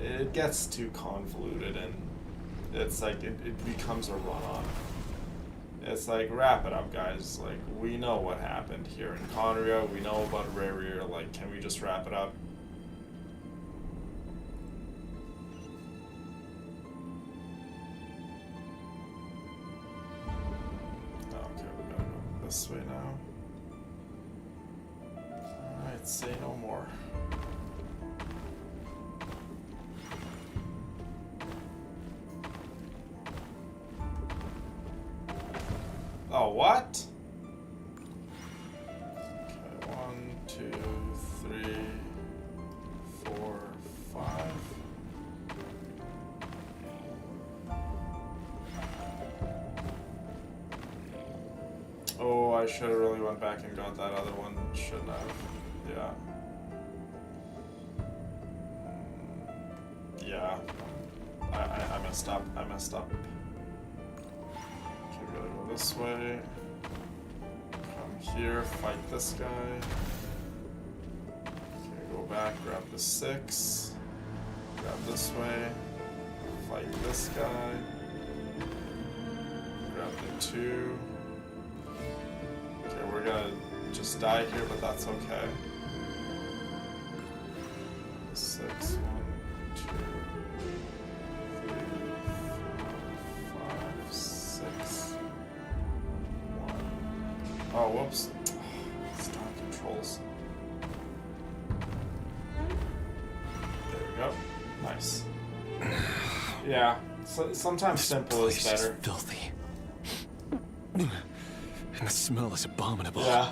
it gets too convoluted and it's like it becomes a run-on. It's like, wrap it up, guys. Like, we know what happened here in Conria. We know about Rerir. Like, can we just wrap it up? Okay, we gotta go this way now. Alright, say no more. Oh, what? Okay, 1, 2, 3, 4, 5. Oh, I should have really went back and got that other one. Shouldn't have. Yeah. Yeah. I messed up. I messed up. Okay, we gotta go this way. Come here, fight this guy. Okay, go back, grab the 6. Grab this way. Fight this guy. Grab the 2. Okay, we're gonna just die here, but that's okay. 6, 1, 2, 3, 4, 5, 6, 1. Oh, whoops. Stop controls. There we go. Nice. Yeah, so sometimes simple is better. Is filthy. And the smell is abominable. Yeah.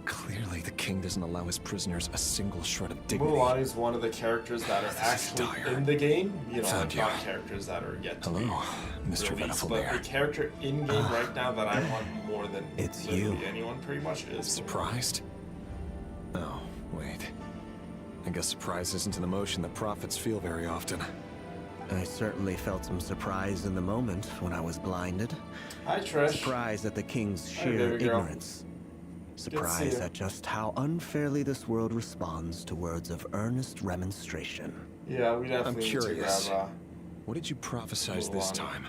Clearly, the king doesn't allow his prisoners a single shred of dignity. Mulan is one of the characters that are actually in the game. You know, Found not you. characters that are yet to Hello, be Mr. released. But Veneflair. the character in game right now that I want more than It's literally you. anyone, pretty much, is Surprised? Oh, wait. I guess surprise isn't an emotion that prophets feel very often. I certainly felt some surprise in the moment when I was blinded. Hi, Trish. Surprise at the king's Hi, sheer baby girl. ignorance. Good to see Surprise you. at just how unfairly this world responds to words of earnest remonstration. Yeah, we I'm definitely need to curious. grab. What did you prophesize this Mulan. time?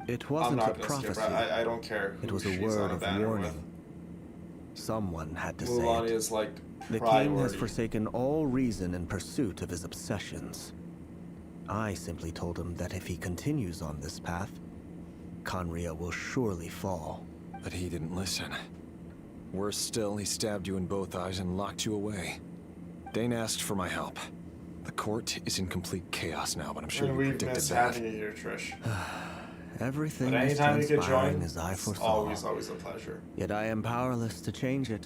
It I'm wasn't a not gonna skip. prophecy. I don't care. It who was a she's word on a of banner warning. with. Someone had to Mulan say it. is like The king has priority. forsaken all reason in pursuit of his obsessions. I simply told him that if he continues on this path, Conria will surely fall. But he didn't listen. Worse still, he stabbed you in both eyes and locked you away. Dane asked for my help. The court is in complete chaos now, but I'm sure And you we've predicted missed that. having you here, Trish. Everything But is anytime you could transpiring join, as I it's foresaw. always a pleasure. Yet I am powerless to change it.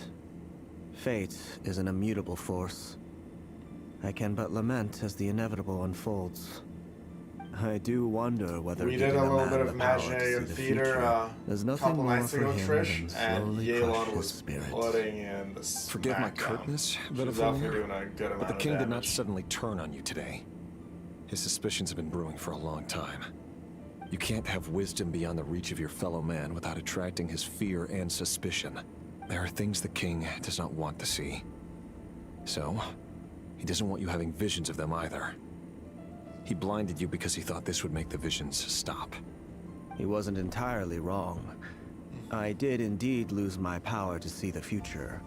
Fate is an immutable force. I can but lament as the inevitable unfolds. I do wonder whether We did a giving little man bit of the power to imaginary see the theater future a does nothing couple more nights for ago, him Trish, than and slowly Yelan crush his was spirit. putting in the Forgive my smackdown. curtness, She was Veneflair, definitely doing a good amount but the of king did not damage. suddenly turn on you today. His suspicions have been brewing for a long time. You can't have wisdom beyond the reach of your fellow man without attracting his fear and suspicion. There are things the king does not want to see. So, he doesn't want you having visions of them either. He blinded you because he thought this would make the visions stop. He wasn't entirely wrong. I did indeed lose my power to see the future.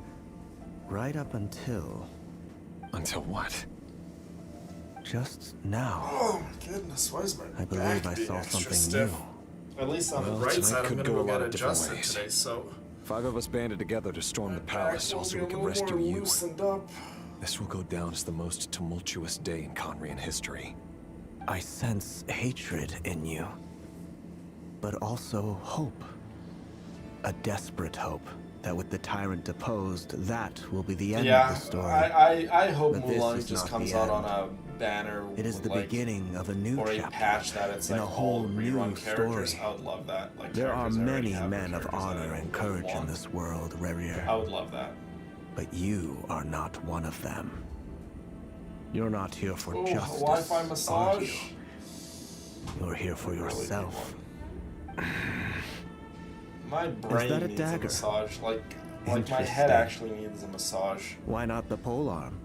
Right up until... Until what? Just now. Oh my goodness, why is my I believe back I being saw extra something stiff? new. At least on Well, the right tonight side, I'm could gonna go go a lot get of different adjusted ways. today, so 5 of us banded together to storm the back palace, will also be we a can little rescue more you. loosened up. This will go down as the most tumultuous day in Conrian history. I sense hatred in you. But also hope. A desperate hope that with the tyrant deposed, that will be the end Yeah, of the story. I hope But this Mulan is just not comes the out end. on a banner. It is with, the like, beginning of a new or a chapter. patch that it's in like a whole all new rerun characters. story. I would love that. Like There are characters I already many have, or men of characters honor I and would courage in want. this world, Rerir. I would love that. But you are not one of them. You're not here for Oh, justice. Wi-Fi are massage. you? You're here for Really need yourself. My brain that a needs dagger? a massage. Like my head Interesting. actually needs a massage. Why not the polearm?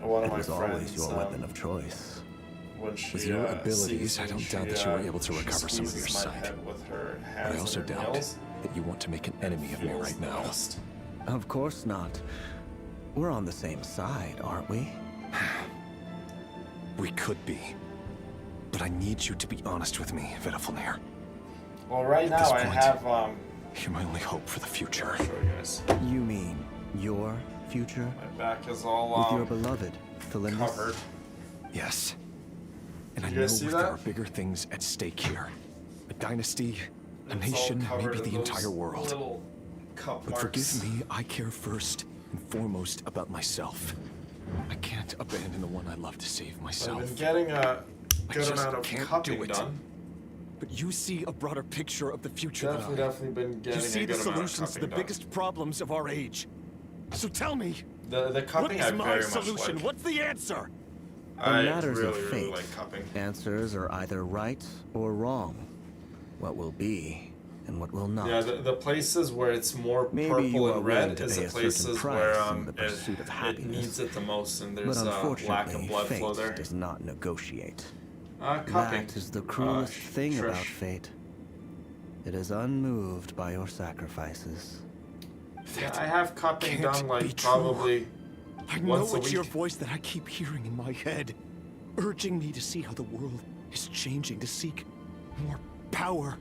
One of it my was friends, always your weapon of choice. When she, With your abilities, sees I me, don't doubt she, that you were able to she recover some of your squeezes my sight. head with her But hands I also and her doubt nails. that you want to make an enemy of me Feels right the now. best. Of course not. We're on the same side, aren't we? We could be. But I need you to be honest with me, Veneflair. Well, right At this now I point, have You're my only hope for the future. I'll show you guys. You mean your future? My back is all With your beloved, Felindis? covered. Yes. And I You know guys see there that? are bigger things at stake here. A dynasty, A nation, maybe the entire world. Little cup But marks. forgive me, I care first and foremost about myself. I can't abandon the one I love to save myself. I've been getting a I good just amount of can't cupping do it. done. But you see a broader picture of the future Definitely than I. been getting You see a the good amount of solutions to the cupping done. biggest problems of our age. So tell me, The cupping what I is very my much solution? like. What's the answer? In I matters of really fate, like cupping. answers are either right or wrong. What will be and what will not. Yeah, the places where it's more Maybe purple you are and willing red to is pay the a certain places price where in the pursuit of it happiness. needs it the most, and But there's a lack unfortunately, of blood fate flow there. does not negotiate. Cupping. That is the cruelest thing Trish. about fate. It is unmoved by your sacrifices. Yeah, I have cupping can't done be like true. probably I know once a it's week. your voice that I keep hearing in my head, urging me to see how the world is changing, to seek more power.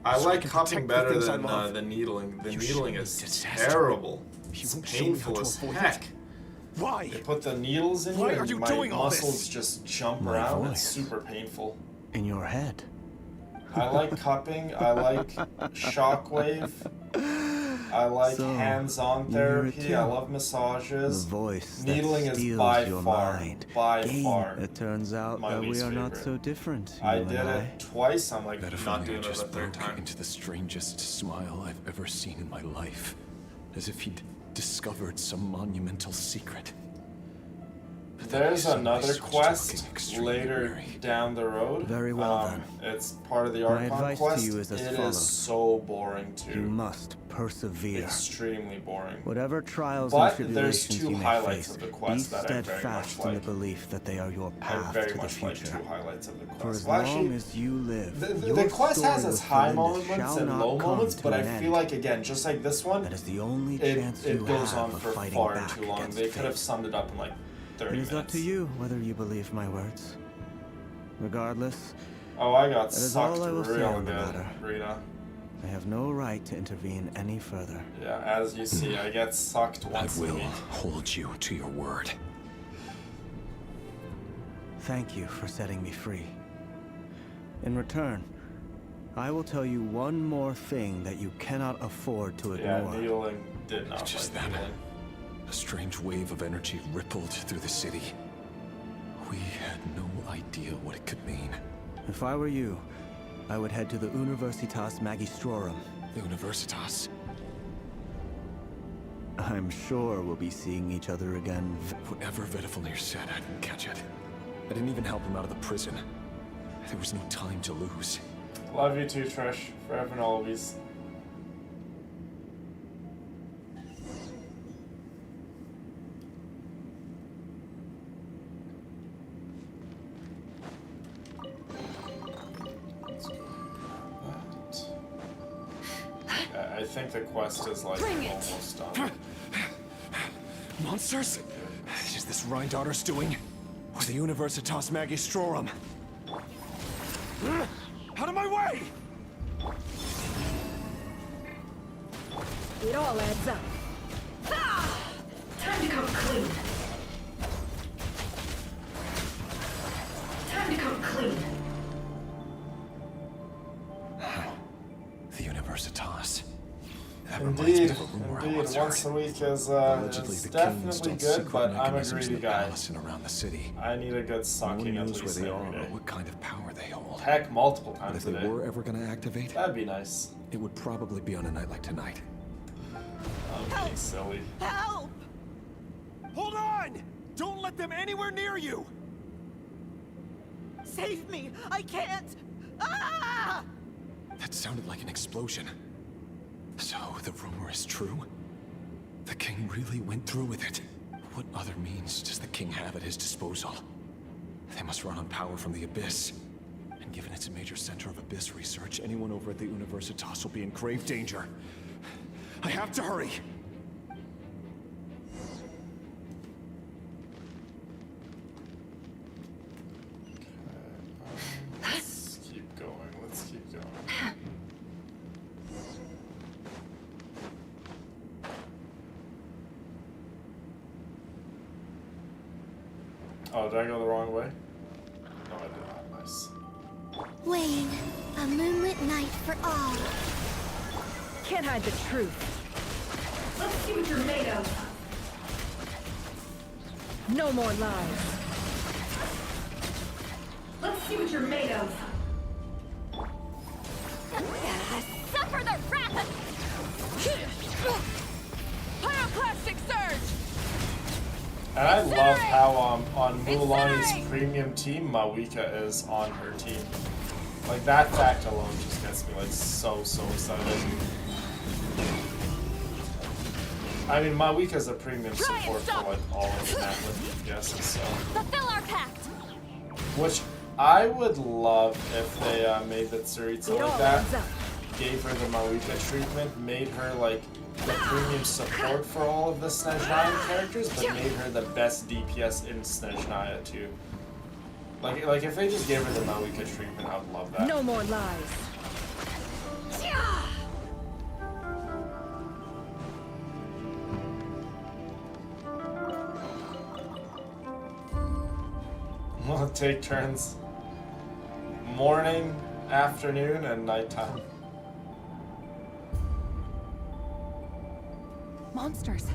I so like can cupping protect the better things I than love. the needling. The You needling show me is disaster. terrible. You It's won't show me how painful to as avoid heck. it. Why? They put the needles in Why you, are and you my doing all muscles this? just jump My around. voice. It's super painful. In your head. I like cupping. I like shockwave. I like So, hands-on you hear it therapy. too. I love massages. The voice Needling that is steals by your far, mind. by far. It turns out my that we least are not favorite. so different. I you did and it twice. I'm like That if not only doing I it just the third broke time. into the strangest smile I've ever seen in my life. As if he'd discovered some monumental secret. There's another starts quest looking extremely later weary. down the road. Very well then. It's part of the My Archon advice to quest. you is as It follows. is so boring You too. must persevere. Extremely boring. Whatever trials But and there's tribulations two you may highlights face, of the be quest that I very steadfast much in like. the belief that they are your I path very to the much like future. two highlights of the For quest. as Well, long actually, as you live, the your quest has story its with high Valinda moments shall and not low come moments, to but I an feel end. like, again, just like this one, That is the only it chance you goes have on of for fighting far back too long. against They could have fate. summed it up in like 30 It minutes. is up to you whether you believe my words. Regardless, Oh, I got that is sucked all I will say real on the good, matter. Rita. I have no right to intervene any further. Yeah, as you see, I get sucked I once a will week. hold you to your word. Thank you for setting me free. In return, I will tell you one more thing that you cannot afford to Yeah, ignore. needling did not Just like then, needling. a strange wave of energy rippled through the city. We had no idea what it could mean. If I were you, I would head to the Universitas Magistrorum. The Universitas? I'm sure we'll be seeing each other again. Whatever Vedifalnir said, I didn't catch it. I didn't even help him out of the prison. There was no time to lose. Love you too, Trish. Forever and always. Let's go that. Yeah, I think the quest is like almost done. Monsters? Is this Rhindaughter's doing? Or the Universitas Magistrorum? Out of my way! It all adds up. Time to come clean. Time to come clean. The Universitas. That reminds me Indeed, of a rumor I indeed. once Once heard. a week is Allegedly, it's the king definitely installs good, secret but I'm a mechanisms in greedy the guy. palace and around the city. I need a good No one sucking at knows where least they every are day. or what kind of power they hold. Heck, multiple But times if a they day. were ever going to activate, That'd be nice. it would probably be on a night like tonight. I'm being silly. Help! Hold on! Don't let them anywhere near you! Save me! I can't! Ah! That sounded like an explosion. So, the rumor is true? The king really went through with it. What other means does the king have at his disposal? They must run on power from the Abyss. And given it's a major center of Abyss research, anyone over at the Universitas will be in grave danger. I have to hurry! Let's keep going. Let's keep going. Oh, did I go the wrong way? No, I did not. Nice. Wayne, A moonlit night for all. Can't hide the truth. Let's see what you're made of. No more lies. Let's see what you're made of. Suffer the wrath! Pyroclastic surge! And I love how on Mulan's premium team, Mawika is on her team. Like that fact alone just gets me like so excited. I mean, Mawika's a premium support for like all of the map with DPSs, so. Fulfill our pact! Which I would love if they made the Tsuritsu like that, gave her the Mawika treatment, made her like the premium support for all of the Snezhnaya characters, but made her the best DPS in Snezhnaya too. Like if they just gave her the Mawika treatment, I would love that. No more lies. We'll take turns. Morning, afternoon, and nighttime. Monsters.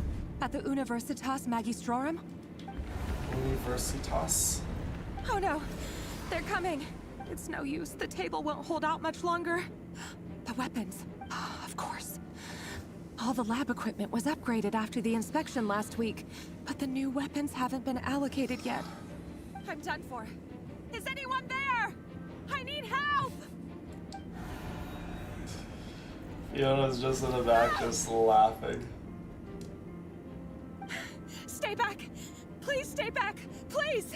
At the Universitas Magistrorum? Universitas? Oh no. They're coming. It's no use. The table won't hold out much longer. The weapons. Of course. All the lab equipment was upgraded after the inspection last week, but the new weapons haven't been allocated yet. I'm done for. Is anyone there? I need help! Fiona's just in the back, just laughing. Stay back! Please stay back! Please!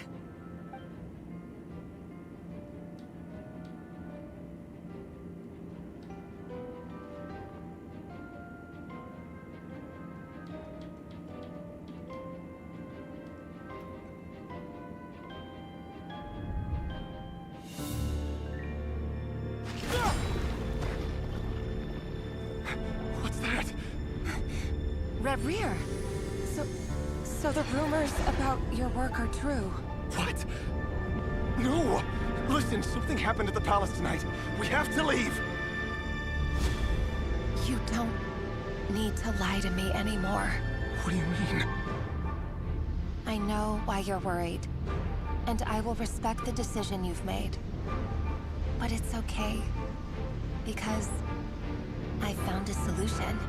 Rear. So the rumors about your work are true. What? No! Listen, something happened at the palace tonight. We have to leave! You don't need to lie to me anymore. What do you mean? I know why you're worried, and I will respect the decision you've made. But it's okay, because I found a solution.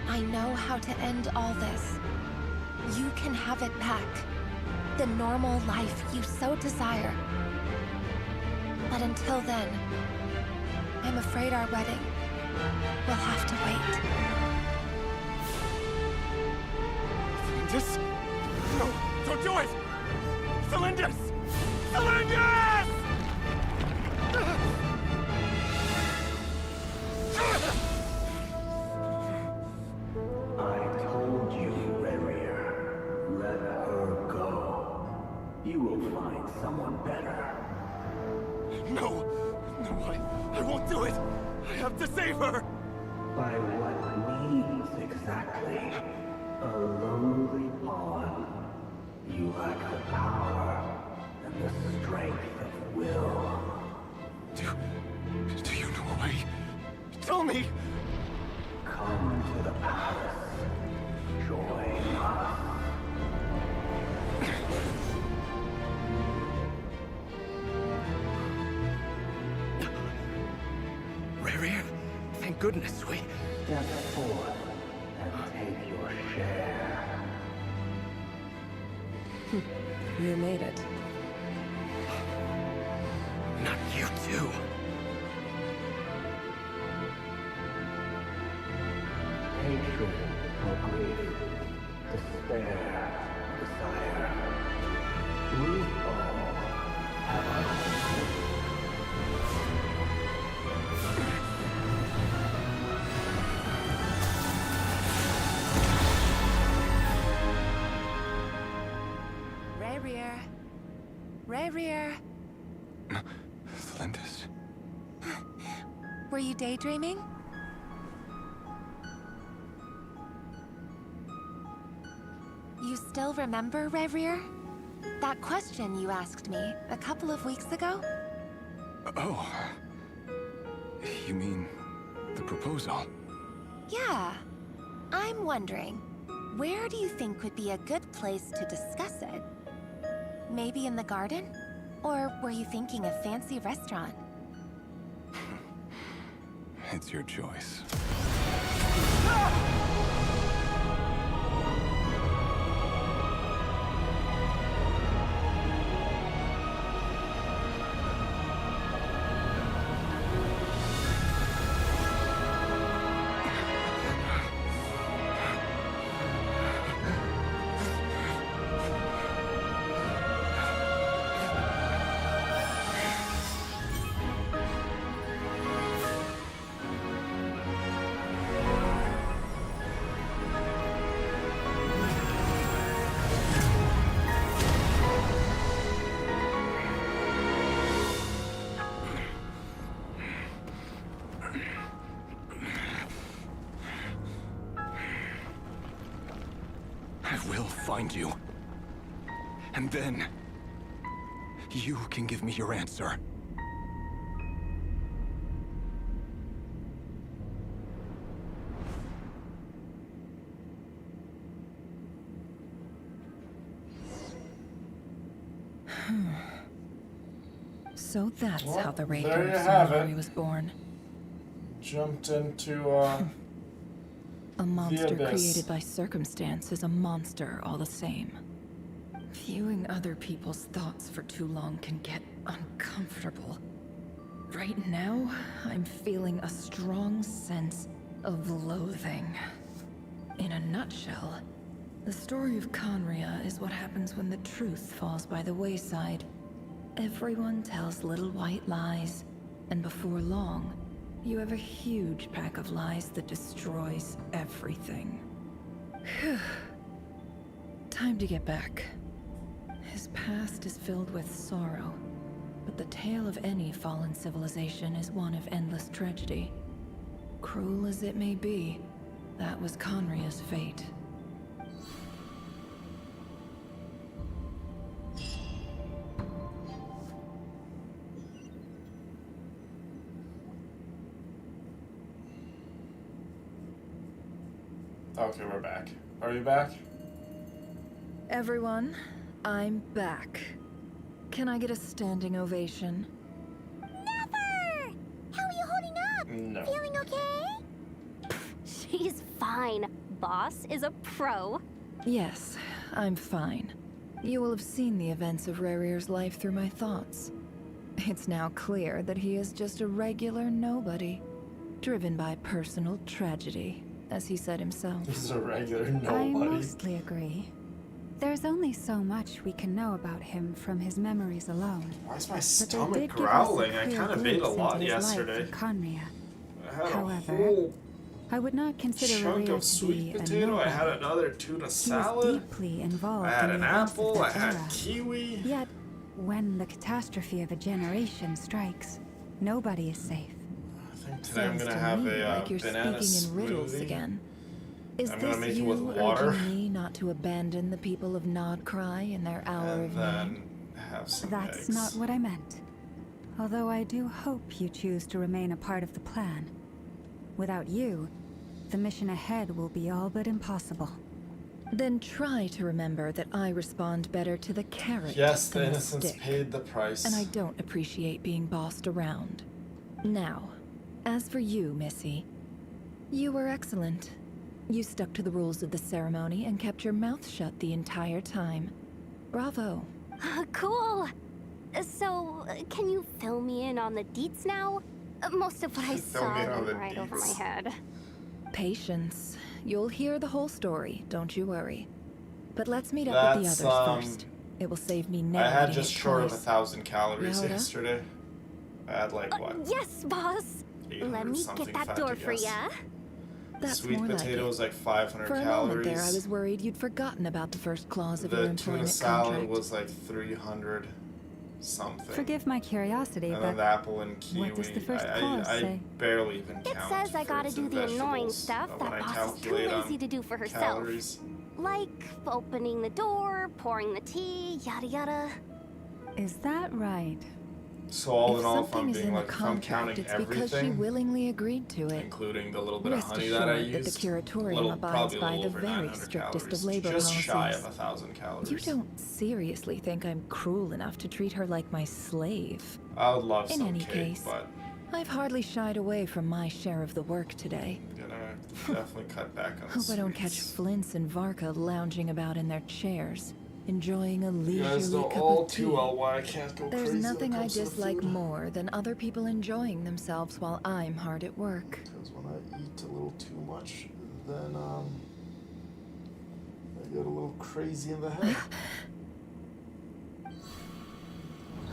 I know how to end all this. You can have it back. The normal life you so desire. But until then, I'm afraid our wedding will have to wait. Celindus? No, don't do it! Celindus! Celindus! I told you, Rerir. Let her go. You will find someone better. No! No, I won't do it! I have to save her! By what means exactly? A lonely pawn. You lack the power and the strength of will. Do you know a way? Tell me! Come to the palace. Join us. Rerir, thank goodness we... Step forth and take your share. You made it. Not you too. Hatred or grief, despair, desire. We all have our own. Rerir. Rerir. Celindus. Were you daydreaming? You still remember, Rerir? That question you asked me a couple of weeks ago? Oh, You mean the proposal? Yeah. I'm wondering, where do you think would be a good place to discuss it? Maybe in the garden? Or were you thinking a fancy restaurant? It's your choice. I will find you. And then, you can give me your answer. So that's Well, how the there Raker you of have Solnari it. was born. Jumped into A monster abyss. created by circumstance is a monster all the same. Viewing other people's thoughts for too long can get uncomfortable. Right now, I'm feeling a strong sense of loathing. In a nutshell, the story of Conria is what happens when the truth falls by the wayside. Everyone tells little white lies, and before long, you have a huge pack of lies that destroys everything. Phew. Time to get back. His past is filled with sorrow, but the tale of any fallen civilization is one of endless tragedy. Cruel as it may be, that was Conria's fate. Okay, we're back. Are you back? Everyone, I'm back. Can I get a standing ovation? Never! How are you holding up? No. Feeling okay? She's fine. Boss is a pro. Yes, I'm fine. You will have seen the events of Rarir's life through my thoughts. It's now clear that he is just a regular nobody, driven by personal tragedy, as he said himself. He's a regular I nobody. mostly agree. There's only so much we can know about him from his memories alone. Why is my But they stomach did give us growling? a I clear kind of ate a glimpse lot into his life yesterday. in Conria. I had However, a whole I would not consider chunk Rarir of to sweet be potato. a I had nobody. another tuna He was salad. deeply involved I had in an the events of apple. I that had era. kiwi. Yet, when the catastrophe of a generation strikes, nobody is safe. I think today I'm Sounds gonna to have me a like you're banana speaking in riddles smoothie. again. Is I'm this gonna make it you with water. urging me not to abandon the people of Nodcry in their hour And of need? then have some That's eggs. not what I meant. Although I do hope you choose to remain a part of the plan. Without you, the mission ahead will be all but impossible. Then try to remember that I respond better to the carrot Yes, the than innocents stick. paid the price. And I don't appreciate being bossed around. Now, as for you, Missy, you were excellent. You stuck to the rules of the ceremony and kept your mouth shut the entire time. Bravo. Cool. So, can you fill me in on the deets now? Most of what I Fill saw me in on went the right over my deets. head. Patience. You'll hear the whole story, don't you worry. But let's meet up with the That's, others first. It will save me narrating I had just it short of twice. 1,000 calories Rhoda? yesterday. I had like what? Yes, boss. 800 Let me something get that fat door to for guess. ya. That's Sweet more like potato it. was like 500 For a calories. moment there, I was worried you'd forgotten about the first clause of your The employment tuna salad contract. was like 300 something. Forgive my curiosity, And then but the apple and kiwi. what does the first I clause say? I barely even It count says I gotta fruits do and the annoying vegetables stuff when that I boss is too calculate lazy on to do for herself. calories. Like opening the door, pouring the tea, yada yada. is that right? So all If in all, if something I'm is being in the like, if I'm contract, counting it's because she everything, willingly agreed to it. including the little bit of Rest honey assured that I that the used, curatorium abides probably a by little the over very 900 strictest calories, of labor just policies. shy of 1,000 calories. You don't seriously think I'm cruel enough to treat her like my slave? I would love In some any cake, case, but I've hardly shied away from my share of the work today. I'm gonna definitely cut back on the Hope I don't catch sweets. Flints and Varka lounging about in their chairs, enjoying a You guys leisurely know cup all of tea. too well why I can't go There's crazy when it nothing I comes to the dislike food. more than other people enjoying themselves while I'm hard at work. Because when I eat a little too much, then I get a little crazy in the head.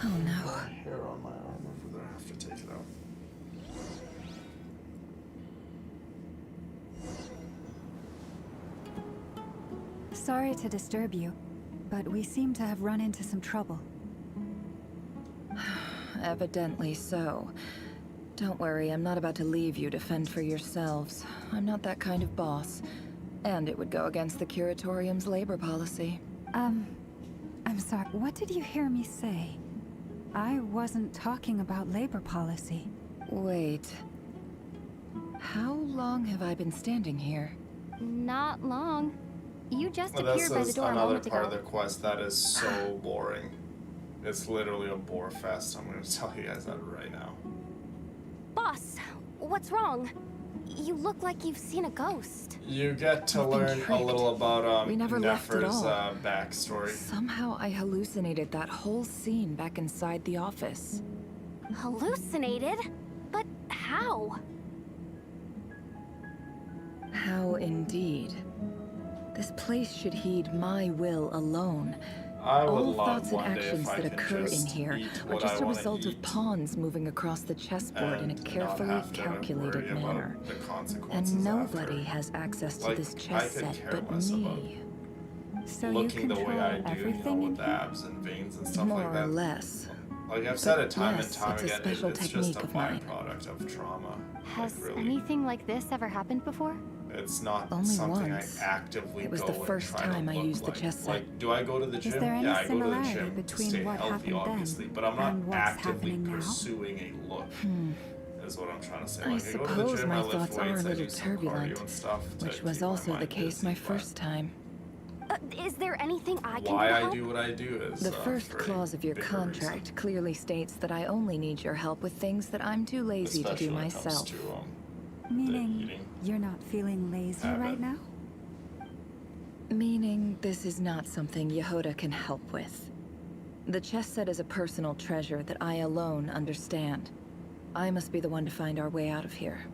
Oh no. Hair on my arm over there. I have to take it out. Sorry to disturb you, but we seem to have run into some trouble. Evidently so. Don't worry, I'm not about to leave you to fend for yourselves. I'm not that kind of boss. And it would go against the Curatorium's labor policy. I'm sorry, what did you hear me say? I wasn't talking about labor policy. Wait. How long have I been standing here? Not long. You just Well, appeared by the this is door a another moment part ago. of the quest that is so boring. It's literally a bore fest. I'm gonna tell you guys that right now. Boss, what's wrong? You look like you've seen a ghost. You get to I've been learn a tricked. little about We never left at Nefer's all. backstory. Somehow I hallucinated that whole scene back inside the office. Hallucinated? But how? How indeed. This place should heed my will alone. I would All love thoughts and one day actions if I that could occur in just here eat are what just I a wanna result of eat pawns moving across the chessboard in a and carefully not have to calculated worry about manner. the consequences And nobody after. has access to Like, this I chess could set care but less about me. So you looking the way control I do, everything with in here? abs and veins and stuff More like that. or less. Like I've said But it time yes, and time it's a again, special it's just technique a of mine. byproduct of trauma. Has like, really. anything like this ever happened before? It's not Only something once. I actively It was go the and first try time to I look used the like. chess set. Like, do I go to the gym? there any Yeah, I go to the similarity gym to between stay what healthy, happened obviously, then but I'm not and what's actively happening now? pursuing a look. Is what I'm trying to say. I Like, I go to the suppose gym, my I lift thoughts are a weights, I little do some cardio turbulent, and stuff to which was keep my also the mind case busy, my but first time. Is there anything I can do why to I help? do what I do is The first for a clause of your bigger contract reason. clearly states that I only need your help with things that I'm too lazy Especially to do when it comes myself. to, Meaning, eating you're not feeling lazy habit. right now? Meaning, this is not something Yehoda can help with. The chess set is a personal treasure that I alone understand. I must be the one to find our way out of here.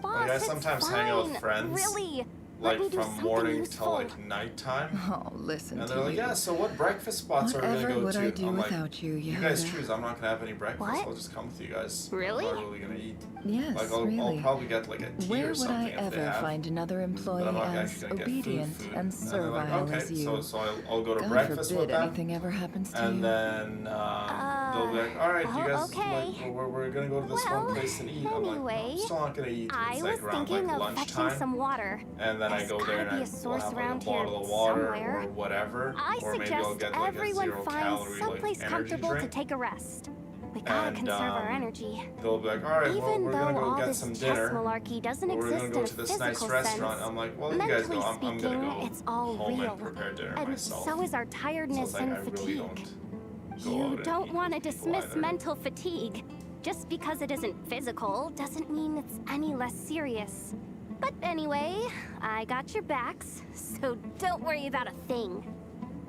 Boss, Like, I it's sometimes fine. hang out with friends, Really? Let like me do from something morning useful. till like nighttime. Oh, listen And to they're like, you. yeah, so what breakfast spots are we Whatever gonna go would to? I do I'm like, without you, you guys Yehoda? choose. I'm not gonna have any breakfast. What? I'll just come with you guys. Really? I'm not really gonna eat. Yes, Like, I'll really. probably get like a tea Where or would something I if they ever have. find another employee But I'm not as actually gonna get obedient food. and they're servile like, okay, as you? so I'll go to God breakfast forbid with them. anything ever happens to And you. then they'll be like, all right, you guys, okay. like, we're gonna go to this one place and eat. I'm like, no, Anyway, I'm still not gonna eat. I It's was like around thinking like of fetching lunchtime. some water. And then I There's go there gotta and be a I'll source have like a around here bottle of water somewhere. or whatever. I Or maybe I'll suggest get like a everyone 0 find calorie someplace like energy comfortable to drink. take a rest. We gotta And, conserve our energy. They'll be like, all right, well, Even we're though gonna go all get this some chess dinner. malarkey doesn't Or we're exist gonna go in a to this nice physical restaurant. sense, I'm like, well, you guys mentally go. I'm gonna speaking, go it's all home real. and prepare dinner And myself. so is our So tiredness it's like, and I really fatigue. don't go out You and don't eat want to with people dismiss either. mental fatigue. Just because it isn't physical doesn't mean it's any less serious. But anyway, I got your backs, so don't worry about a thing.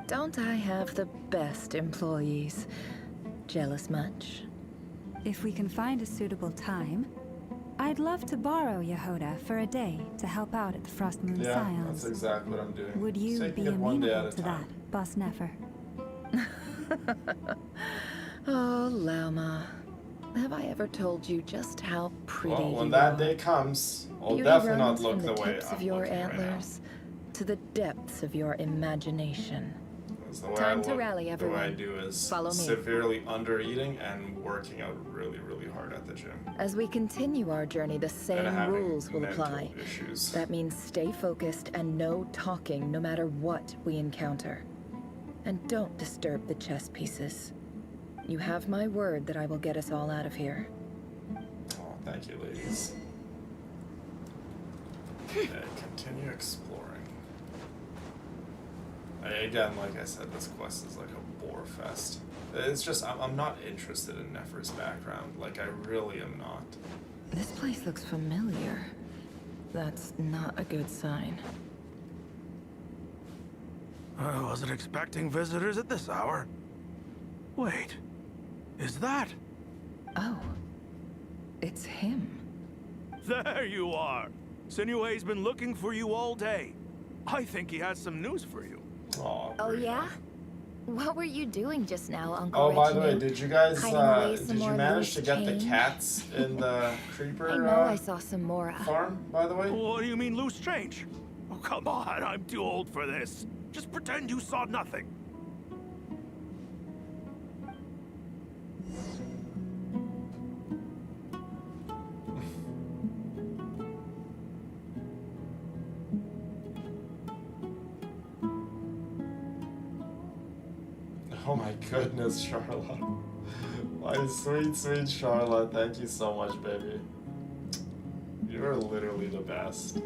Don't I have the best employees? Jealous much? If we can find a suitable time, I'd love to borrow Yehoda for a day to help out at the Frost Moon Yeah, Scions. that's exactly what I'm doing. Would you Taking be it one day at amenable a to time. that, Boss Nefer? Oh, Lauma. Have I ever told you just how pretty Well, when you that are? day comes, I'll Beauty definitely not runs look from the the way tips I'm of your looking right now. antlers to the depths of your imagination. 'Cause the way Time I to look, rally, The way I everyone. do is Follow me. severely under-eating and working out really, really hard at the gym. As we continue our journey, the same having rules will mental apply. issues. That means stay focused and no talking no matter what we encounter. And don't disturb the chess pieces. You have my word that I will get us all out of here. Oh, thank you, ladies. Okay, continue exploring. Again, like I said, this quest is like a bore fest. It's just, I'm not interested in Nefer's background. Like, I really am not. This place looks familiar. That's not a good sign. I wasn't expecting visitors at this hour. Wait, is that? Oh, it's him. There you are. Sinue's been looking for you all day. I think he has some news for you. Oh yeah? What were you doing just now, Uncle Oh, by the way, Reginald? did you guys, Hiding away did some you more manage to loose get change? the cats in the creeper I know I saw some more. farm, by the way? What do you mean loose change? Oh, come on, I'm too old for this. Just pretend you saw nothing. Oh my goodness, Charlotte. My sweet, sweet Charlotte. Thank you so much, baby. You are literally the best.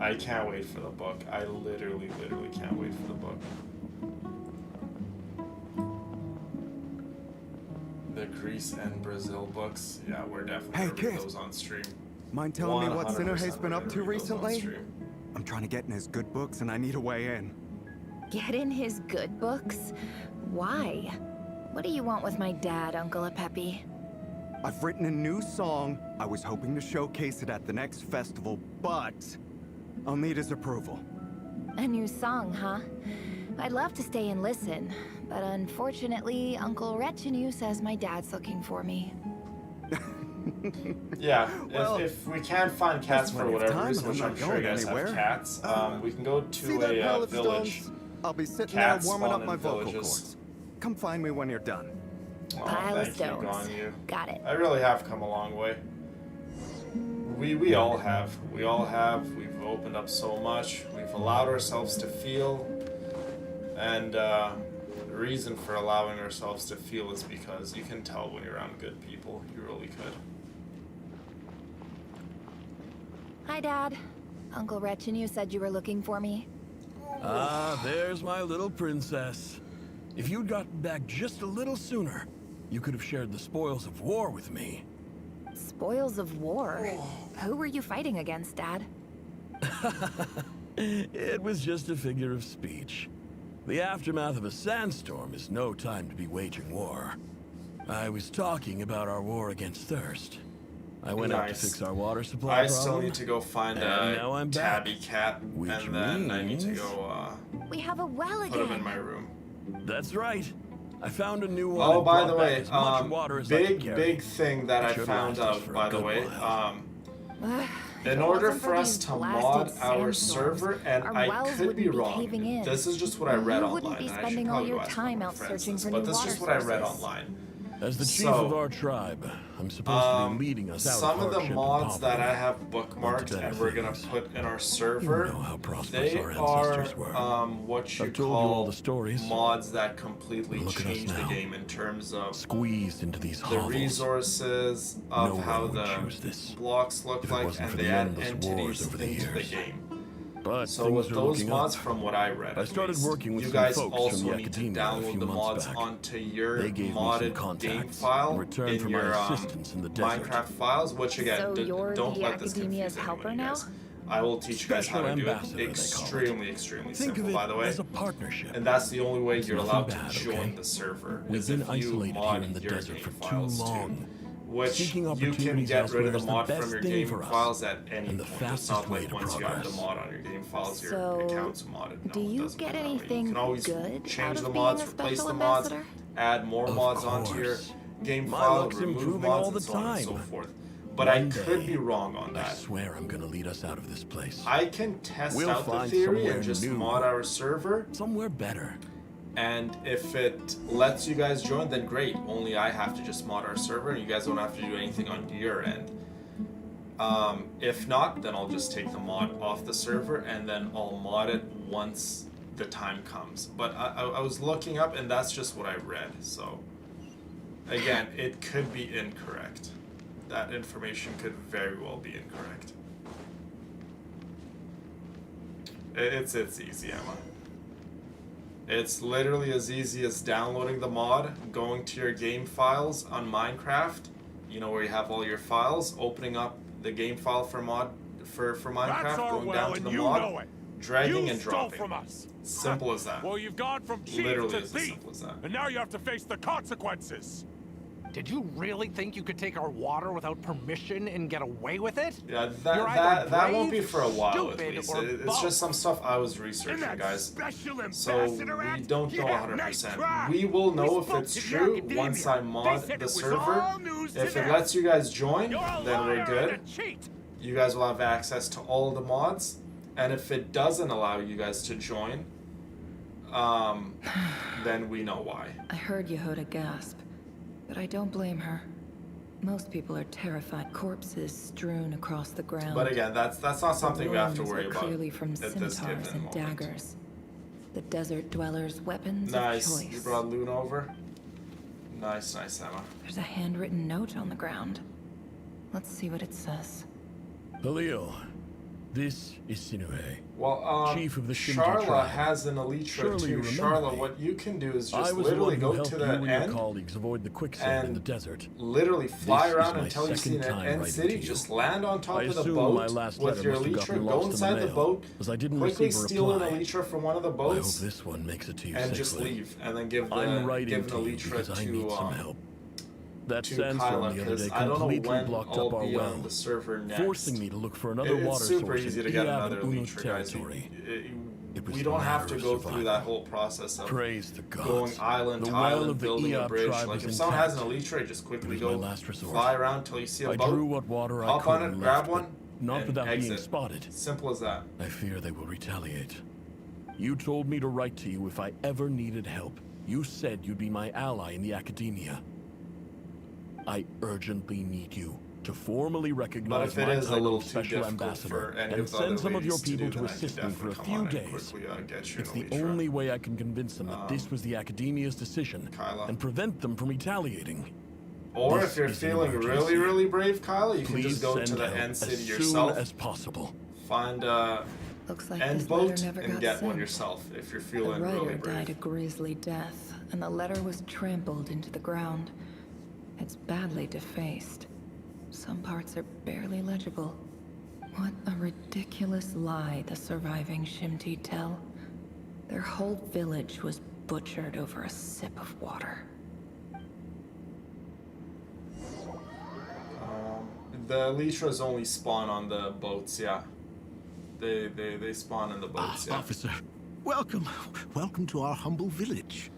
I can't wait for the book. I literally can't wait for the book. The Greece and Brazil books. Yeah, we're definitely Hey, gonna read kid. those on stream. Mind telling me what 100% Sinuhe's been we're up gonna to read those on recently? stream. I'm trying to get in his good books and I need a way in. Get in his good books? Why? What do you want with my dad, Uncle Apepi? I've written a new song. I was hoping to showcase it at the next festival, but I'll need his approval. A new song, huh? I'd love to stay and listen, but unfortunately, Uncle Retinue says my dad's looking for me. Yeah, Well, if we can't find cats for plenty of whatever time reason, and which I'm I'm not sure you going guys have anywhere. cats, we can go See to that a pile of village. stones? I'll be sitting Cats there warming spawn up my in vocal villages. cords. Come find me when you're done. Oh, Pile of thank you, stones. Ganyu. Got it. I really have come a long way. We all have. We all have. We've opened up so much. We've allowed ourselves to feel. And the reason for allowing ourselves to feel is because you can tell when you're around good people. You really could. Hi, Dad. Uncle Retinue said you were looking for me. Ah, there's my little princess. If you'd gotten back just a little sooner, you could have shared the spoils of war with me. Spoils of war? Who were you fighting against, Dad? It was just a figure of speech. The aftermath of a sandstorm is no time to be waging war. I was talking about our war against thirst. I went out to Nice. fix our water supply I problem. still need to go find and now a I'm back. tabby cat, Which and then I need to means- go We have a well put him again. in my room. That's right. I found a new one. Oh, and by brought the back way, as much water as I could carry. big thing that I Should found last us out, for a by the good way, while. in it order wasn't for for us these to blasted mod our sandstorms, server, and our I wells could wouldn't be be wrong, caving in. this is just what I read You online, wouldn't be and I should spending all probably your go ask time my out friends searching this, for but new this is water just what I read sources. online. As the chief So, of our tribe, I'm supposed to be leading us out some of of the hardship and mods that poverty. I have bookmarked better and we're gonna things. put in our server, You know how prosperous they our are ancestors were. what you I've told you all call the stories. mods that completely Look at us change the now. game in terms of Squeezed into these the hovels. resources of No how one would the choose this blocks look if it like, wasn't and for they the add endless entities wars over the into the years. game. But So things with are those looking mods, up. from what I read, I started at least, working with you some guys folks also from the need to academia a download few the months mods back. onto your They gave me some modded game contacts file in return in for your my assistance in the desert. Minecraft files, which again, So you're don't the let this academia's confuse helper anyone, you now? guys. I will teach you guys how Special to do ambassador, it. they call it. Extremely Think of simple, it by the way. as a partnership. And that's the only way It's you're nothing allowed bad, to join okay? the server. We've is been if you isolated mod here in the your desert game for too files long. which Seeking you can opportunities get rid elsewhere of the is mod best from your thing game for us, files at any and the point. It's fastest not way like to once you have the progress. mod on your game files, your So, account's modded. No, do it you doesn't get work that way. anything You can always good out change of the being mods, a replace special the mods, ambassador? add more Of mods onto your course. game My file, luck's remove improving mods, all the and so on and so time. forth. But I One could day, be wrong on I that. swear I'm gonna lead us out of this place. I can test We'll out the find theory somewhere and just new. mod our server. Somewhere better. And if it lets you guys join, then great. Only I have to just mod our server, and you guys don't have to do anything on your end. If not, then I'll just take the mod off the server, and then I'll mod it once the time comes. But I was looking up, and that's just what I read, so... Again, it could be incorrect. That information could very well be incorrect. It's easy, Emma. It's literally as easy as downloading the mod, going to your game files on Minecraft, you know, where you have all your files, opening up the game file for Minecraft, going down to the mod, dragging and dropping. From us. Simple as that. Well, you've gone from chief Literally to as thief, simple as that. and now you have to face the consequences. Did you really think you could take our water without permission and get away with it? Yeah, that won't be for a while at least. It's just some stuff I was researching, guys. So we don't know 100%. We will know if it's true once I mod the server. If it lets you guys join, then we're good. You guys will have access to all of the mods. And if it doesn't allow you guys to join, then we know why. I heard Yehuda gasp. But I don't blame her. Most people are terrified, corpses strewn across the ground. But again, that's not something we have to worry about. Clearly from scimitars and daggers. The desert dwellers' weapons of choice. Nice. You brought Luna over. Nice, Emma. There's a handwritten note on the ground. Let's see what it says. Halil, this is Sinue. Well, Chief of the Charla has an Elytra too. Charla, what you can do is just literally go to the end colleagues avoid the quicksand in the desert. Literally fly around until you see an end city. Just land on top of the boat with your Elytra. Go inside the boat. Quickly steal an Elytra from one of the boats. I hope this one makes it to you and safely. just leave, and then give an Elytra to that to sandstorm Kyla, the other day I don't know completely when blocked I'll up our be well, on the server next. forcing me to look for another water It's super source easy to in get Iab another and Unut Elytra, guys. territory. We don't have to go through that whole process of Praise the gods. going island The to well island, of the building a Iab bridge. tribe Like is if someone has an intact. Elytra, just quickly It was go my last resort. fly around until you see a I boat. drew what water I hop could on it, and grab left, one, but not and without exit. being spotted. Simple as that. I fear they will retaliate. You told me to write to you if I ever needed help. You said you'd be my ally in the academia. I urgently need you to formally recognize my title of special ambassador and send some of your people to assist me for a few days. It's the only way I can convince them that this was the academia's decision and prevent them from retaliating. Or if you're feeling really, really brave, Kyla, you can just go to the end city yourself. As soon as possible. Find a end boat and get one sent. yourself if you're The feeling writer really brave. died a grisly death, and the letter was trampled into the ground. It's badly defaced. Some parts are barely legible. What a ridiculous lie the surviving Shimti tell. Their whole village was butchered over a sip of water. The Elytras only spawn on the boats, yeah. They spawn in the boats, yeah. Officer, welcome. Welcome to our humble village.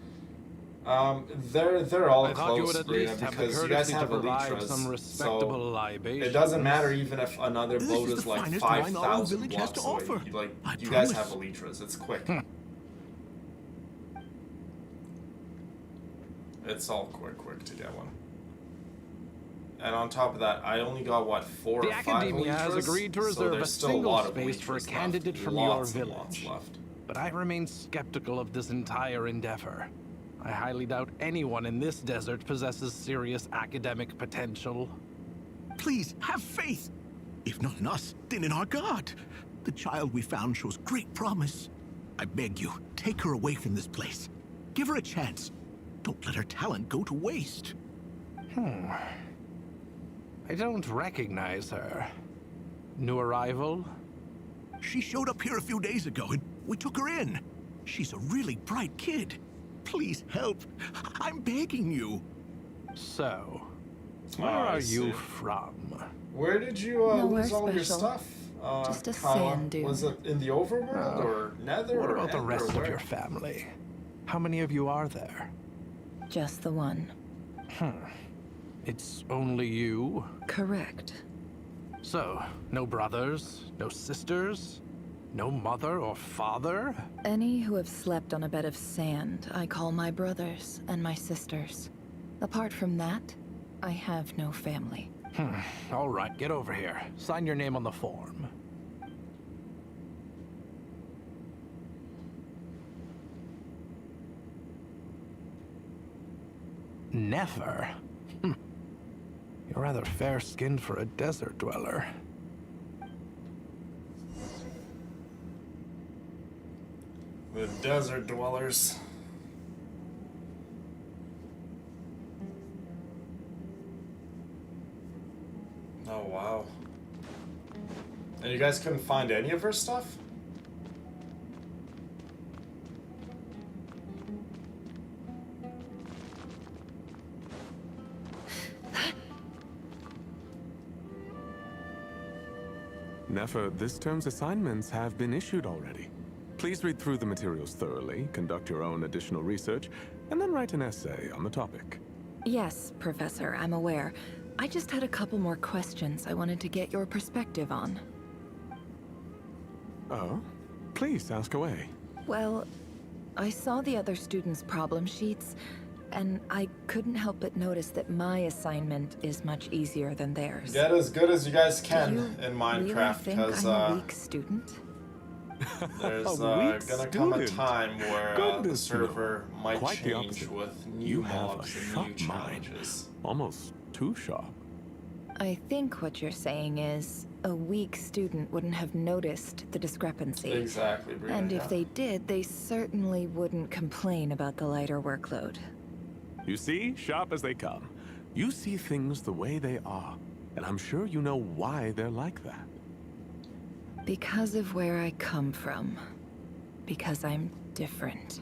They're all I thought you close, would at least have the because you guys courtesy have to provide Elytras, some respectable it doesn't matter even if another This boat is is the like finest wine our 5,000 village has blocks to away. offer. You guys promise. have Elytras, it's quick. It's all quick to get one. And on top of that, I only got, what, 4 The or 5 Academia Elytras? has agreed to So reserve a there's still single lot of space for a Elytras candidate left. from Lots your and lots village. left. But I remain skeptical of this entire endeavor. I highly doubt anyone in this desert possesses serious academic potential. Please, have faith. If not in us, then in our God. The child we found shows great promise. I beg you, take her away from this place. Give her a chance. Don't let her talent go to waste. I don't recognize her. New arrival? She showed up here a few days ago, and we took her in. She's a really bright kid. Please help. I'm begging you. So, where I are you see. from? Where did you lose all your stuff? Just a Kyla? sand dune. Was it in the overworld or nether What or about the end, rest or of where? your family? How many of you are there? Just the one. It's only you? Correct. So, no brothers, no sisters, no mother or father? Any who have slept on a bed of sand, I call my brothers and my sisters. Apart from that, I have no family. All right, get over here. Sign your name on the form. Never? You're rather fair-skinned for a desert dweller. The desert dwellers. Oh, wow. And you guys couldn't find any of her stuff? Nefer, this term's assignments have been issued already. Please read through the materials thoroughly, conduct your own additional research, and then write an essay on the topic. Yes, Professor, I'm aware. I just had a couple more questions I wanted to get your perspective on. Oh? Please, ask away. Well, I saw the other students' problem sheets, and I couldn't help but notice that my assignment is much easier than theirs. Get as good as you guys can in Really Minecraft, think because I'm a weak student? there's gonna come a time where the server might Quite the change opposite. with new You have a mobs and sharp new challenges. Almost too sharp. I think what you're saying is a weak student wouldn't have noticed the discrepancy. Exactly, Brina, And if yeah. they did, they certainly wouldn't complain about the lighter workload. You see, sharp as they come. You see things the way they are, and I'm sure you know why they're like that. Because of where I come from. Because I'm different.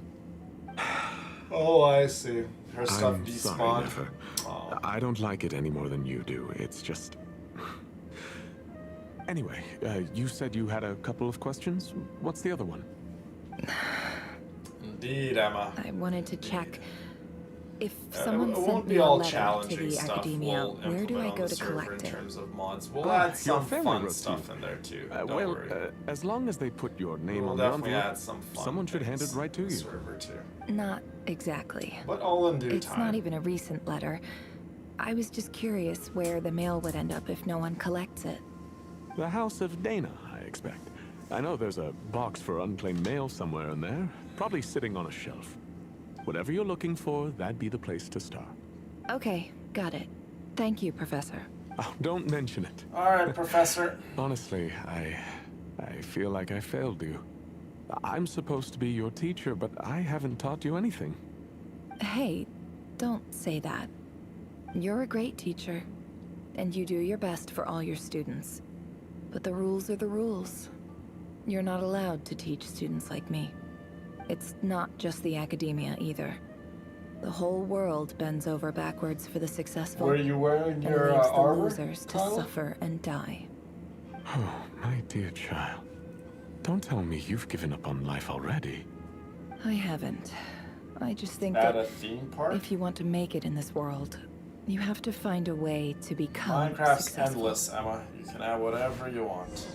Oh, I see. Her stuff I'm sorry, despawned. Nefer. Oh. I don't like it any more than you do. It's just... Anyway, you said you had a couple of questions. What's the other one? Indeed, Emma. I wanted to check. If It someone won't sent be me a all letter to challenging the stuff academia, we'll where do implement I on go the to server collect in it? terms of mods. We'll Ah, add your some family fun wrote to stuff you. in there too. Don't Well, worry. as long as they put your name We'll on the definitely envelope, add some fun someone should hand it things right to on the you. server too. Not exactly. But all in due It's time. not even a recent letter. I was just curious where the mail would end up if no one collects it. The House of Dana, I expect. I know there's a box for unclaimed mail somewhere in there, probably sitting on a shelf. Whatever you're looking for, that'd be the place to start. Okay, got it. Thank you, Professor. Oh, don't mention it. All right, Professor. Honestly, I feel like I failed you. I'm supposed to be your teacher, but I haven't taught you anything. Hey, don't say that. You're a great teacher, and you do your best for all your students. But the rules are the rules. You're not allowed to teach students like me. It's not just the academia either. The whole world bends over backwards for the successful. Were you wearing and your leaves the armor, losers to Tyler? suffer and die. Oh, my dear child. Don't tell me you've given up on life already. I haven't. I just think At that a theme park? if you want to make it in this world, you have to find a way to become Minecraft's successful. endless, Emma. You can add whatever you want.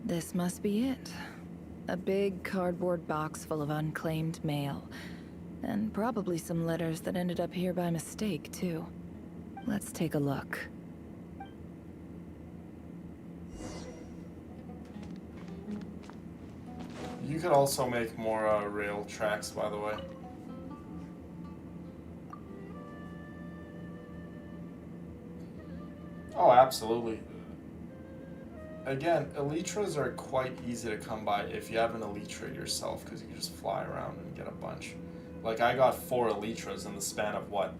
This must be it. A big cardboard box full of unclaimed mail. And probably some letters that ended up here by mistake, too. Let's take a look. You could also make more rail tracks, by the way. Oh, absolutely. Again, elytras are quite easy to come by if you have an elytra yourself, because you can just fly around and get a bunch. Like, I got 4 elytras in the span of, what,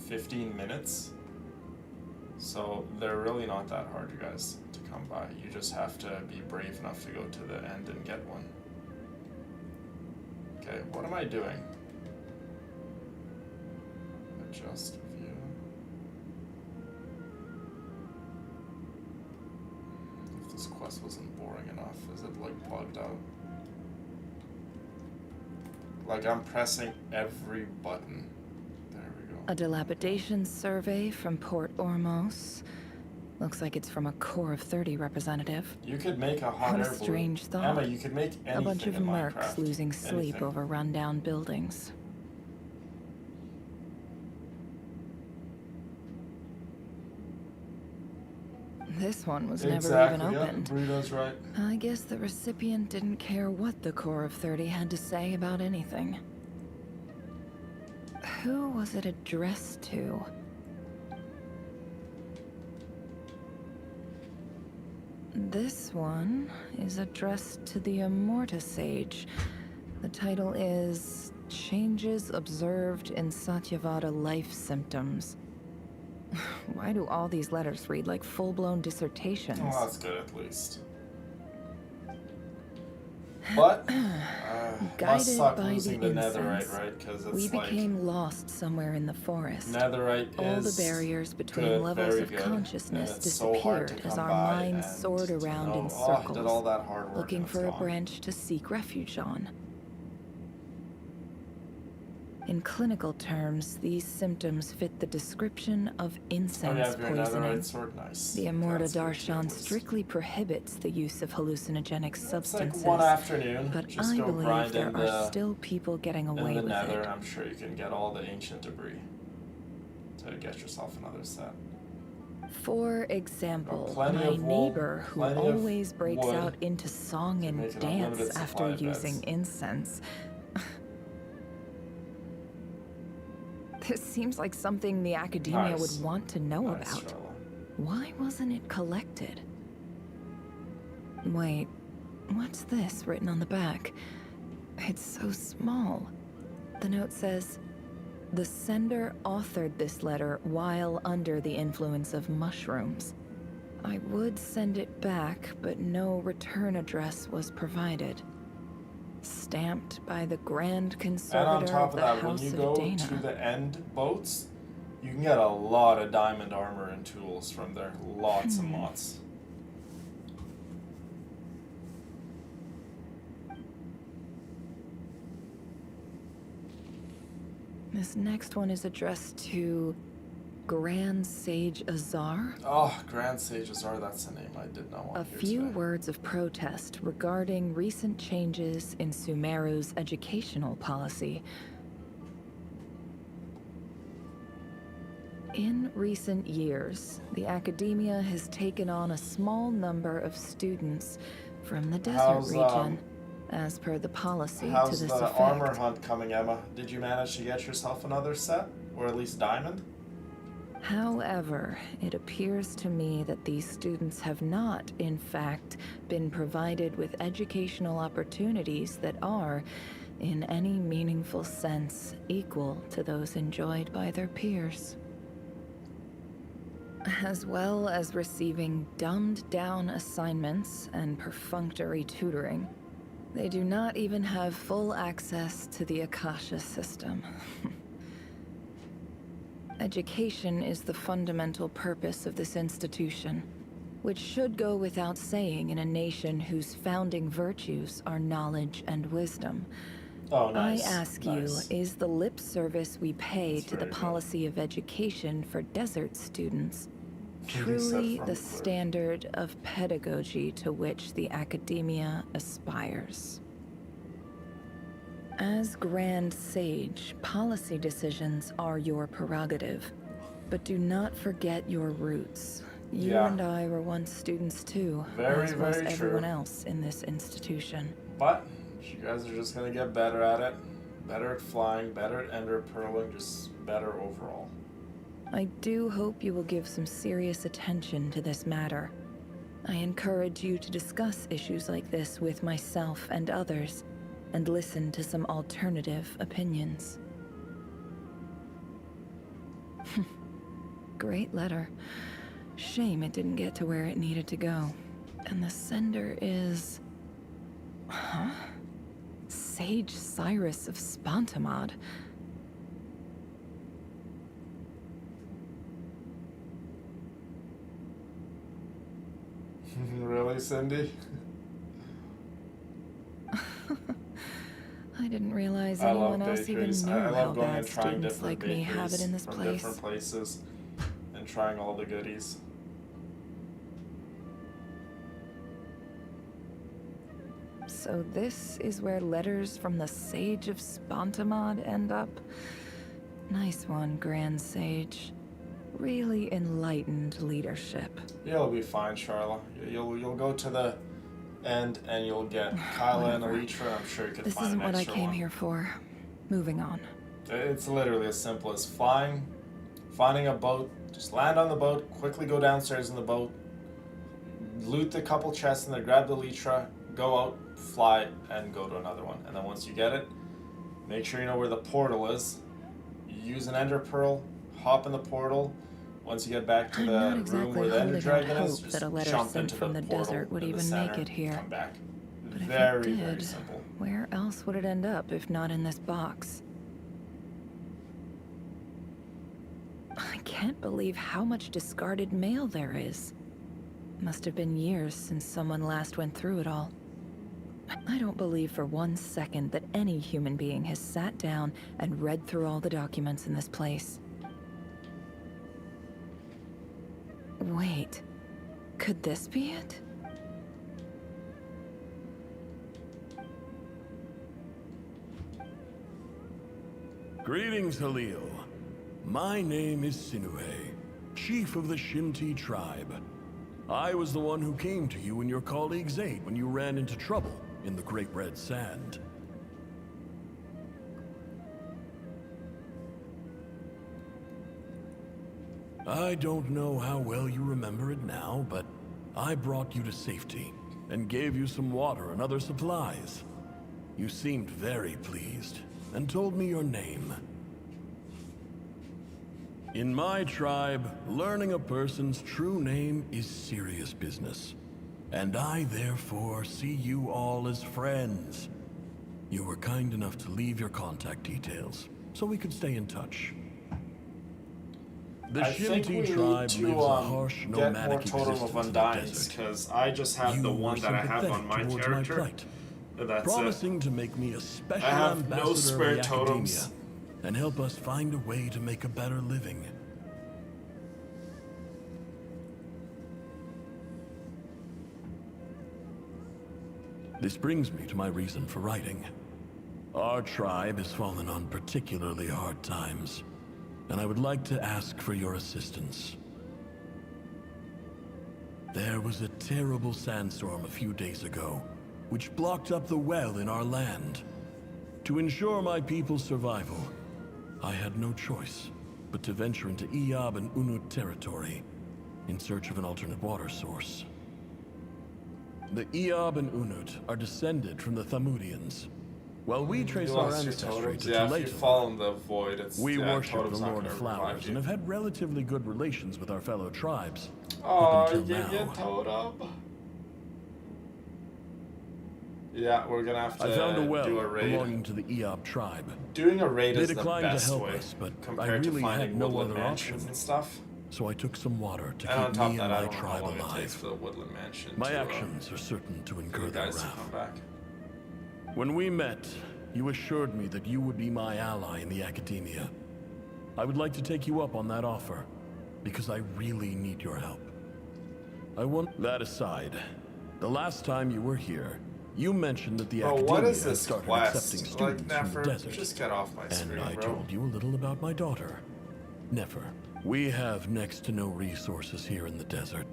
15 minutes? So, they're really not that hard, you guys, to come by. You just have to be brave enough to go to the end and get one. Okay, what am I doing? Adjust view. If this quest wasn't boring enough, is it like bugged out? Like I'm pressing every button. There we go. A dilapidation survey from Port Ormos. Looks like it's from a Core of 30 representative. You could make a hot What air a balloon. strange thought. Emma, you could make anything a bunch of in mercs Minecraft. losing sleep Anything. over rundown buildings. This one was never even opened. Burrito's right. I guess the recipient didn't care what the Core of 30 had to say about anything. Who was it addressed to? This one is addressed to the Immorta Sage. The title is Changes Observed in Satyavada Life Symptoms. Why do all these letters read like full-blown dissertations? Well, that's good at least. But, must suck by losing the the incense, netherite, right? Because it's we like... became lost somewhere in the forest. Netherite all is the barriers between good, levels very of good, consciousness and it's so hard to disappeared as come our by, minds and soared around in did circles, all that hard work looking and it's for a gone. branch to seek refuge on. In clinical terms, these symptoms fit the description of incense poisoning. Sword, nice. The Immorta Darshan strictly prohibits the use of hallucinogenic substances. Like one afternoon, but just I go believe grind there in are the, still people getting away in the with nether. it. I'm sure you can get all the ancient debris to get yourself another set. For example, plenty my of wool, neighbor who plenty of always breaks wood out into song and make an dance unlimited supply after of using beds. incense. This seems like something the academia would want to know about. Charlotte. Why wasn't it collected? Wait, what's this written on the back? It's so small. The note says, "The sender authored this letter while under the influence of mushrooms. I would send it back, but no return address was provided. Stamped by the Grand And on Conservator top of of the that, when House you of go Dana." to the end boats, you can get a lot of diamond armor and tools from there. Lots and lots. This next one is addressed to Grand Sage Azar. Oh, Grand Sage Azar, that's the name I did not want A to hear few today. words of protest regarding recent changes in Sumeru's educational policy. In recent years, the academia has taken on a small number of students from the desert region, as per the policy to How's this the effect. armor hunt coming, Emma? Did you manage to get yourself another set? Or at least diamond? However, it appears to me that these students have not, in fact, been provided with educational opportunities that are, in any meaningful sense, equal to those enjoyed by their peers. As well as receiving dumbed-down assignments and perfunctory tutoring, they do not even have full access to the Akasha system. Education is the fundamental purpose of this institution, which should go without saying in a nation whose founding virtues are knowledge and wisdom. Oh, nice. I ask Nice. you, is the lip service we pay to the very good. policy of education for desert students Except truly from the Blur. standard of pedagogy to which the academia aspires? As Grand Sage, policy decisions are your prerogative, but do not forget your roots. You Yeah. and I were once students too, Very, as was very everyone true. else in this institution. But you guys are just gonna get better at it. Better at flying, better at ender pearling, just better overall. I do hope you will give some serious attention to this matter. I encourage you to discuss issues like this with myself and others, and listen to some alternative opinions. Great letter. Shame it didn't get to where it needed to go. And the sender is... Huh? Sage Cyrus of Spontamod. Really, Cindy? I didn't realize I love anyone else even bakeries. knew I how love going bad and trying students different like me have it bakeries in this from place. different places and trying all the goodies. So this is where letters from the Sage of Spontamod end up? Nice one, Grand Sage. Really enlightened leadership. You'll be fine, Charla. You'll go to the end and you'll get Kyla and Elytra. I'm sure you can This find isn't an what I extra came one. here for. Moving on. It's literally as simple as finding a boat, just land on the boat, quickly go downstairs in the boat, loot the couple chests in there, grab the Elytra, go out, fly, and go to another one. And then once you get it, make sure you know where the portal is. Use an Ender Pearl, hop in the portal. Once you get back to the room where the Ender Dragon is, just that a letter jump sent into from the the portal desert would in the even center, make it here. come back. But if Very, it very did, simple. where else would it end up if not in this box? I can't believe how much discarded mail there is. Must have been years since someone last went through it all. I don't believe for 1 second that any human being has sat down and read through all the documents in this place. Wait, could this be it? Greetings, Halil. My name is Sinue, chief of the Shinti tribe. I was the one who came to you and your colleagues' aid when you ran into trouble in the Great Red Sand. I don't know how well you remember it now, but I brought you to safety and gave you some water and other supplies. You seemed very pleased and told me your name. In my tribe, learning a person's true name is serious business, and I therefore see you all as friends. You were kind enough to leave your contact details, so we could stay in touch. The I think we Shinti need tribe to lives a harsh, get more nomadic Totem existence of in the Undyings, desert. because I just have the You one were that I have on my sympathetic towards character. plight, That's promising to make me a special I have no ambassador spare of the totems. academia and help us find a way to make a better living. This brings me to my reason for writing. Our tribe has fallen on particularly hard times, and I would like to ask for your assistance. There was a terrible sandstorm a few days ago, which blocked up the well in our land. To ensure my people's survival, I had no choice but to venture into Iyab and Unut territory in search of an alternate water source. The Iyab and Unut are descended from the Thamudians. While we trace our ancestry to Yeah, if you Teleto, fall in the void, it's we worship totem's the not Lord gonna of revive Flowers you. and have had relatively good relations with our fellow tribes. Oh, up you until gave me a now. totem. Yeah, we're gonna have to I found a do a well raid. belonging to the Iyab tribe. Doing a raid They is the declined best to help way us, but I compared really to finding had no woodland other mansions option. and stuff. So I took some water to And on keep top me of and that, I my don't know how tribe long it takes alive. for the woodland mansion My to, actions are certain to for incur the their guys to wrath. come back. When we met, you assured me that you would be my ally in the academia. I would like to take you up on that offer, because I really need your help. I want that aside. The last time you were here, you mentioned that the Bro, academia what is had this started quest? accepting Like, students from Nefer, the desert. just get off my screen, And I bro. told you a little about my daughter, Nefer. We have next to no resources here in the desert,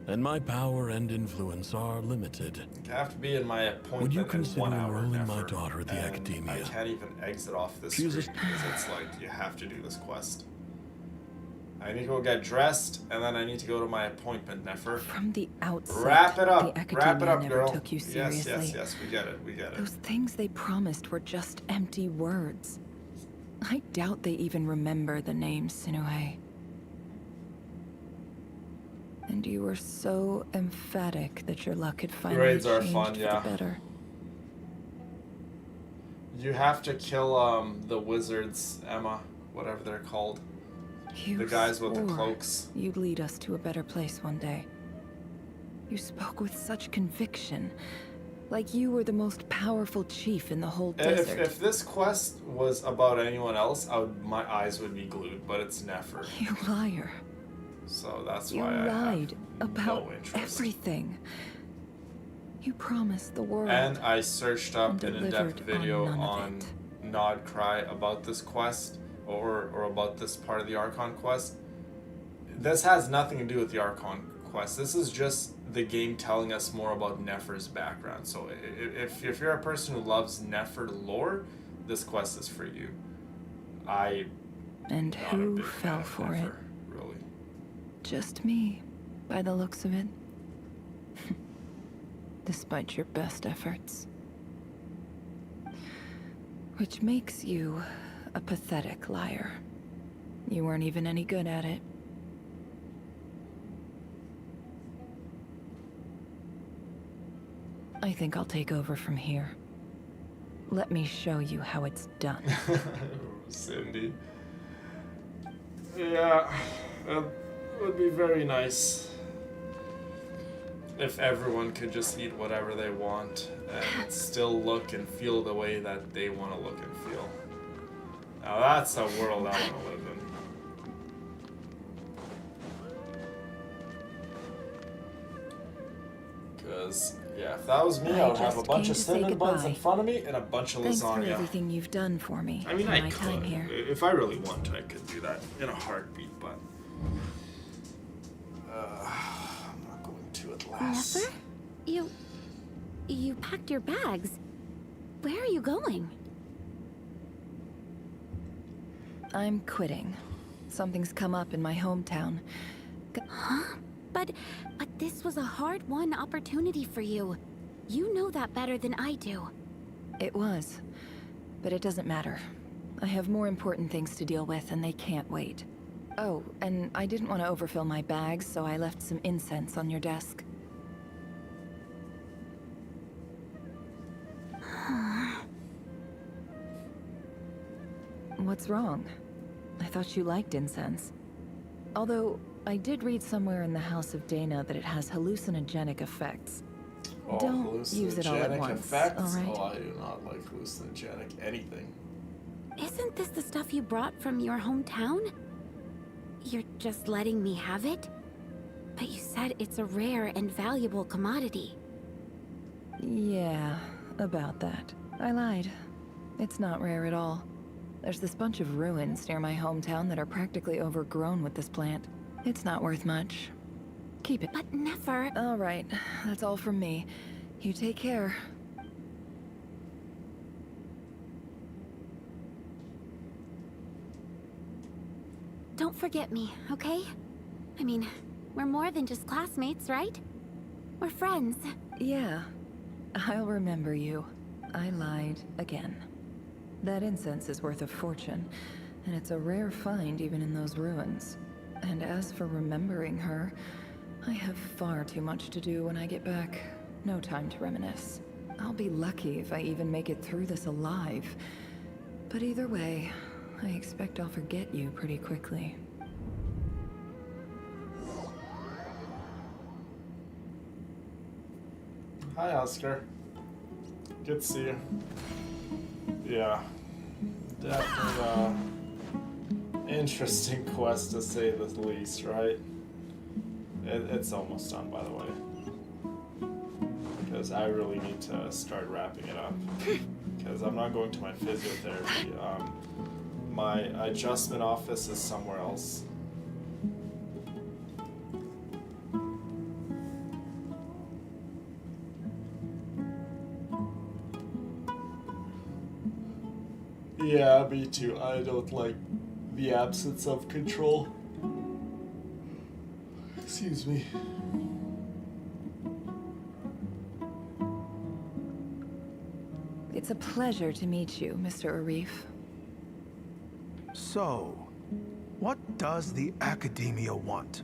and my power and influence are limited. I have to be in my appointment Would you in consider 1 hour, enrolling my Nefer, daughter at the and academia? I can't even exit off this She's a- screen because it's like, you have to do this quest. I need to go get dressed, and then I need to go to my appointment, Nefer. From the outset, Wrap it up. the Wrap it academia up, never girl. took you seriously. Yes, we get it, we get it. Those things they promised were just empty words. I doubt they even remember the name Sinue. And you were so emphatic that your luck had finally Raids are changed fun, for yeah. the better. You have to kill the wizards, Emma, whatever they're called. You The guys with the swore cloaks. You'd lead us to a better place one day. You spoke with such conviction, like you were the most powerful chief in the whole desert. If this quest was about anyone else, my eyes would be glued, but it's Nefer. You liar. So that's You why I lied have about no interest. everything. You promised the world. And I searched up and an in-depth delivered video on none of on Nod Cry about this quest, or about this part of the Archon quest. This has nothing to do with the Archon quest. This is just the game telling us more about Nefer's background. So if you're a person who loves Nefer lore, this quest is for you. And who fell for it? Really? Just me, by the looks of it. Despite your best efforts. Which makes you a pathetic liar. You weren't even any good at it. I think I'll take over from here. Let me show you how it's done. Cindy. Yeah, it would be very nice if everyone could just eat whatever they want and still look and feel the way that they want to look and feel. Now that's a world I want to live in. Because, yeah, if that was me, I would have a bunch of cinnamon buns in front of me and a bunch of Thanks lasagna. for everything you've done for me. I mean, in I my time could. here. If I really want to, I could do that in a heartbeat, but I'm not going to at last. Nefer? You packed your bags. Where are you going? I'm quitting. Something's come up in my hometown. Huh? But this was a hard-won opportunity for you. You know that better than I do. It was. But it doesn't matter. I have more important things to deal with, and they can't wait. Oh, and I didn't want to overfill my bags, so I left some incense on your desk. What's wrong? I thought you liked incense. Although, I did read somewhere in the House of Dana that it has hallucinogenic effects. Oh, Don't use it all at hallucinogenic once, effects? alright? Oh, I do not like hallucinogenic anything. Isn't this the stuff you brought from your hometown? You're just letting me have it? But you said it's a rare and valuable commodity. Yeah, about that. I lied. It's not rare at all. There's this bunch of ruins near my hometown that are practically overgrown with this plant. It's not worth much. Keep it. But Nefer... All right, that's all from me. You take care. Don't forget me, okay? I mean, we're more than just classmates, right? We're friends. Yeah, I'll remember you. I lied again. That incense is worth a fortune, and it's a rare find even in those ruins. And as for remembering her, I have far too much to do when I get back. No time to reminisce. I'll be lucky if I even make it through this alive. But either way, I expect I'll forget you pretty quickly. Hi, Oscar. Good to see you. Yeah. Definitely, interesting quest to say the least, right? It's almost done, by the way. Because I really need to start wrapping it up. Because I'm not going to my physiotherapy. My adjustment office is somewhere else. Yeah, me too. I don't like the absence of control. Excuse me. It's a pleasure to meet you, Mr. Arif. So, what does the Academia want?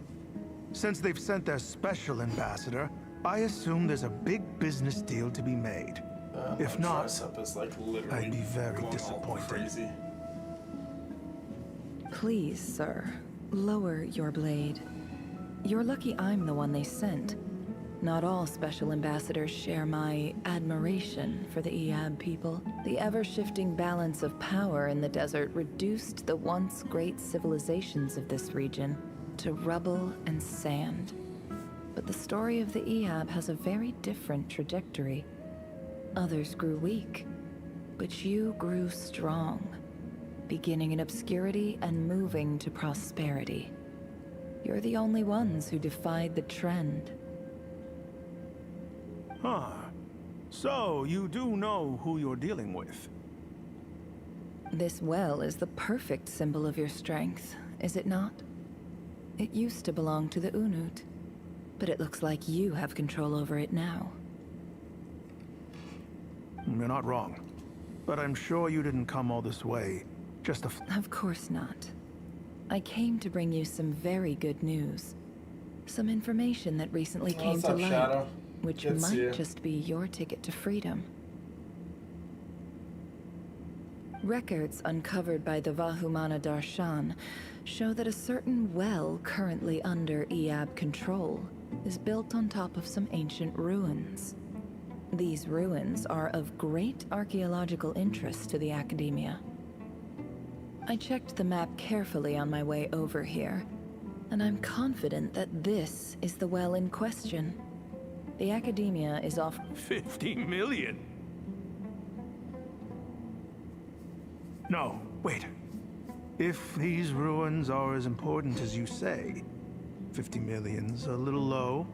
Since they've sent their special ambassador, I assume there's a big business deal to be made. If not, is like literally I'd be very going all disappointed. Crazy. Please, sir, lower your blade. You're lucky I'm the one they sent. Not all special ambassadors share my admiration for the Iab people. The ever-shifting balance of power in the desert reduced the once great civilizations of this region to rubble and sand. But the story of the Eab has a very different trajectory. Others grew weak, but you grew strong, beginning in obscurity and moving to prosperity. You're the only ones who defied the trend. Huh. So, you do know who you're dealing with? This well is the perfect symbol of your strength, is it not? It used to belong to the Unut, but it looks like you have control over it now. You're not wrong. But I'm sure you didn't come all this way just to... Of course not. I came to bring you some very good news. Some information that recently came to light, Shadow? which Good to see you. might just be your ticket to freedom. Records uncovered by the Vahumana Darshan show that a certain well currently under Eab control is built on top of some ancient ruins. These ruins are of great archaeological interest to the Academia. I checked the map carefully on my way over here, and I'm confident that this is the well in question. The Academia is off... 50 million? No, wait. If these ruins are as important as you say, 50 million's a little low,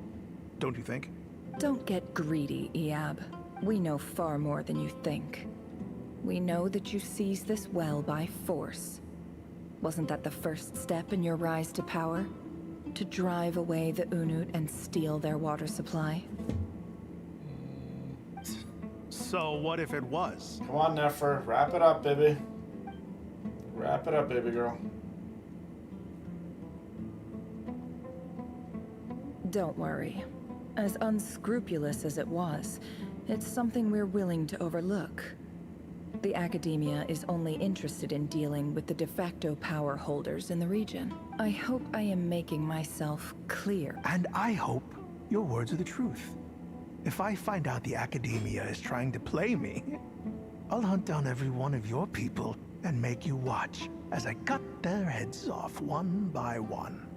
don't you think? Don't get greedy, Eab. We know far more than you think. We know that you seized this well by force. Wasn't that the first step in your rise to power? To drive away the Unut and steal their water supply? So what if it was? Come on, Nefer. Wrap it up, baby. Wrap it up, baby girl. Don't worry. As unscrupulous as it was, it's something we're willing to overlook. The Academia is only interested in dealing with the de facto power holders in the region. I hope I am making myself clear. And I hope your words are the truth. If I find out the Academia is trying to play me, I'll hunt down every one of your people and make you watch as I cut their heads off one by one.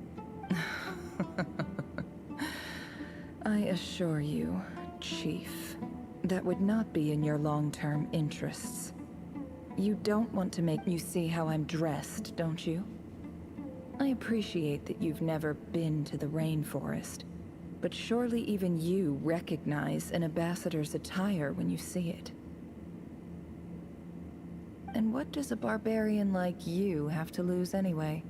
I assure you, Chief, that would not be in your long-term interests. You don't want to make me see how I'm dressed, don't you? I appreciate that you've never been to the rainforest, but surely even you recognize an ambassador's attire when you see it. And what does a barbarian like you have to lose anyway?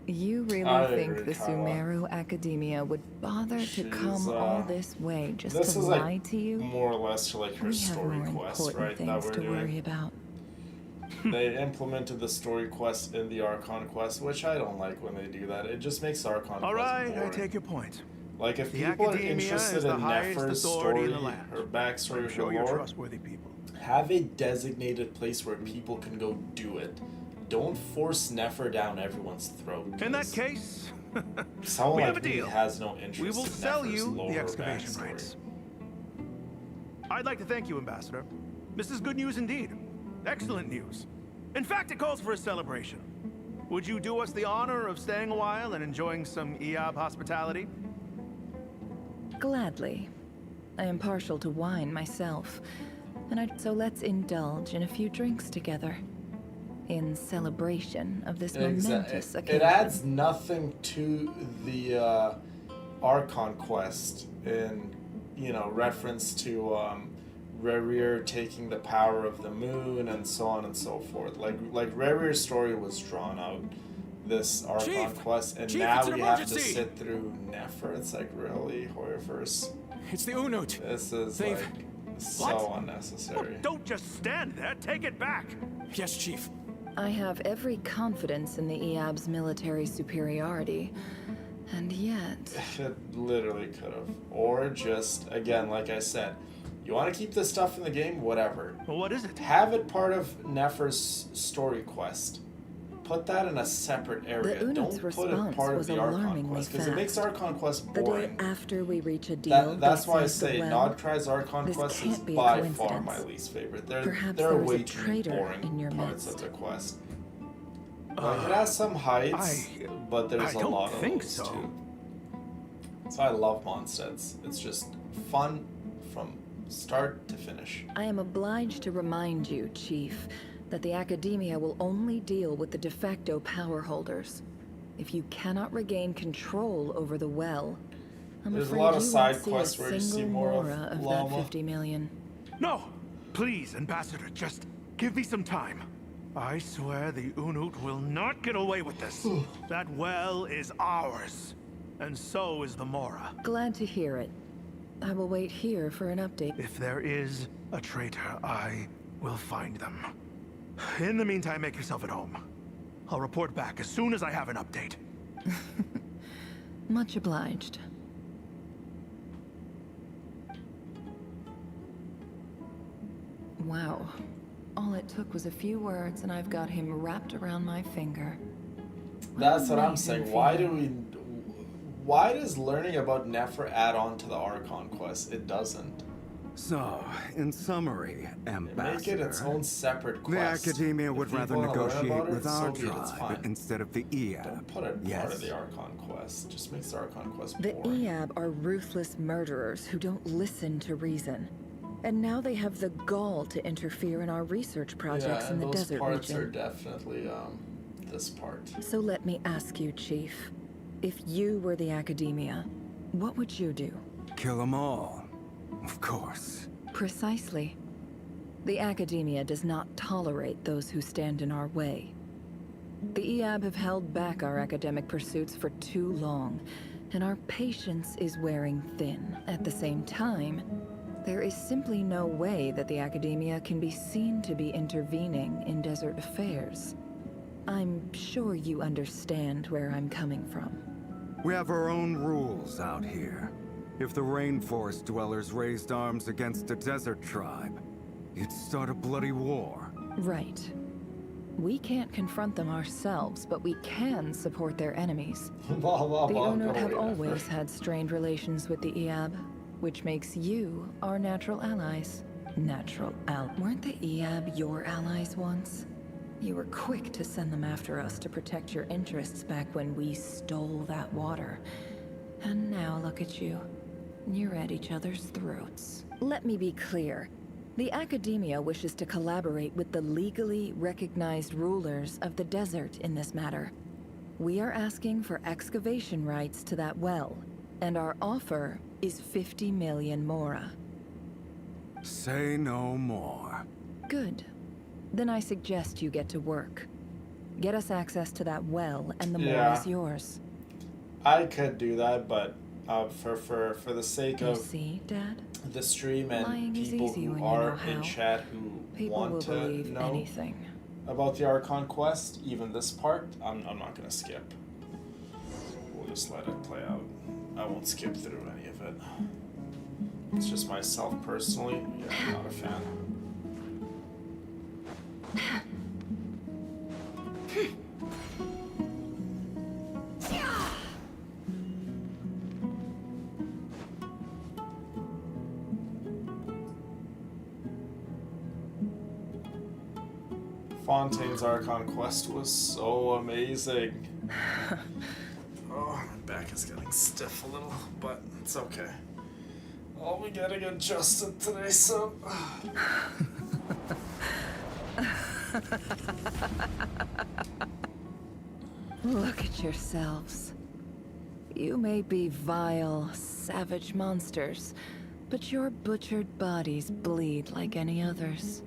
You really think the Sumeru Academia would bother to come all this way just to lie to you? More or less like her story quest, right? That we're doing. Worry about. They implemented the story quest in the Archon quest, which I don't like when they do that. It just makes Archon quest boring. I take your point. Like if people are interested in Nefer's story, her backstory, her lore, trustworthy people. Have a designated place where people can go do it. Don't force Nefer down everyone's throat. In that case, someone we like have a deal. Me has no interest. We will in sell Nefer's you lore the excavation backstory. rights. I'd like to thank you, Ambassador. This is good news indeed. Excellent news. In fact, it calls for a celebration. Would you do us the honor of staying a while and enjoying some Eab hospitality? Gladly. I am partial to wine myself, so let's indulge in a few drinks together. In celebration of this momentous occasion. It adds nothing to the Archon quest in, reference to Rerir taking the power of the moon and so on and so forth. Like Rerir's story was drawn out, this Archon quest, and now we have to sit through Nefer. It's like, really, Hoyoverse? It's the Unut. This is like so unnecessary. Don't just stand there. Take it back. Yes, Chief. I have every confidence in the Eab's military superiority, and yet... It literally could have. Or just, again, like I said, you want to keep this stuff in the game? Whatever. Well, what is it? Have it part of Nefer's story quest. Put that in a separate area. Don't put it part of the Archon quest, because it makes Archon quest boring. The day after we reach a deal, that's why I say Nodcry's Archon quest is by far my least favorite. There are way too boring parts of the quest. Like, it has some heights, but there's a lot of those too. So I love Mondstadt's. It's just fun from start to finish. I am obliged to remind you, Chief, that the Academia will only deal with the de facto power holders. If you cannot regain control over the well, I'm There's a afraid lot of you side won't see quests a where you see single more of Mora of Llama. that 50 million. No! Please, Ambassador, just give me some time. I swear the Unut will not get away with this. That well is ours. And so is the Mora. Glad to hear it. I will wait here for an update. If there is a traitor, I will find them. In the meantime, make yourself at home. I'll report back as soon as I have an update. Much obliged. Wow. All it took was a few words and I've got him wrapped around my finger. That's what I'm saying. Why does learning about Nefer add on to the Archon quest? It doesn't. So, in summary, Ambassador, Make it its own separate quest. the Academia would If rather people wanna learn negotiate about it, with so our be it, it's fine. tribe instead of the EAB. Don't put it Yes. part of the Archon quest. Just makes the Archon quest The boring. EAB are ruthless murderers who don't listen to reason. And now they have the gall to interfere in our research projects in the desert parts region. are definitely this part. So let me ask you, Chief. If you were the Academia, what would you do? Kill them all. Of course. Precisely. The Academia does not tolerate those who stand in our way. The EAB have held back our academic pursuits for too long, and our patience is wearing thin. At the same time, there is simply no way that the Academia can be seen to be intervening in desert affairs. I'm sure you understand where I'm coming from. We have our own rules out here. If the rainforest dwellers raised arms against a desert tribe, you'd start a bloody war. Right. We can't confront them ourselves, but we can support their enemies. The Unut have always had strained relations with the EAB, which makes you our natural allies. Weren't the EAB your allies once? You were quick to send them after us to protect your interests back when we stole that water. And now look at you. You're at each other's throats. Let me be clear. The Academia wishes to collaborate with the legally recognized rulers of the desert in this matter. We are asking for excavation rights to that well, and our offer is 50 million Mora. Say no more. Good. Then I suggest you get to work. Get us access to that well, and the Mora is yours. I could do that, but for the sake of Dad? the stream and Lying is people easy when who you know are in how. chat who People want will to believe know anything. about the Archon quest, even this part, I'm not gonna skip. We'll just let it play out. I won't skip through any of it. It's just myself personally, I'm not a fan. Fontaine's Archon quest was so amazing. Oh, my back is getting stiff a little, but it's okay. I'll be getting adjusted today, so... Look at yourselves. You may be vile, savage monsters, but your butchered bodies bleed like any others.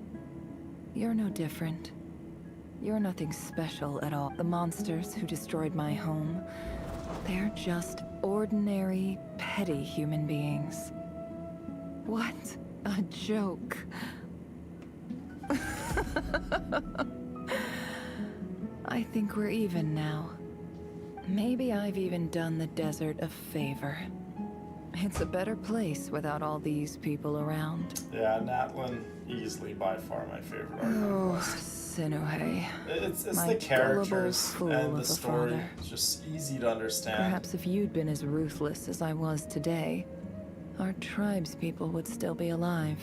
You're no different. You're nothing special at all. The monsters who destroyed my home, they're just ordinary, petty human beings. What a joke. I think we're even now. Maybe I've even done the desert a favor. It's a better place without all these people around. Yeah, Natlin, easily by far my favorite Archon quest. Sinuhe. It's My the characters gullible fool and of the a story. father. It's just easy to understand. Perhaps if you'd been as ruthless as I was today, our tribe's people would still be alive.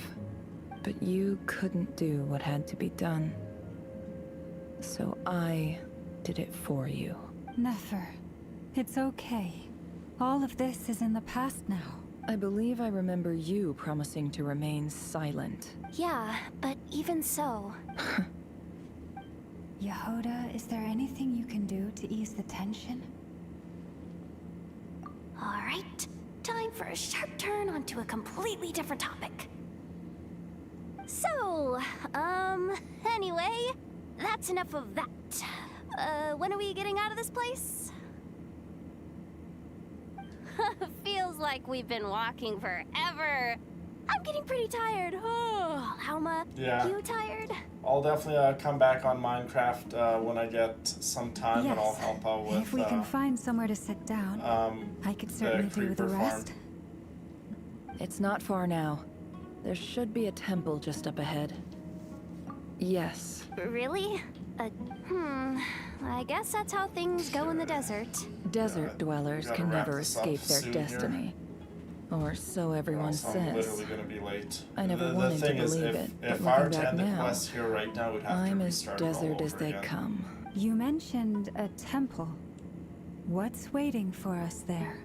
But you couldn't do what had to be done. So I did it for you. Nefer, it's okay. All of this is in the past now. I believe I remember you promising to remain silent. Yeah, but even so... Yehoda, is there anything you can do to ease the tension? Alright, time for a sharp turn onto a completely different topic. So, anyway, that's enough of that. When are we getting out of this place? Feels like we've been walking forever. I'm getting pretty tired. Oh, Alma, yeah. You tired? I'll definitely come back on Minecraft when I get some time, yes. And I'll help out with... If we can find somewhere to sit down, I could certainly do the rest. Farm. It's not far now. There should be a temple just up ahead. Yes. Really? I guess that's how things go in the desert. Desert dwellers can never escape their destiny. Or so everyone says. I'm literally gonna be late. I never wanted to believe it, but looking back now, here right now, we'd have I'm to as desert as they come. You mentioned a temple. What's waiting for us there?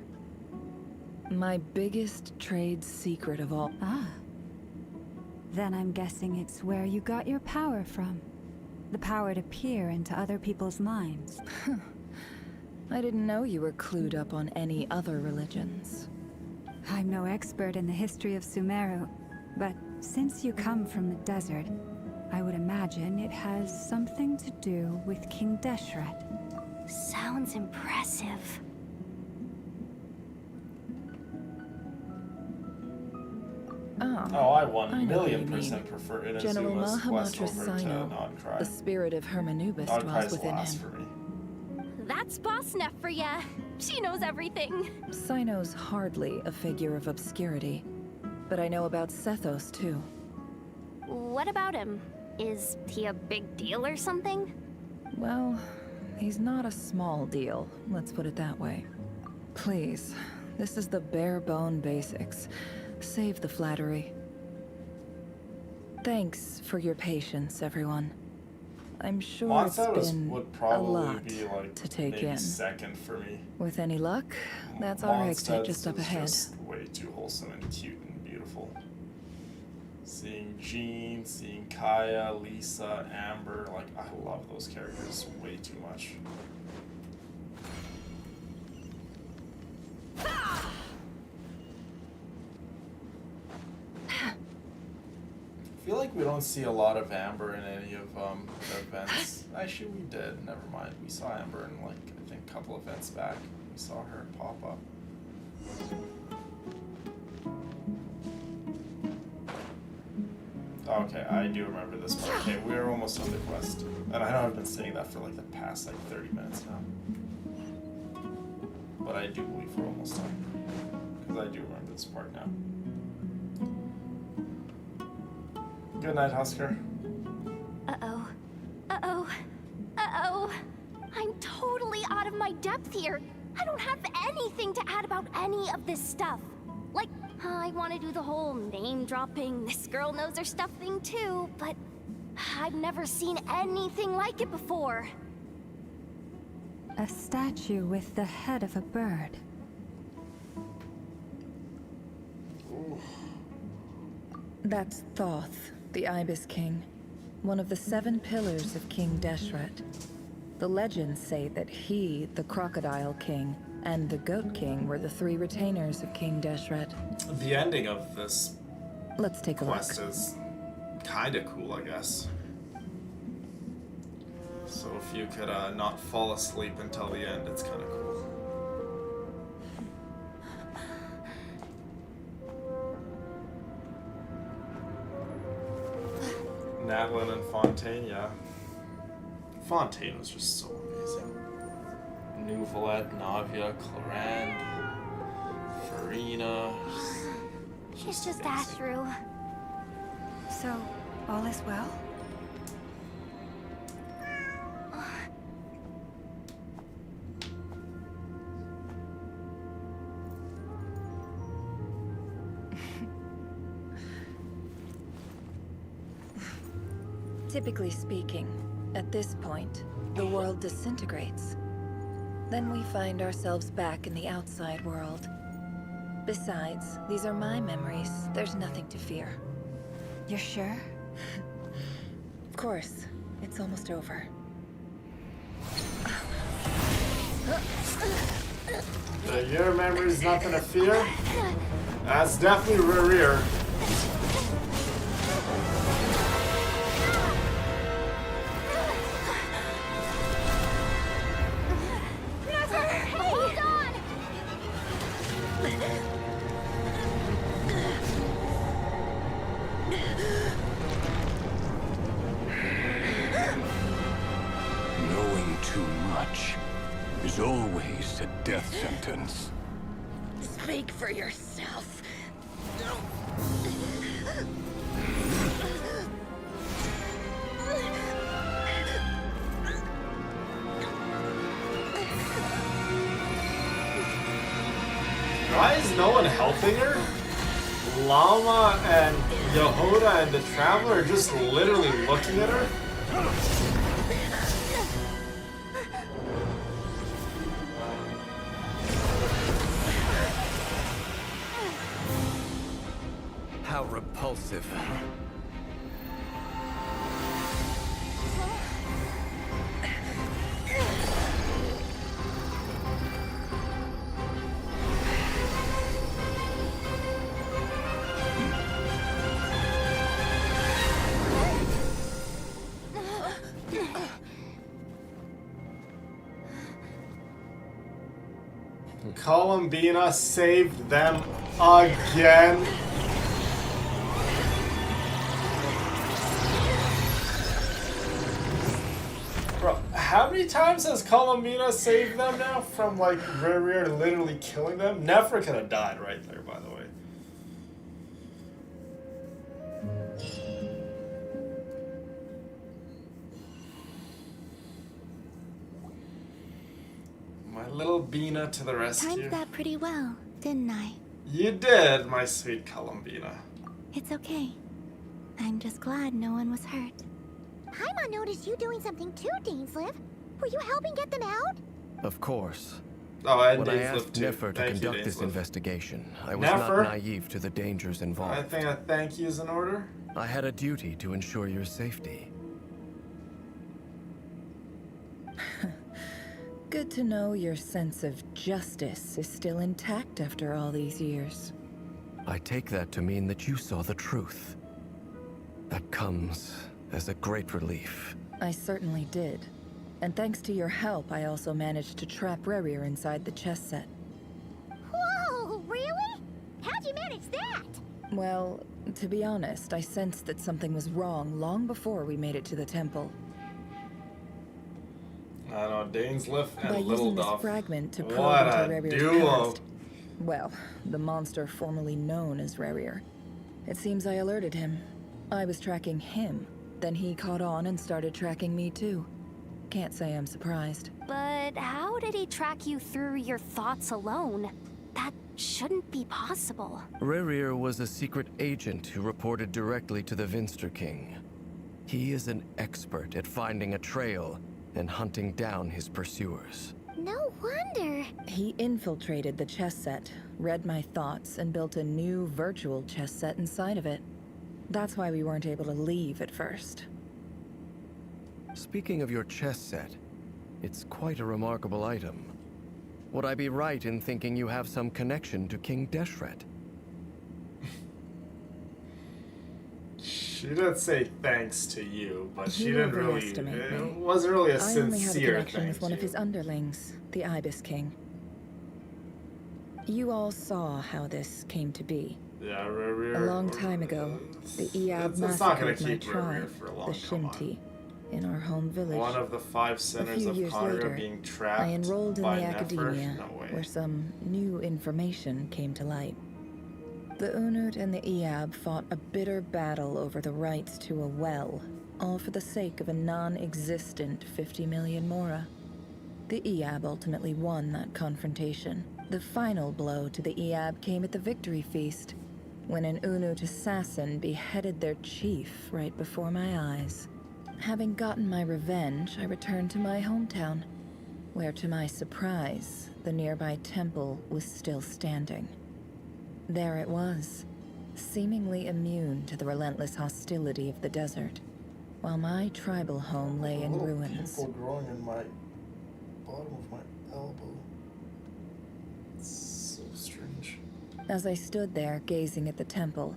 My biggest trade secret of all. Ah. Then I'm guessing it's where you got your power from. The power to peer into other people's minds. I didn't know you were clued up on any other religions. I'm no expert in the history of Sumeru, but since you come from the desert, I would imagine it has something to do with King Deshret. Sounds impressive. Oh, I 1,000,000% prefer Inazuma's General quest over Mahamatra to Sino, Nodcry. the spirit of Hermanubis dwells within him. That's Boss Neff for ya. She knows everything. Sino's hardly a figure of obscurity, but I know about Sethos too. What about him? Is he a big deal or something? Well, he's not a small deal, let's put it that way. Please, this is the bare-bone basics. Save the flattery. Thanks for your patience, everyone. I'm sure it's been a lot to take in. Second for me. With any luck, that's our exit just up ahead. Just way too wholesome and cute and beautiful. Seeing Jean, seeing Kaya, Lisa, Amber, like I love those characters way too much. I feel like we don't see a lot of Amber in any of the events. Actually, we did. Never mind. We saw Amber in, like, I think a couple events back. We saw her pop up. Okay, I do remember this part. Okay, we're almost on the quest. And I know I've been saying that for, like, the past, like, 30 minutes now. But I do believe we're almost done. Because I do remember this part now. Good night, Husker. Uh-oh. Uh-oh. Uh-oh. I'm totally out of my depth here. I don't have anything to add about any of this stuff. Like, I want to do the whole name-dropping, this girl knows her stuff thing too, but I've never seen anything like it before. A statue with the head of a bird. Ooh. That's Thoth, the Ibis King, one of the 7 pillars of King Deshret. The legends say that he, the Crocodile King, and the Goat King were the 3 retainers of King Deshret. The ending of this Let's take a quest look. is kinda cool, I guess. So if you could not fall asleep until the end, it's kinda cool. Nadlin and Fontaine, yeah. Fontaine was just so amazing. Nouvelette, Navia, Clarande, Farina. She's just Ashru. So, all is well? Typically speaking, at this point, the world disintegrates. Then we find ourselves back in the outside world. Besides, these are my memories. There's nothing to fear. You're sure? Of course. It's almost over. Your memory's nothing to fear? That's definitely rear. Hold on! Knowing too much is always a death sentence. Speak for yourself. Why is no one helping her? Llama and Yehoda and the Traveler are just literally looking at her? How repulsive. Columbina saved them again. Bro, how many times has Columbina saved them now from like Rear literally killing them? Nefer could have died right there, by the way. My little Bina to the rescue. Timed that pretty well, didn't I? You did, my sweet Columbina. It's okay. I'm just glad no one was hurt. Paimon noticed you doing something too, Dainsleif. Were you helping get them out? Of course. Oh, and when I Dainsleif asked too. Nefer to Thank you, conduct this Dainsleif. investigation, I was Nefer? not naive to the dangers involved. I think a thank you is in order. I had a duty to ensure your safety. Good to know your sense of justice is still intact after all these years. I take that to mean that you saw the truth. That comes as a great relief. I certainly did. And thanks to your help, I also managed to trap Rerir inside the chess set. Whoa, really? How'd you manage that? Well, to be honest, I sensed that something was wrong long before we made it to the temple. I know, Dainsleif and By Little using this Duff. fragment to probe What into a Rerir's duo. past. Well, the monster formerly known as Rerir. It seems I alerted him. I was tracking him. Then he caught on and started tracking me too. Can't say I'm surprised. But how did he track you through your thoughts alone? That shouldn't be possible. Rerir was a secret agent who reported directly to the Vinster King. He is an expert at finding a trail and hunting down his pursuers. No wonder. He infiltrated the chess set, read my thoughts, and built a new virtual chess set inside of it. That's why we weren't able to leave at first. Speaking of your chess set, it's quite a remarkable item. Would I be right in thinking you have some connection to King Deshret? She did say thanks to you, but she He didn't really. overestimated me. It wasn't really a I only have a sincere connection thank with one you. of his underlings, the Ibis King. You all saw how this came to be. Yeah, Rerir. A long time ago, the Iab it's not gonna massacred my keep Rerir tribe, for long, the come on. Shinti, in our home village. One of the 5 A centers few of years Kagura later, being trapped I enrolled in by the Nefer? academia, No way. where some new information came to light. The Unut and the Iab fought a bitter battle over the rights to a well, all for the sake of a non-existent 50 million Mora. The Iab ultimately won that confrontation. The final blow to the Iab came at the victory feast, when an Unut assassin beheaded their chief right before my eyes. Having gotten my revenge, I returned to my hometown. where to my surprise, the nearby temple was still standing. There it was, seemingly immune to the relentless hostility of the desert, while my tribal home lay in ruins. Pimple growing in my bottom of my elbow. It's so strange. As I stood there gazing at the temple,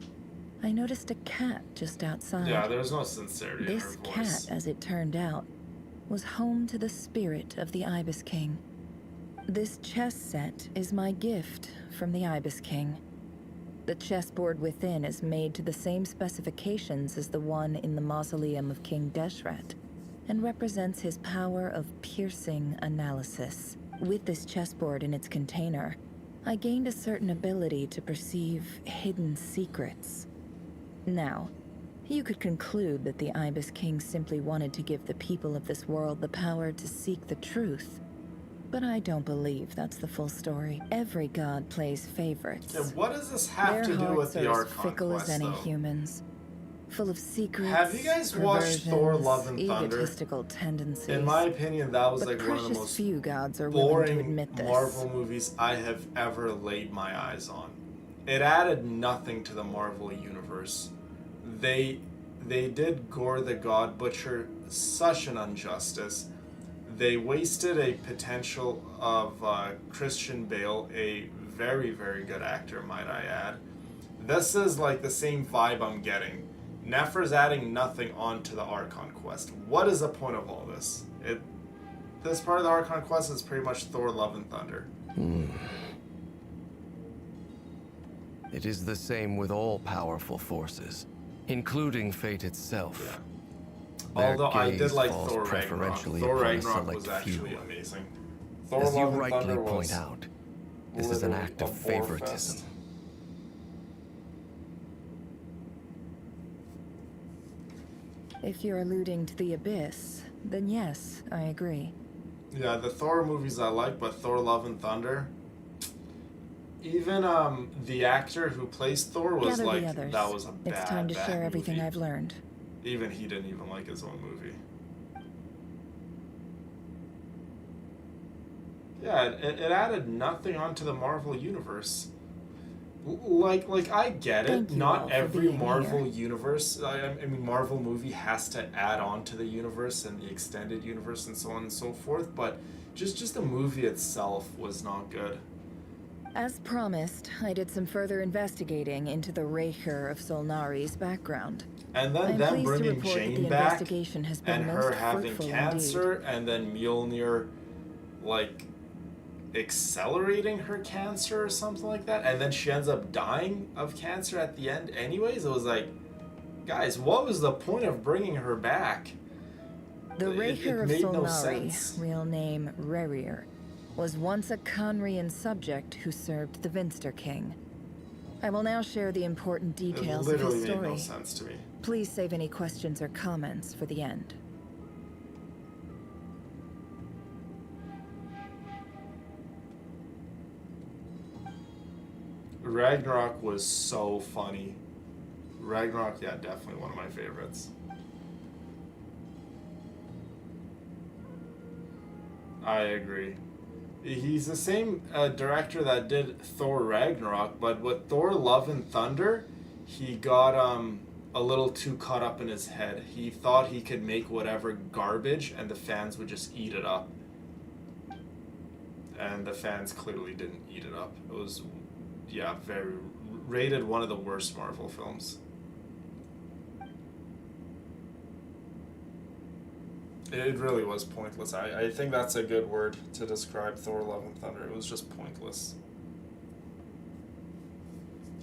I noticed a cat just outside. Yeah, there's no sincerity in her This voice. cat, as it turned out, was home to the spirit of the Ibis King. This chess set is my gift from the Ibis King. The chessboard within is made to the same specifications as the one in the mausoleum of King Deshret, and represents his power of piercing analysis. With this chessboard in its container, I gained a certain ability to perceive hidden secrets. Now, you could conclude that the Ibis King simply wanted to give the people of this world the power to seek the truth. But I don't believe that's the full story. Every god plays favorites. Yeah, what does this have to do with the Their Archon hearts are as fickle quest, as any though? humans. Full of secrets, Have you guys watched Thor: Love and Thunder? egotistical tendencies. In my opinion, that was But like one of the precious most few gods are willing to boring admit this. Marvel movies I have ever laid my eyes on. It added nothing to the Marvel universe. They did Gore the God Butcher such an injustice. They wasted a potential of Christian Bale, a very, very good actor, might I add. This is like the same vibe I'm getting. Nefer's adding nothing onto the Archon quest. What is the point of all this? This part of the Archon quest is pretty much Thor: Love and Thunder. It is the same with all powerful forces, including fate itself. Yeah. Their Although I did gaze like falls Thor Ragnarok. preferentially Thor upon a Ragnarok select was actually few. amazing. Thor: As you Love and rightly Thunder point was out, this is an literally act a of bore favoritism. fest. If you're alluding to the Abyss, then yes, I agree. Yeah, the Thor movies I like, but Thor: Love and Thunder. Even the actor who plays Thor was Gather like, the others. that was a bad, It's time to bad share everything movie. I've learned. Even he didn't even like his own movie. Yeah, it added nothing onto the Marvel universe. Like I get it. Thank you all Not for every being Marvel here. universe, I mean, Marvel movie has to add on to the universe and the extended universe and so on and so forth. But just the movie itself was not good. As promised, I did some further investigating into the Raker of Solnari's background. And then I'm them pleased to bringing report that Jane the back investigation has been and most her having fruitful cancer, and then Mjolnir, like, accelerating her cancer or something like that, and then she ends up dying of cancer at the end anyways. It was like, guys, what was the point of bringing her back? The Raker of made no Solnari, sense. real name Rerir, was once a Conrian subject who served the Vinster King. I will now share the important details It of literally his made story. no sense to me. Please save any questions or comments for the end. Ragnarok was so funny. Ragnarok, yeah, definitely one of my favorites. I agree. He's the same director that did Thor Ragnarok, but with Thor Love and Thunder, he got a little too caught up in his head. He thought he could make whatever garbage and the fans would just eat it up. And the fans clearly didn't eat it up. It was, yeah, very rated one of the worst Marvel films. It really was pointless. I think that's a good word to describe Thor Love and Thunder. It was just pointless.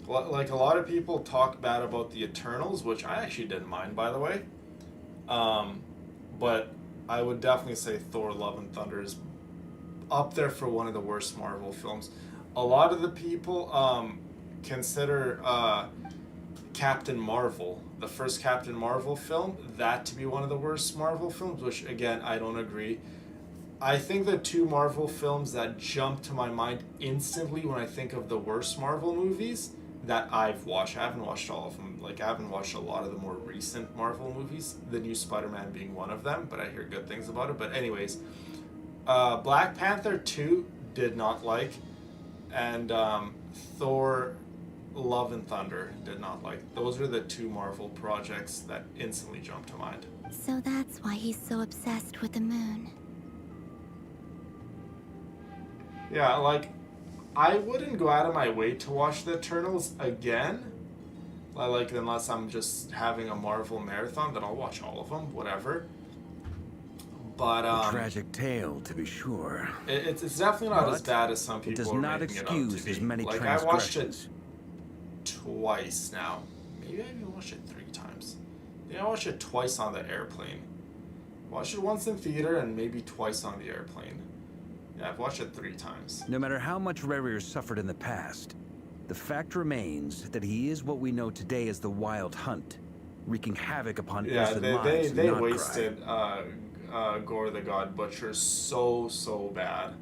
Like, a lot of people talk bad about the Eternals, which I actually didn't mind, by the way. But I would definitely say Thor Love and Thunder is up there for one of the worst Marvel films. A lot of the people consider Captain Marvel, the first Captain Marvel film, that to be one of the worst Marvel films, which again, I don't agree. I think the two Marvel films that jump to my mind instantly when I think of the worst Marvel movies that I've watched, I haven't watched all of them, like I haven't watched a lot of the more recent Marvel movies, the new Spider-Man being one of them, but I hear good things about it. But anyways, Black Panther 2 did not like, and Thor Love and Thunder did not like. Those are the two Marvel projects that instantly jumped to mind. So that's why he's so obsessed with the moon. Yeah, like, I wouldn't go out of my way to watch the Eternals again. Like, unless I'm just having a Marvel marathon, then I'll watch all of them, whatever. But, a tragic tale, to be sure. It's definitely not as bad as some people are making it out to be. It does not excuse as many like, transgressions. I watched it twice now. Maybe I even watched it 3 times. Yeah, I watched it twice on the airplane. Watched it once in theater and maybe twice on the airplane. Yeah, I've watched it 3 times. No matter how much Rerir suffered in the past, the fact remains that he is what we know today as the Wild Hunt, wreaking havoc upon innocent lives. They wasted Gore the God Butcher so bad.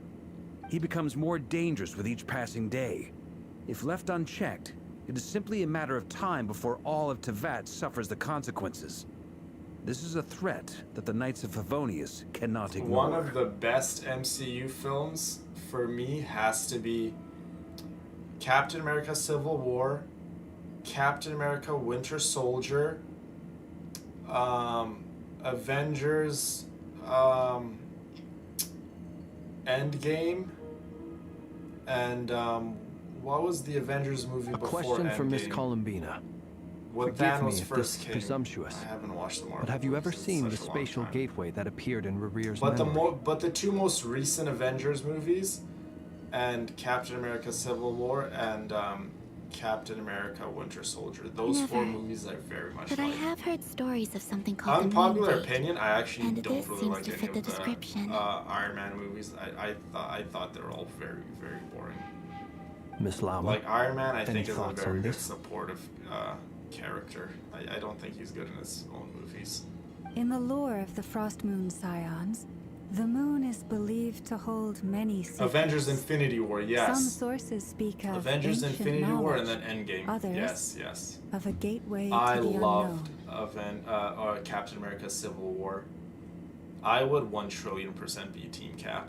He becomes more dangerous with each passing day. If left unchecked, it is simply a matter of time before all of Tevat suffers the consequences. This is a threat that the Knights of Favonius cannot ignore. One of the best MCU films for me has to be Captain America Civil War, Captain America Winter Soldier, Avengers Endgame, and what was the Avengers movie before Endgame? A question for Miss Columbina. When Forgive Thanos me if first this came, is presumptuous. I haven't watched the Marvel but have you ever movies in seen the such a long spatial time. gateway that appeared in Rerir's But memory? but the 2 most recent Avengers movies, and Captain America Civil War and Captain America Winter Soldier, those 4 movies I very much But like. I have heard stories of something called Unpopular the Moon Gate, opinion, I actually and don't this really seems like to any fit the of the description. Iron Man movies. I thought they were all very boring. Miss Lama, Like Iron Man, I any think is a thoughts very on good this? supportive character. I don't think he's good in his own movies. In the lore of the Frost Moon Scions, the moon is believed to hold many secrets. Avengers Infinity War, yes. Some sources speak of Avengers ancient Infinity War and knowledge. then Endgame. Others Yes. of a gateway I to the loved unknown. Captain America Civil War. I would 1,000,000,000% be Team Cap.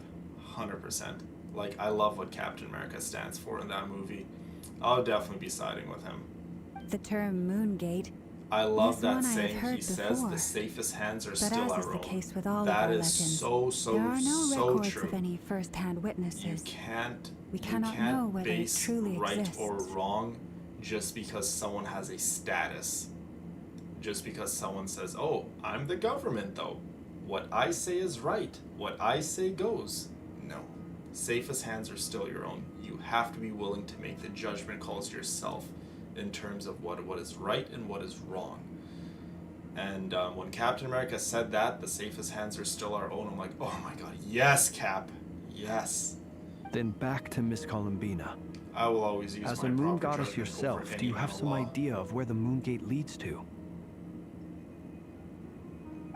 100%. Like, I love what Captain America stands for in that movie. I'll definitely be siding with him. The term Moongate I love is that one I have saying heard he says before. the safest hands are But still as our is the own. case with all of That our is legends, so there are no records true. of any first-hand witnesses. We cannot can't know whether it base truly right exists. or wrong just because someone has a status. Just because someone says, "Oh, I'm the government though. What I say is right. What I say goes." No. Safest hands are still your own. You have to be willing to make the judgment calls yourself in terms of what is right and what is wrong. And when Captain America said that, the safest hands are still our own, I'm like, oh my god, yes, Cap. Yes. Then back to Miss Columbina. I will always use As my a moon proper goddess judgment yourself, over do you any have man of some law. idea of where the Moon Gate leads to?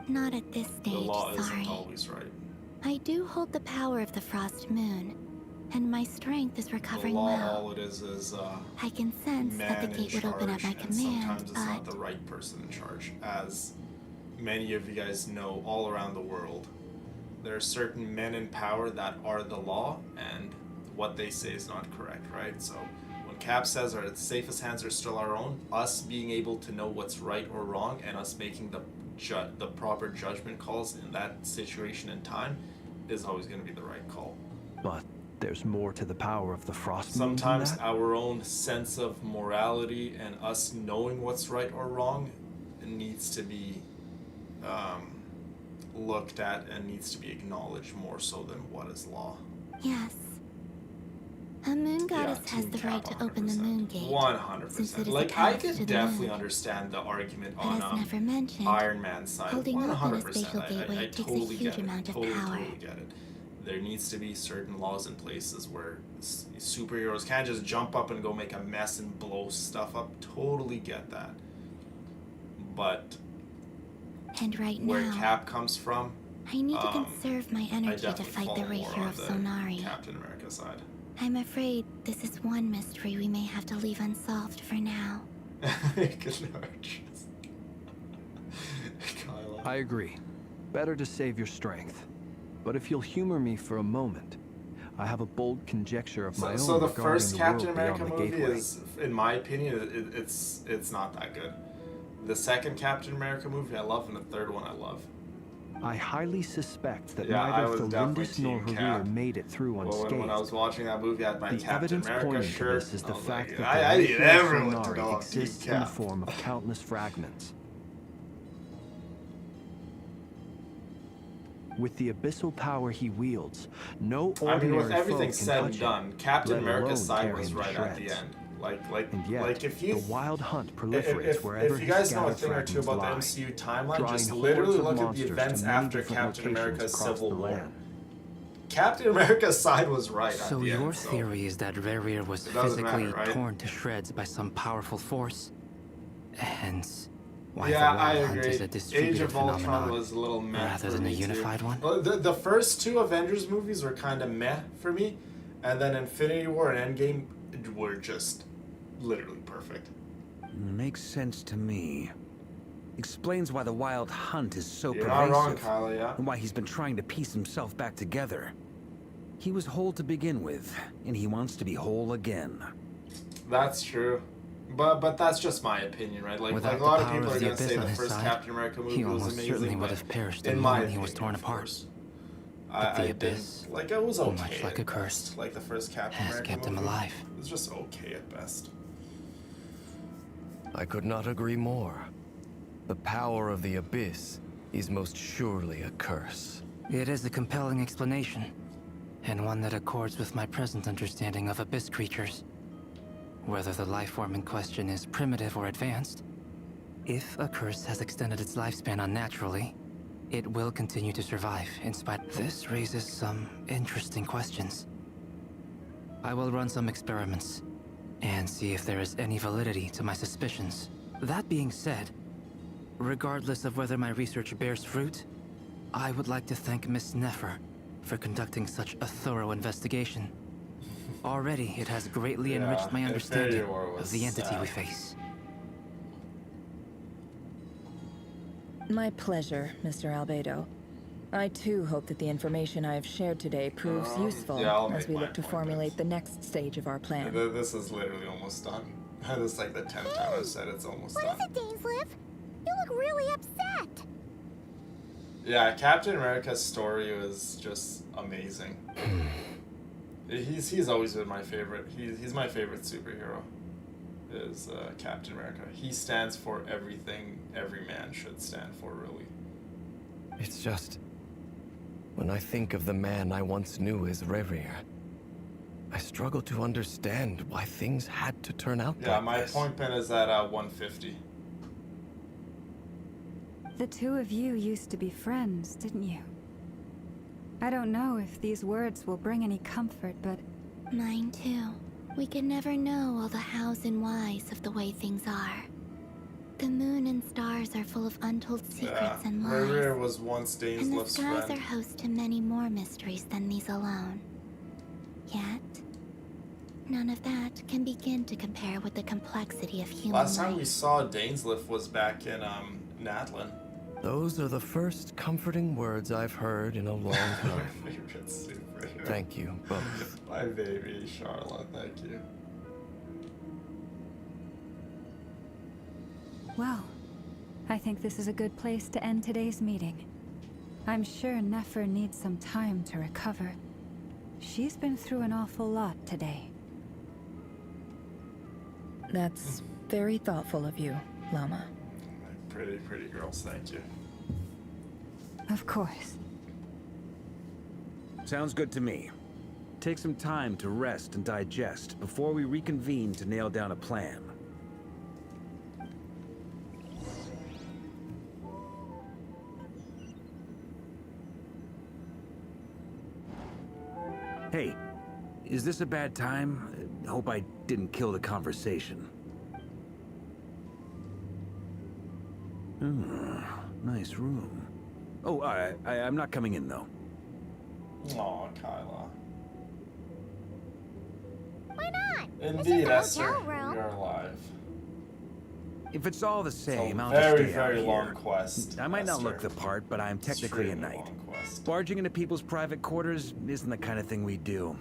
Not at this stage, The law sorry. isn't always right. I do hold the power of the Frost Moon, and my strength is The recovering law, well. all it is I can sense that the man in gate would open at charge, my and command, sometimes it's not but the right person in charge. As many of you guys know, all around the world, there are certain men in power that are the law, and what they say is not correct, right? So when Cap says our safest hands are still our own, us being able to know what's right or wrong, and us making the proper judgment calls in that situation and time is always going to be the right call. But there's more to the power of the Frost Moon than Sometimes that? our own sense of morality and us knowing what's right or wrong needs to be looked at and needs to be acknowledged more so than what is law. yes. A moon goddess has Team the right Cap, to open the moon gate. 100%. Since it is Like, I attached to could the definitely moon. understand the argument But on as never mentioned, Iron Man's side. holding open a 100%. spatial gateway I takes a totally huge get it. amount of Totally power. get it. There needs to be certain laws in places where superheroes can't just jump up and go make a mess and blow stuff up. Totally get that. But And right where now, Cap comes from, I need to conserve my I energy to definitely fight the fall more Racer on of the Sonari. Captain America side. I'm afraid this is one mystery we may have to leave unsolved for now. I agree. Better to save your strength. But if you'll humor me for a moment, I have a bold conjecture of my own. So the first Captain the America beyond the movie gateway. is, in my opinion, it's not that good. The second Captain America movie I love, and the third one I love. I highly suspect that Yeah, I neither was definitely Felindus nor Team Harir Cap. made it through unscathed. When I was watching that movie, I had my The Captain evidence America pointing to shirt. this is the I was fact like, that I need the everyone to Solari know I'm Team exists in the Cap. form of countless fragments. With the abyssal power he wields, no ordinary I mean, with foe everything can said touch and done, him, Captain let America's alone side tear was him to right at the shreds. end. And yet, Like if you, the wild hunt proliferates wherever if you guys his know a scattered thing or two about the fragments MCU timeline, drawing just hordes literally of look at the monsters to events many after different Captain locations America's across Civil the War. land. Captain America's side was right at So the your end. So theory is that Rerir was it doesn't physically matter, right? torn to shreds by some powerful force, hence why yeah, the I Wild Hunt agree. is a Age distributed of Ultron phenomenon was a little meh rather for than a me too. unified one. Well, the first two Avengers movies were kind of meh for me, and then Infinity War and Endgame were just literally perfect. Makes sense to me. Explains why the Wild Hunt is so You're pervasive. not wrong, Kyle, yeah. And why he's been trying to piece himself back together. He was whole to begin with, and he wants to be whole again. That's true. But that's just my opinion, right? Like a lot of people are going to say the first Captain America movie was amazing, certainly but would have perished in the my moment he opinion, was torn of apart. course, But the I Abyss, didn't, like, it was okay much like a at curse, best. Like the first Captain has America kept him movie. alive. It was just okay at best. I could not agree more. The power of the Abyss is most surely a curse. It is a compelling explanation, and one that accords with my present understanding of Abyss creatures. Whether the life form in question is primitive or advanced, if a curse has extended its lifespan unnaturally, it will continue to survive in spite. This raises some interesting questions. I will run some experiments and see if there is any validity to my suspicions. That being said, regardless of whether my research bears fruit, I would like to thank Miss Nefer for conducting such a thorough investigation. Already, it has greatly enriched my understanding of the entity we face. My pleasure, Mr. Albedo. I too hope that the information I have shared today proves useful as we look to formulate the next stage of our plan. This is literally almost done. This is like the 10th time I've said it's almost done. What is it, Dainsliv? You look really upset. Yeah, Captain America's story was just amazing. He's always been my favorite. He's my favorite superhero. Is Captain America. He stands for everything every man should stand for, really. It's just... when I think of the man I once knew as Rerir, I struggle to understand why things had to turn out Yeah, like my this. point pin is at 150. The two of you used to be friends, didn't you? I don't know if these words will bring any comfort, but... Mine too. We can never know all the hows and whys of the way things are. The moon and stars are full of untold secrets and lies. Rerir was once And the Danesliv's skies friend. are host to many more mysteries than these alone. Yet, none of that can begin to compare with the complexity of human Last time life. we saw Dainsliff was back in Natlin. Those are the first comforting words I've heard in a long time. My favorite superhero. Thank you, both. My baby, Charlotte, thank you. Well, I think this is a good place to end today's meeting. I'm sure Nefer needs some time to recover. She's been through an awful lot today. That's very thoughtful of you, Lama. Pretty girls, thank you. Of course. Sounds good to me. Take some time to rest and digest before we reconvene to nail down a plan. Hey, is this a bad time? Hope I didn't kill the conversation. Nice room. Oh, I'm not coming in, though. Aw, Kyla. Why not? Indeed, This is Esther, a hotel room. you're alive. If it's all the same, I'll very, just stay out very here. long quest. I might not look the part, but I'm technically a knight. Barging into people's private quarters isn't the kind of thing we do.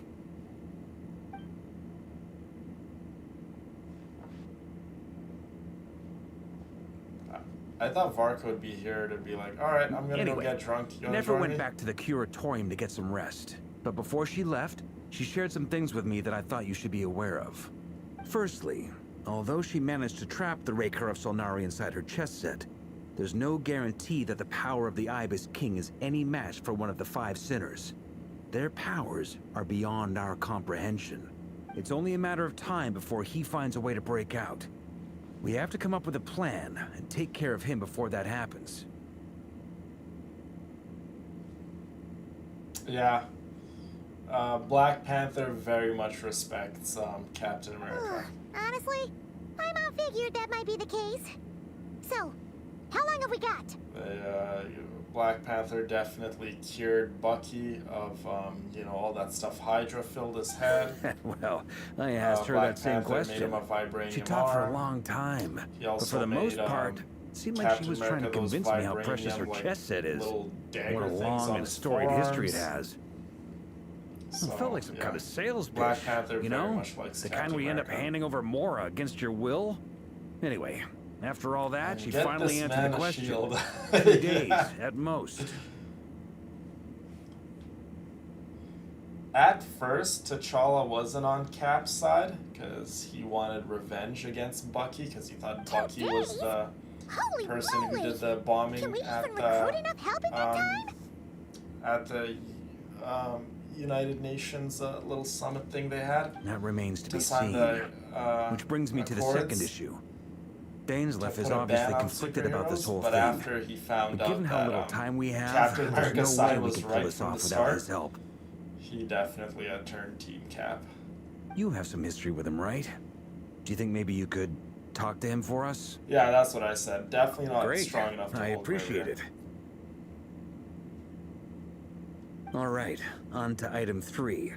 I thought Varka would be here to be like, all right, I'm gonna go get drunk. You Never went back to the curatorium to get some rest. But before she left, she shared some things with me that I thought you should be aware of. Firstly, although she managed to trap the Raker of Solnari inside her chest set, there's no guarantee that the power of the Ibis King is any match for one of the 5 sinners. Their powers are beyond our comprehension. It's only a matter of time before he finds a way to break out. We have to come up with a plan and take care of him before that happens. Yeah. Black Panther very much respects Captain America. Honestly, my mom figured that might be the case. So, how long have we got? Black Panther definitely cured Bucky of, you know, all that stuff Hydra filled his head. Well, I asked her Black that same Panther question. Made him a vibranium She talked for a arm. long time, He but also for the most made, part, it seemed like Captain she was trying to America those convince me how precious her vibranium, like, chest set is. little What dagger a things long on and his storied history it forearms. has. So, It felt like some yeah. kind of sales pitch, Black Panther you very know? much likes The Captain kind we end up America. handing over Mora against your will. Anyway, after all that, she Get finally this answered man the a question. shield. 2 days, Yeah. at most. At first, T'Challa wasn't on Cap's side because he wanted revenge against Bucky because he thought Bucky was the person who did the bombing Can we at even recruit enough help in that time? at the United Nations little summit thing they had. That remains to be sign seen. the, Which brings me to the Accords second issue. Dainsleif to is put a obviously ban on conflicted about this superheroes, whole but thing. after he found But given out how that, little time we have, Captain there's America's no side way we was could pull right this from off the without start, his help. he definitely turned Team Cap. You have some history with him, right? Do you think maybe you could talk to him for us? Yeah, that's what I said. Definitely not Great. strong enough to I hold appreciate Rhaegar. it. All right, on to item 3.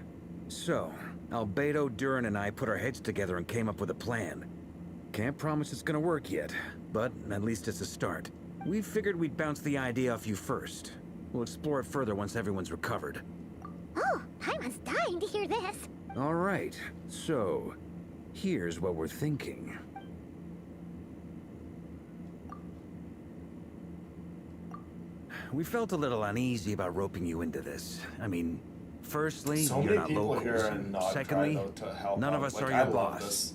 So, Albedo, Durin, and I put our heads together and came up with a plan. Can't promise it's gonna work yet, but at least it's a start. We figured we'd bounce the idea off you first. We'll explore it further once everyone's recovered. Oh, Paimon's dying to hear this. All right, so here's what we're thinking. We felt a little uneasy about roping you into this. I mean, firstly, So you're many not people locals. here are not Secondly, trying to help none of out. us Like, are I your love boss. this.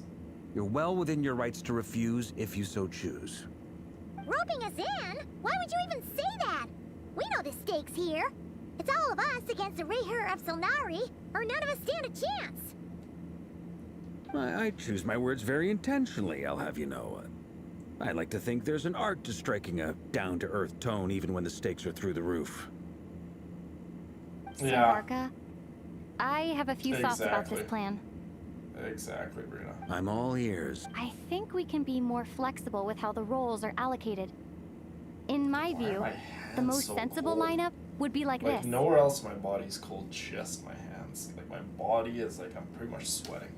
You're well within your rights to refuse if you so choose. Roping us in? Why would you even say that? We know the stakes here. It's all of us against the Rhaegar of Solnari, or none of us stand a chance. I choose my words very intentionally, I'll have you know. I like to think there's an art to striking a down-to-earth tone even when the stakes are through the roof. So, Yeah. Varka, I have a few thoughts about this Exactly. plan. Exactly, Brina. I'm all ears. I think we can be more flexible with how the roles are allocated. In my view, my the hands most so sensible cold? lineup would be like Like this. nowhere else my body's cold, just my hands. Like my body is like I'm pretty much sweating.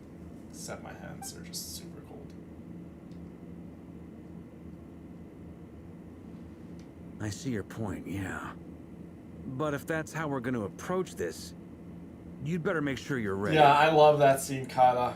Except my hands are just super cold. I see your point, yeah. But if that's how we're going to approach this, you'd better make sure you're ready. Yeah, I love that scene, Kata.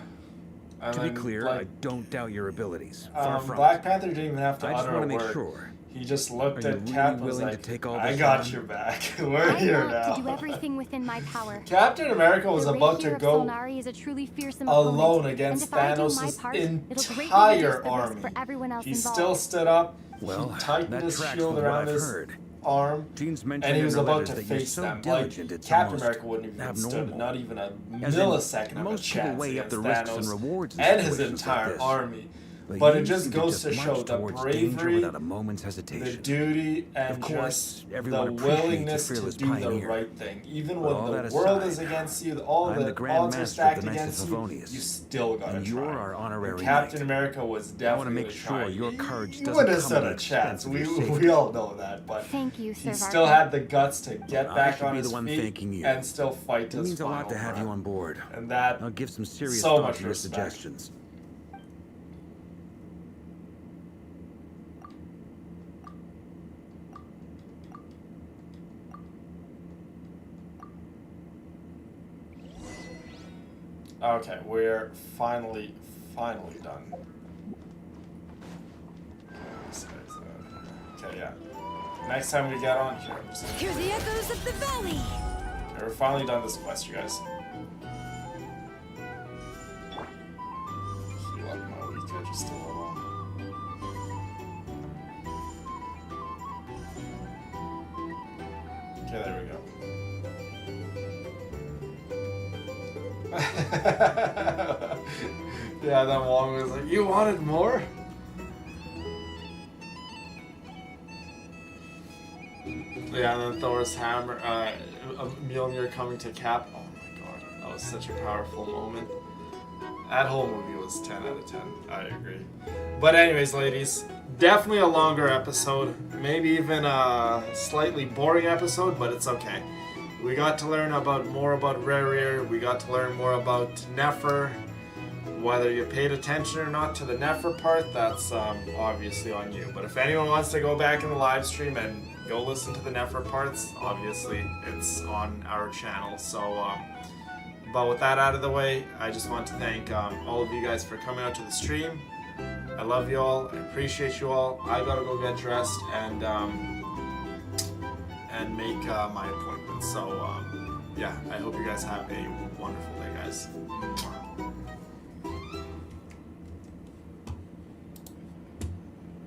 To be clear, I don't doubt your abilities. Far from Black it. Panther didn't even have to I just utter want a to make word. sure. He just looked Are you at really Cap and was willing like, to take all I this got on? your back. We're I here want now. to do everything within my power. Captain America was The about to Rhaegar of go Solnari is a truly fearsome alone opponent, against and if I do my Thanos' part, it'll greatly reduce entire the army. risk for everyone else He involved. still stood up. Well, he tightened that his tracks shield with what around I've his heard. arm, Jean's mentioned and he in was her about letters to that you're face so them. diligent, Like it's Captain almost America wouldn't even stood abnormal. not even a As in, millisecond of a most people chance weigh up the against risks and Thanos rewards in and his situations like entire this. army. But But you it just seem goes to march show the towards danger bravery, without a moment's hesitation. the duty, and Of course, just everyone the appreciates a willingness to fearless do pioneer. the right thing. Even But when all the that world aside, is against you, all I'm the the Grand odds are Master of stacked the Knights of against you, Favonius, you still gotta and try. you're our honorary And Captain knight. America was I want definitely to make gonna sure try. your courage He doesn't wouldn't have come stood at a the chance. expense of your We safety. all know that, but Thank you, Sir he still Varka. had the guts to get I back should on be his the one feet thanking you. and still fight It his means a lot to final have you breath. on board. And that I'll give some serious so thought much to your respect. suggestions. Okay, we're finally done. Okay, yeah. Next time we get on here, I'm just gonna Hear the echoes of the valley. Okay, we're finally done this quest, you guys. Heal up my weaker just a little. Okay, there we go. Yeah, then Wong was like, "You wanted more?" Yeah, and then Thor's hammer, Mjolnir coming to Cap. Oh my god, that was such a powerful moment. That whole movie was 10 out of 10. I agree. But anyways, ladies, definitely a longer episode. Maybe even a slightly boring episode, but it's okay. We got to learn more about Rerir. We got to learn more about Nefer. Whether you paid attention or not to the Nefer part, that's obviously on you. But if anyone wants to go back in the live stream and go listen to the Nefer parts, obviously it's on our channel. So, but with that out of the way, I just want to thank all of you guys for coming out to the stream. I love you all. I appreciate you all. I gotta go get dressed and make my appointment. So, yeah, I hope you guys have a wonderful day, guys.